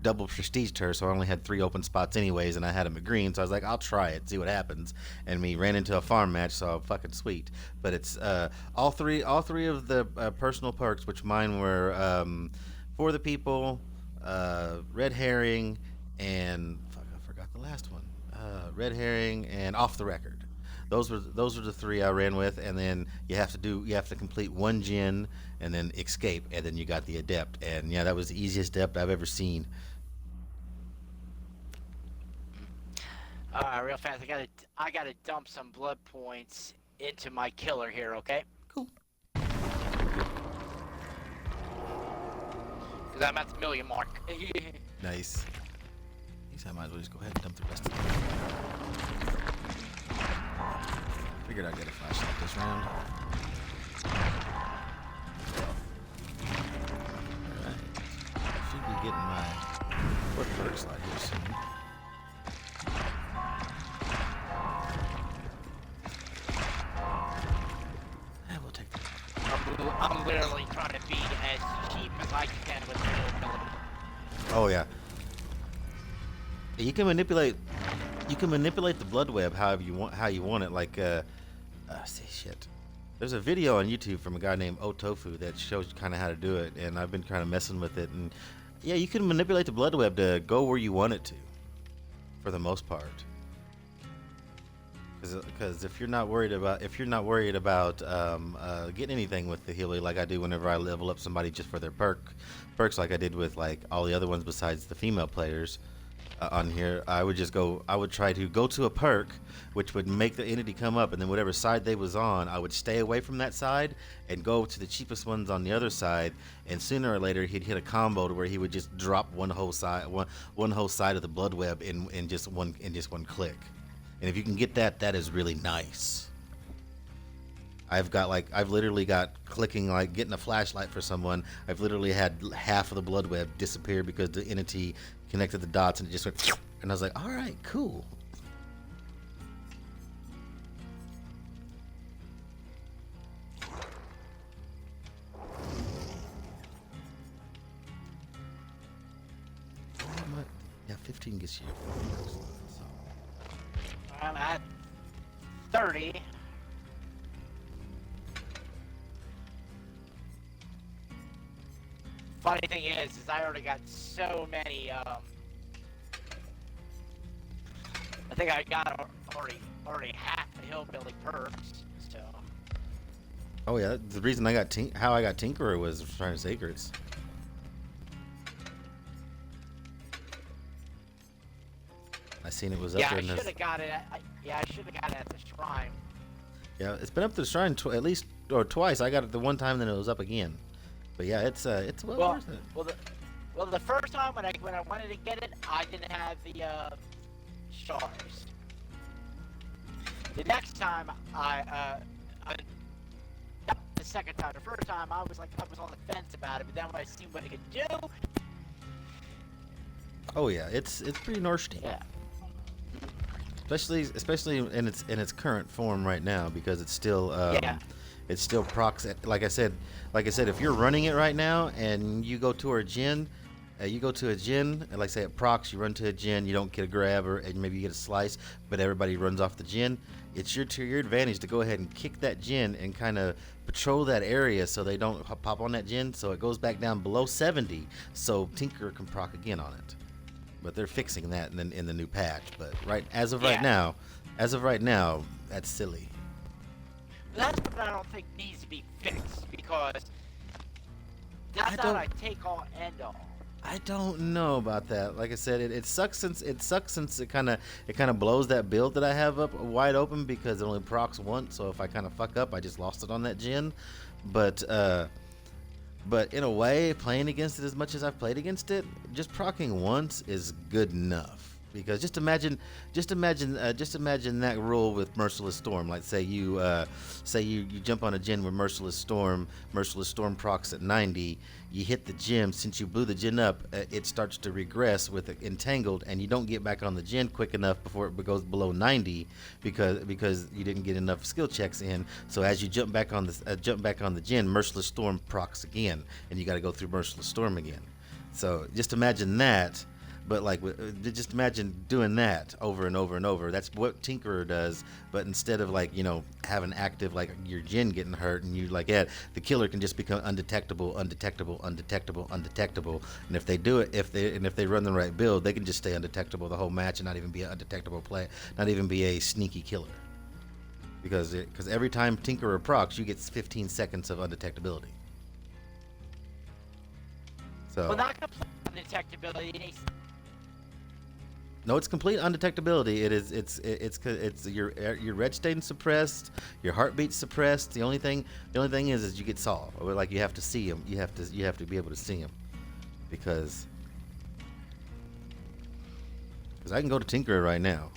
A: double prestiged her, so I only had 3 open spots anyways, and I had them at green, so I was like, I'll try it, see what happens, and we ran into a farm match, so fucking sweet. But it's all three of the personal perks, which mine were for the people, red herring, and fuck, I forgot the last one, red herring and off the record. Those were the 3 I ran with, and then you have to complete 1 gen and then escape, and then you got the adept, and yeah, that was the easiest adept I've ever seen.
B: Real fast. I gotta dump some blood points into my killer here. Okay.
A: Cool.
B: Because I'm at the 1,000,000 mark.
A: Nice. I guess I might as well just go ahead and dump the rest of it. Figured I'd get a flashlight this round. Alright. I should be getting my foot perk slide here soon. Yeah, we'll take that.
B: I'm literally trying to be as cheap as I can with the ability.
A: Oh yeah. You can manipulate the blood web however you want it, like see shit. There's a video on YouTube from a guy named Otofu that shows you kind of how to do it, and I've been kind of messing with it, and yeah, you can manipulate the blood web to go where you want it to, for the most part. Because if you're not worried about getting anything with the Healy like I do whenever I level up somebody just for their perks like I did with like all the other ones besides the female players on here, I would try to go to a perk which would make the entity come up, and then whatever side they was on, I would stay away from that side and go to the cheapest ones on the other side, and sooner or later he'd hit a combo to where he would just drop one whole side of the blood web in just one click. And if you can get that, that is really nice. I've literally got clicking, like getting a flashlight for someone. I've literally had half of the blood web disappear because the entity connected the dots and it just went, and I was like, all right, cool. Yeah, 15 gets you. So.
B: I'm at 30. Funny thing is I already got so many, I think I got already half the hillbilly perks, so.
A: Oh yeah, the reason I got how I got Tinkerer was trying Sacreds. I seen it was up
B: Yeah,
A: there.
B: I should have got it. I should have got it at the shrine.
A: Yeah, it's been up to the shrine at least or twice. I got it the one time, then it was up again. But yeah, it's well worth it.
B: Well, the first time when I wanted to get it, I didn't have the shards. The next time the second time, the first time I was on the fence about it, but then when I seen what it could do.
A: Oh yeah, it's pretty nasty.
B: Yeah.
A: Especially in its current form right now, because it's still it still procs. Like I said, if you're running it right now and you go to a gin, and like say it procs, you run to a gin, you don't get a grab and maybe you get a slice, but everybody runs off the gin. It's to your advantage to go ahead and kick that gin and kind of patrol that area so they don't pop on that gin, so it goes back down below 70, so Tinkerer can proc again on it. But they're fixing that in the new patch. But as of right now, that's silly.
B: That's what I don't think needs to be fixed, because that's not a take all end all.
A: I don't know about that. Like I said, it sucks since it kind of blows that build that I have up wide open, because it only procs once. So if I kind of fuck up, I just lost it on that gen. But in a way, playing against it as much as I've played against it, just proccing once is good enough. Because just imagine that rule with Merciless Storm. Like say you jump on a gen with Merciless Storm procs at 90. You hit the gem. Since you blew the gen up, it starts to regress with Entangled, and you don't get back on the gen quick enough before it goes below 90 because you didn't get enough skill checks in. So as you jump back on the gen, Merciless Storm procs again, and you got to go through Merciless Storm again. So just imagine that. But just imagine doing that over and over and over. That's what Tinkerer does. But instead of having active your gen getting hurt and you the killer can just become undetectable. And if they do it, if they run the right build, they can just stay undetectable the whole match and not even be an undetectable play, not even be a sneaky killer. Because every time Tinkerer procs, you get 15 seconds of undetectability. So.
B: Well, not complete undetectability.
A: No, it's complete undetectability. It's your red stain suppressed, your heartbeat suppressed. The only thing is you get saw. Or you have to see him. You have to be able to see him, because I can go to Tinkerer right now.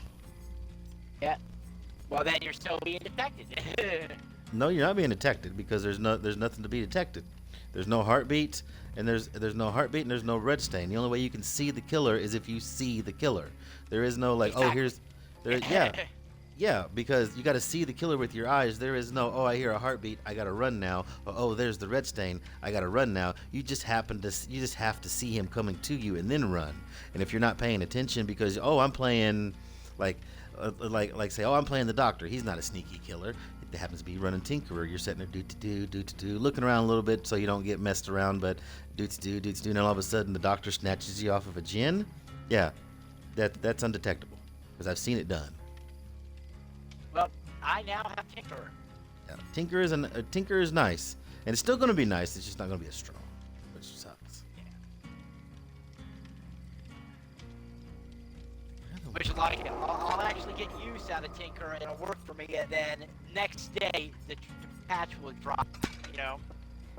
B: Yeah. Well, then you're still being detected.
A: No, you're not being detected, because there's nothing to be detected. There's no heartbeat, and there's no heartbeat, and there's no red stain. The only way you can see the killer is if you see the killer. There is no yeah, because you got to see the killer with your eyes. There is no, I hear a heartbeat, I got to run now. Or, there's the red stain, I got to run now. You just have to see him coming to you and then run. And if you're not paying attention because I'm playing say, I'm playing the doctor. He's not a sneaky killer. It happens to be running Tinkerer. You're sitting there looking around a little bit so you don't get messed around, but and all of a sudden the doctor snatches you off of a gen. Yeah, that's undetectable, because I've seen it done.
B: Well, I now have Tinkerer.
A: Yeah, Tinkerer is nice, and it's still going to be nice. It's just not going to be as strong, which sucks.
B: Yeah. Which I'll actually get use out of Tinkerer, and it'll work for me, and then next day the patch will drop.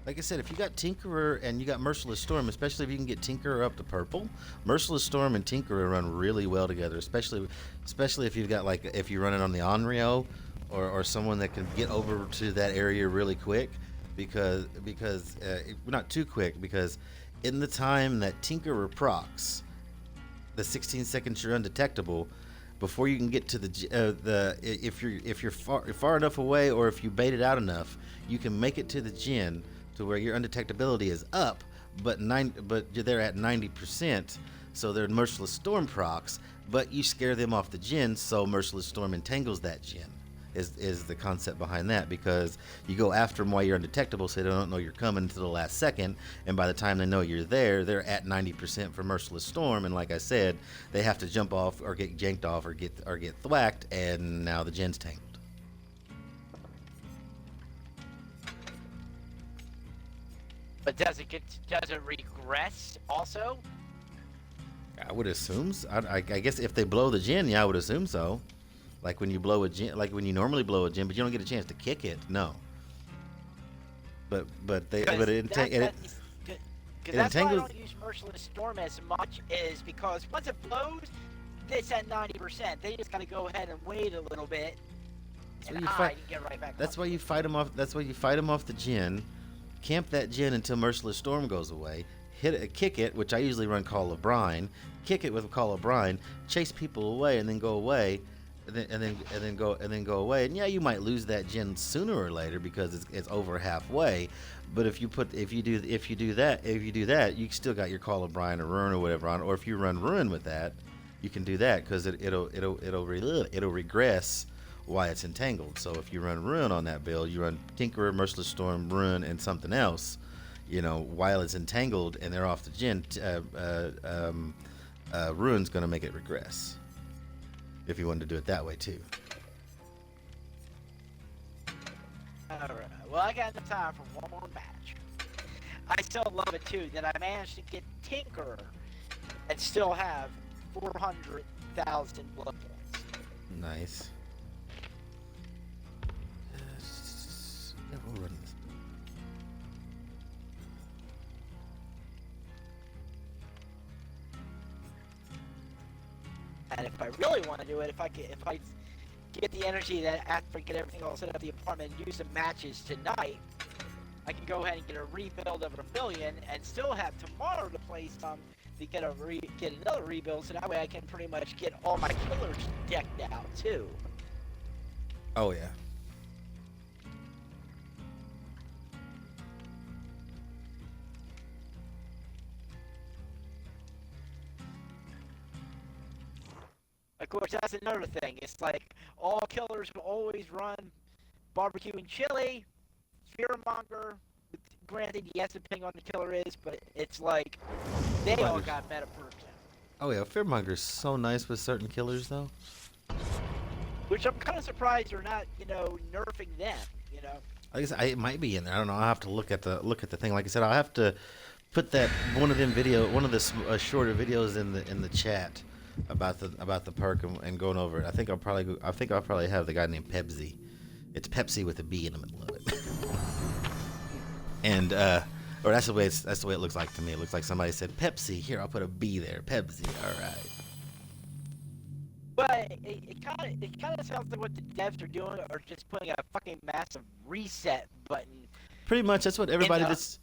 A: Like I said, if you got Tinkerer and you got Merciless Storm, especially if you can get Tinkerer up to purple, Merciless Storm and Tinkerer run really well together. Especially if you've got if you run it on the Onryo, or someone that can get over to that area really quick, because not too quick, because in the time that Tinkerer procs, the 16 seconds you're undetectable. Before you can get to if you're far enough away, or if you bait it out enough, you can make it to the gen to where your undetectability is up, but they're at 90%, so they're Merciless Storm procs, but you scare them off the gen, so Merciless Storm entangles that gen. Is the concept behind that, because you go after them while you're undetectable, so they don't know you're coming until the last second, and by the time they know you're there, they're at 90% for Merciless Storm, and like I said, they have to jump off or get janked off or get thwacked, and now the gen's tangled.
B: But does it regress also?
A: I would assume so. I guess if they blow the gen, yeah, I would assume so. Like when you blow a gen, like when you normally blow a gen, but you don't get a chance to kick it. No. But that's why I don't use Merciless Storm as much, is because once it blows, it's at 90%. They just gotta go ahead and wait a little bit, and you can get right back. That's why you fight them off. That's why you fight them off the gen. Camp that gen until Merciless Storm goes away. Kick it, which I usually run Call of Brine. Kick it with Call of Brine. Chase people away and then go away. and then go away. And yeah, you might lose that gen sooner or later because it's over halfway. But if you do that, you still got your Call of Brian or Ruin or whatever on. Or if you run Ruin with that, you can do that because it'll regress why it's entangled. So if you run Ruin on that build, you run Tinkerer, Merciless Storm, Ruin, and something else. While it's entangled and they're off the gen, Ruin's gonna make it regress. If you wanted to do it that way too.
B: Alright, well, I got enough time for one more match. I still love it too that I managed to get Tinkerer and still have 400,000 blood points.
A: Nice. Yeah, we'll run this.
B: And if I really want to do it, if I get the energy that after I get everything all set up the apartment and do some matches tonight, I can go ahead and get a rebuild of 1,000,000 and still have tomorrow to play some to get another rebuild, so that way I can pretty much get all my killers decked out too.
A: Oh yeah.
B: Of course, that's another thing. It's like all killers will always run barbecue and chili, fearmonger. Granted, yes, depending on the killer is, but it's like they all got meta perks.
A: Oh yeah, Fearmonger's so nice with certain killers though.
B: Which I'm kind of surprised they're not, nerfing them.
A: I guess it might be in there. I don't know. I'll have to look at the thing. Like I said, I'll have to put that one of the shorter videos in the chat about the perk and going over it. I think I'll probably have the guy named Pepsi. It's Pepsi with a B in the middle of it. And or that's the way it looks like to me. It looks like somebody said Pepsi. Here, I'll put a B there. Pepsi. All right.
B: But it kind of sounds like what the devs are doing, are just putting a fucking massive reset button.
A: Pretty much, that's what everybody that's.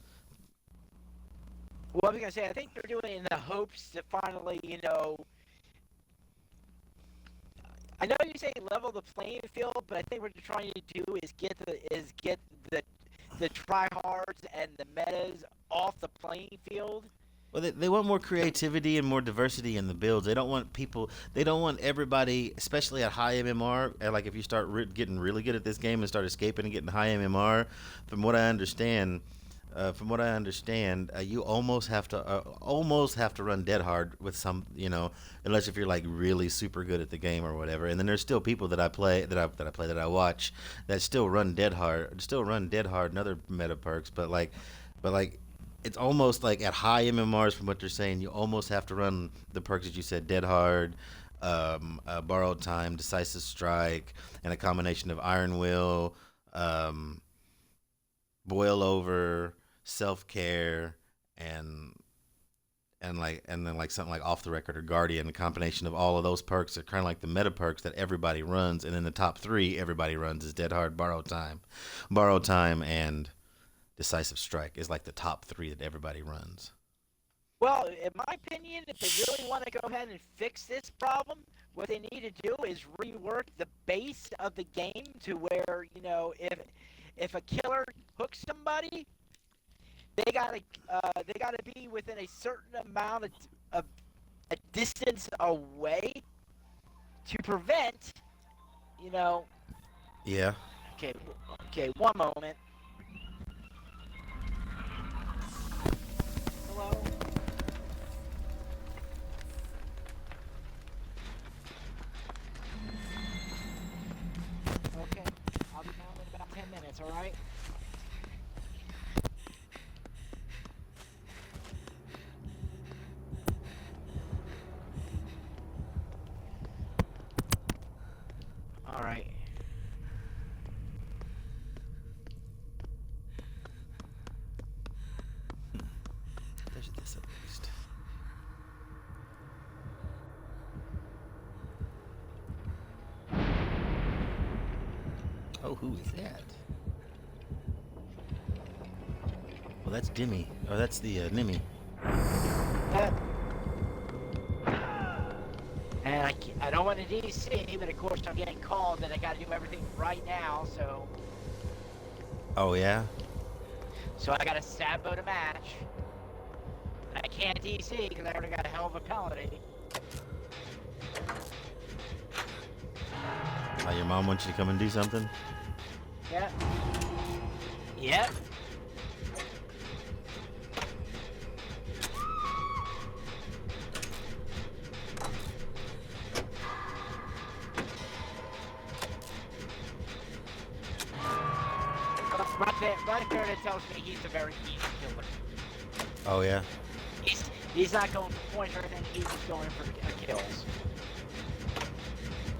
B: Well, I was gonna say, I think they're doing it in the hopes to finally, I know you say level the playing field, but I think what they're trying to do is get the tryhards and the metas off the playing field.
A: Well, they want more creativity and more diversity in the builds. They don't want everybody, especially at high MMR. And like if you start getting really good at this game and start escaping and getting high MMR, from what I understand, you almost have to run dead hard with some, unless if you're like really super good at the game or whatever. And then there's still people that I watch that still run dead hard and other meta perks, but like it's almost like at high MMRs from what they're saying, you almost have to run the perks that you said, dead hard, borrowed time, decisive strike, and a combination of iron will, boil over, self-care, and then like something like off the record or guardian. A combination of all of those perks are kind of like the meta perks that everybody runs, and then the top three everybody runs is dead hard, borrowed time, and decisive strike is like the top three that everybody runs.
B: Well, in my opinion, if they really want to go ahead and fix this problem, what they need to do is rework the base of the game to where, if a killer hooks somebody, they gotta be within a certain amount of a distance away to prevent,
A: Yeah.
B: Okay, one moment. Hello? Okay, I'll be down in about 10 minutes, alright? Alright.
A: There's this at least. Oh, who is that? Well, that's Dimmy. Oh, that's the Nimmy.
B: And I don't want to DC, but of course I'm getting called that I got to do everything right now,
A: Oh yeah.
B: so I got to sabotage a match. I can't DC because I already got a hell of a penalty.
A: Your mom wants you to come and do something?
B: Yep. Yep. Right there, it tells me he's a very easy killer.
A: Oh yeah.
B: He's not going for points or anything. He's just going for kills.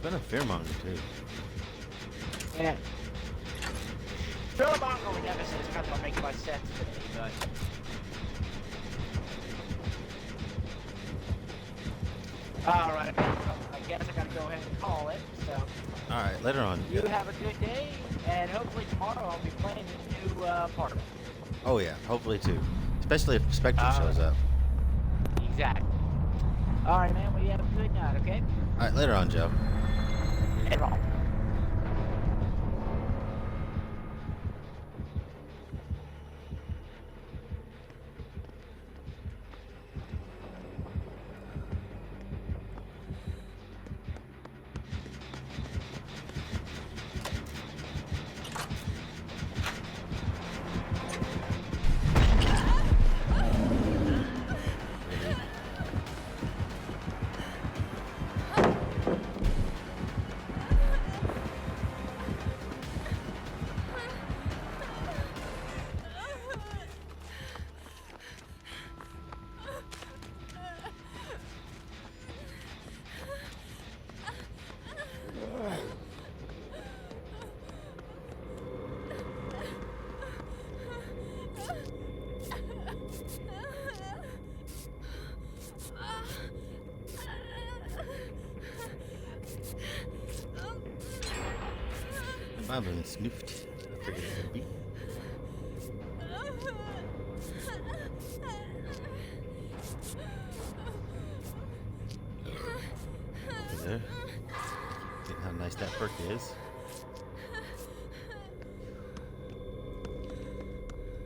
A: Been a fearmonger too.
B: Yeah. Philmongo and Nemesis kind of don't make much sense to me, but. Alright, I guess I gotta go ahead and call it, so.
A: Alright, later on.
B: You have a good day, and hopefully tomorrow I'll be playing the new part of it.
A: Oh yeah, hopefully too. Especially if Spectre shows up.
B: Exactly. Alright, man, well, you have a good night, okay?
A: Alright, later on, Joe.
B: Later on.
A: I've been snoofed. I figured it would be. Over there. Look how nice that perk is.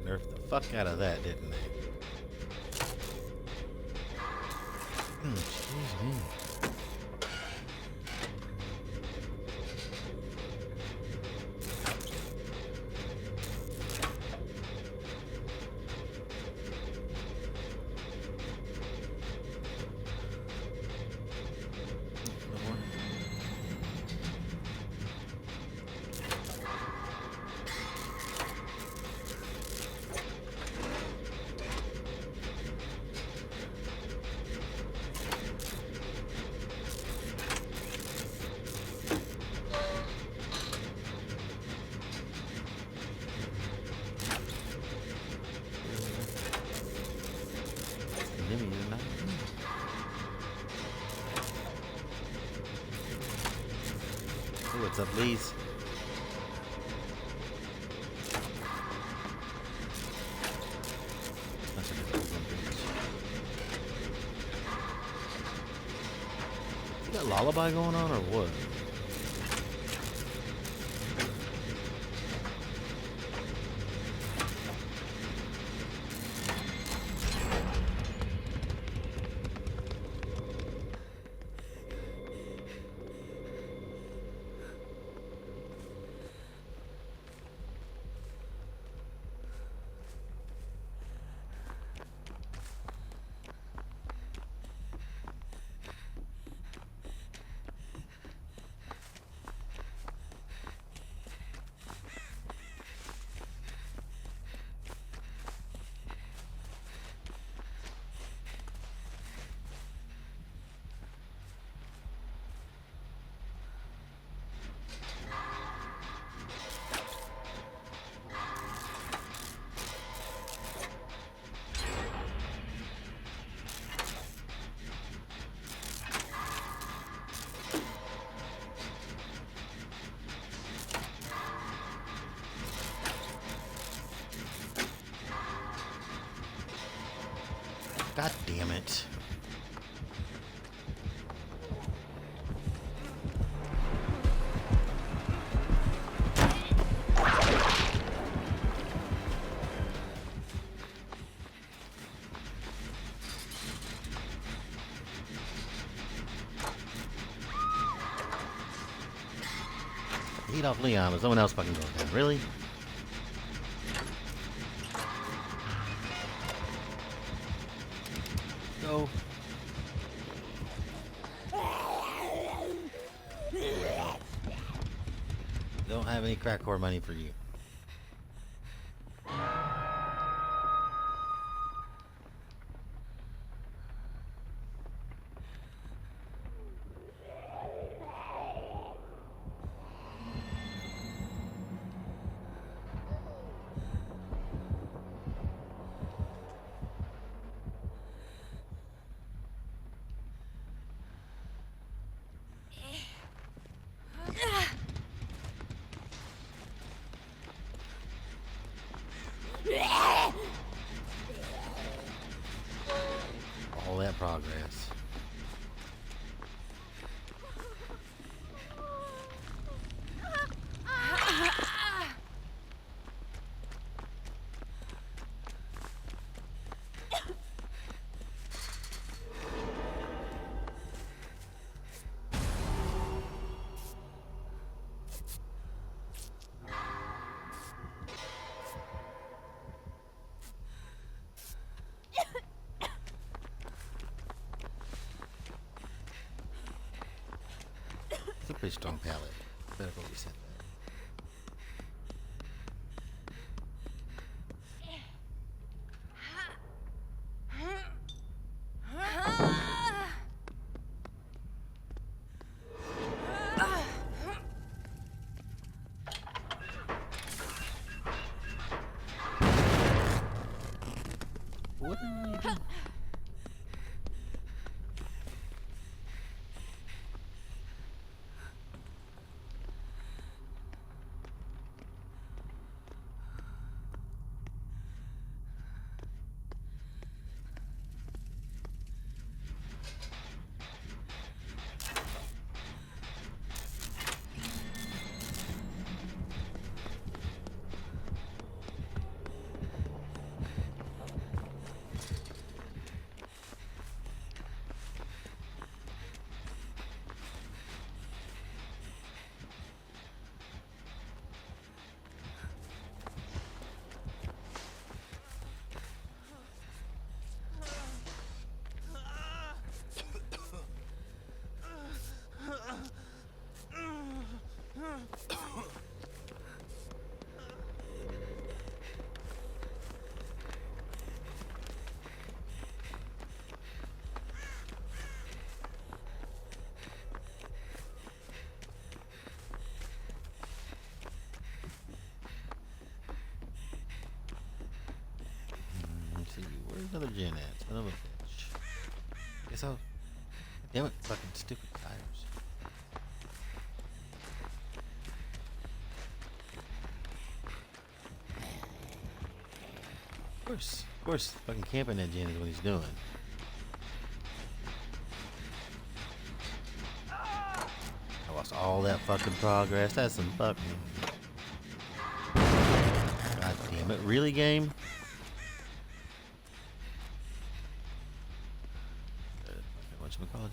A: Nerfed the fuck out of that, didn't they? Excuse me. What's up, Lee's? You got lullaby going on or what? God damn it. heat off Leon, but someone else fucking goes down. Really? Go. Don't have any crack whore money for you. All that progress. It's a pretty strong palette. Better go reset that. What are you doing? Let's see, where's another gen at? Son of a bitch. Guess I'll. Damn it, fucking stupid tires. Of course, fucking camping that gen is what he's doing. I lost all that fucking progress. That's some fucking. God damn it, really, game? Whatchamacallit?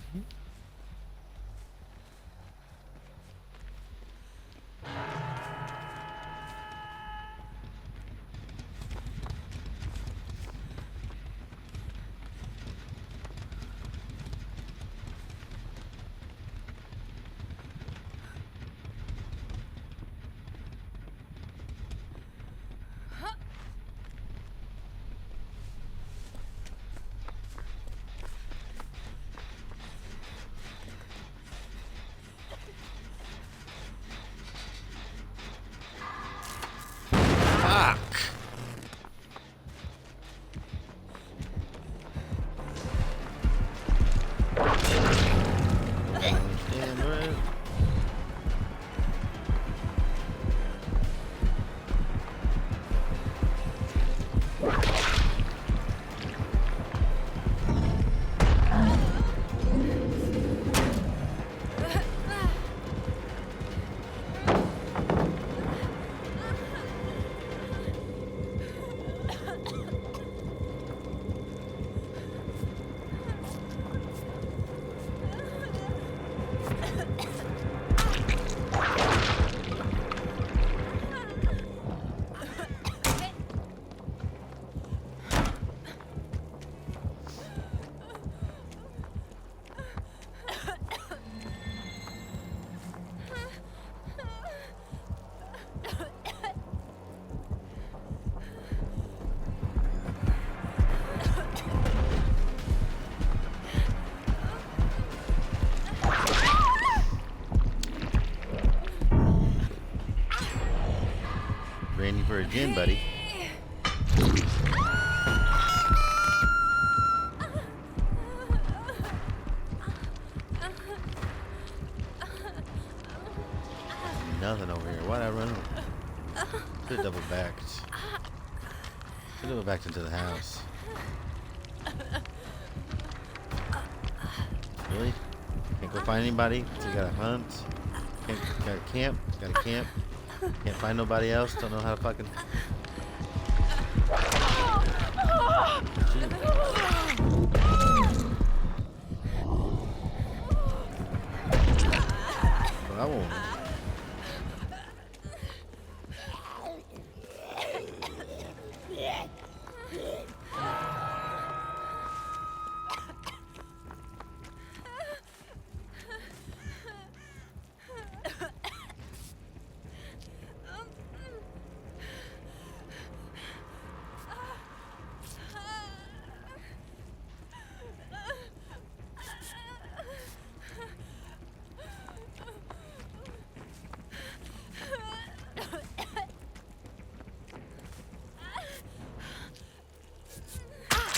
A: Fuck! Stand right. for a gin, buddy. Nothing over here. Why'd I run? Could have double backed. Could have double backed into the house. Really? Can't go find anybody? So you gotta hunt? Gotta camp? Gotta camp? Can't find nobody else? Don't know how to fucking... But I won't.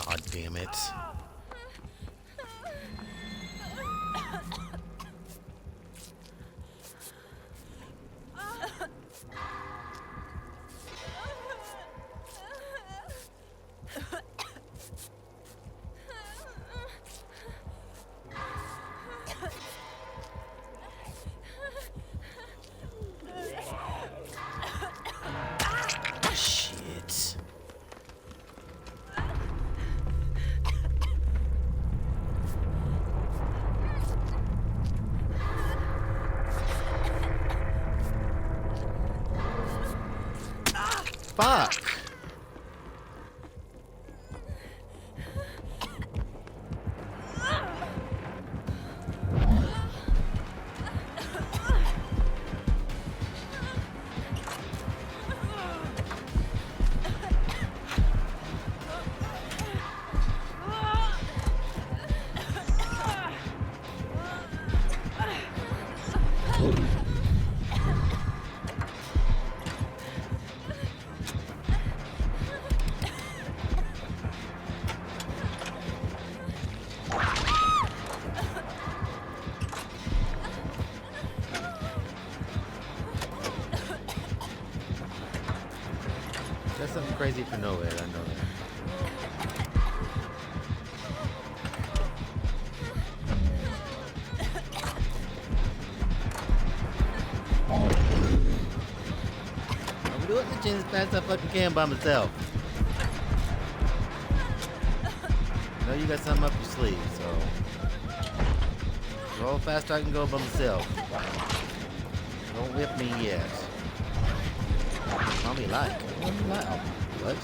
A: God damn it. Shit. Fuck. That's something crazy for nowhere, I know that. I'm doing the chin as fast as I fucking can by myself. I know you got something up your sleeve, so go fast I can go by myself. Don't whip me yet. Mommy like. What? Oh, what?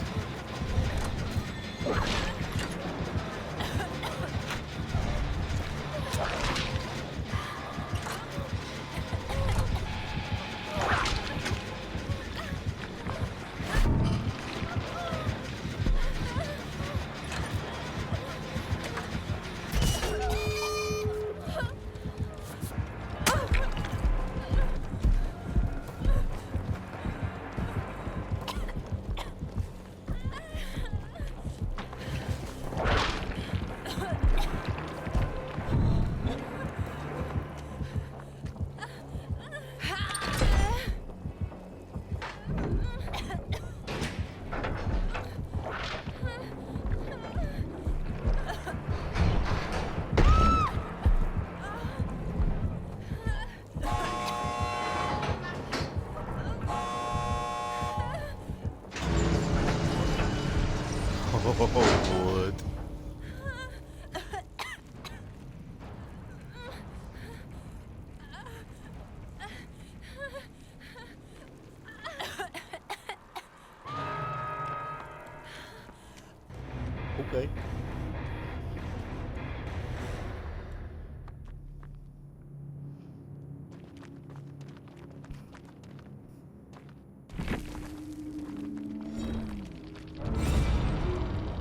A: Okay.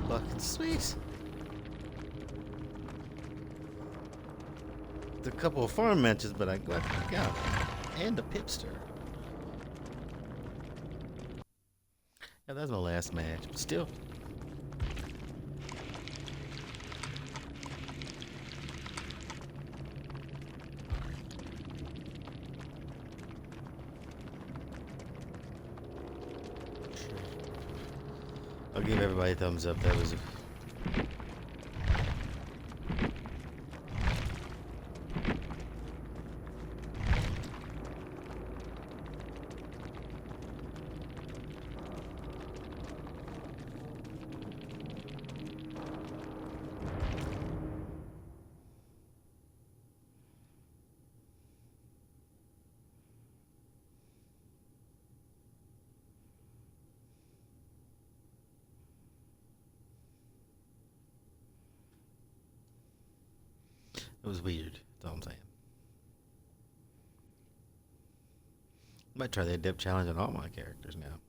A: Fucking sweet. A couple of farm matches, but I got and a pipster. Yeah, that's my last match, but still. I'll give everybody a thumbs up. That was weird. That's all I'm saying. I might try the adept challenge on all my characters now.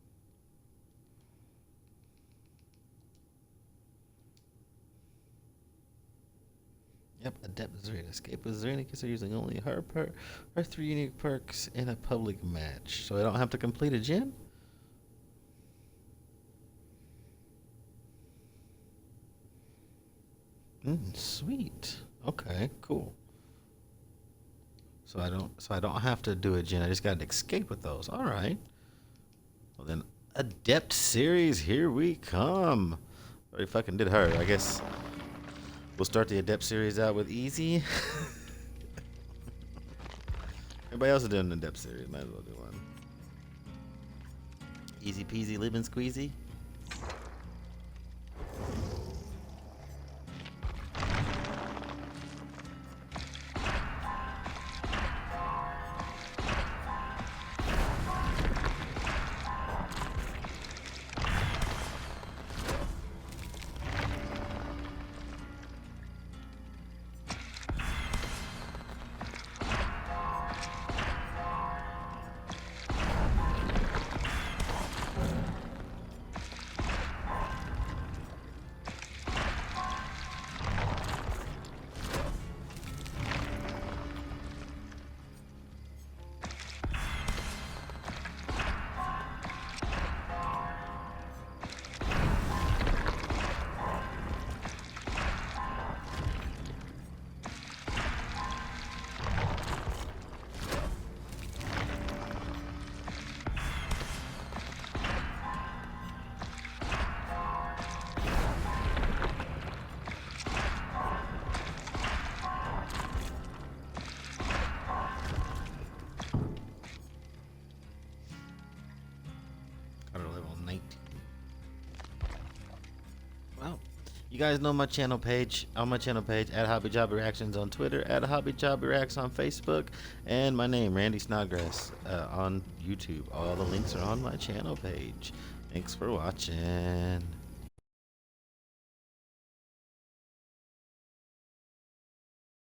A: Yep, adept Zarina. Escape with Zarina because they're using only her 3 unique perks in a public match, so I don't have to complete a gen. Sweet. Okay, cool. So I don't have to do a gen. I just got to escape with those. All right. Well then, adept series, here we come. Already fucking did her. I guess we'll start the adept series out with easy. Everybody else is doing an adept series. Might as well do one. Easy peasy, lemon squeezy. You guys know my channel page. On my channel page, at Hobby Job Reactions on Twitter, at Hobby Job Reacts on Facebook, and my name, Randy Snodgrass, on YouTube. All the links are on my channel page. Thanks for watching.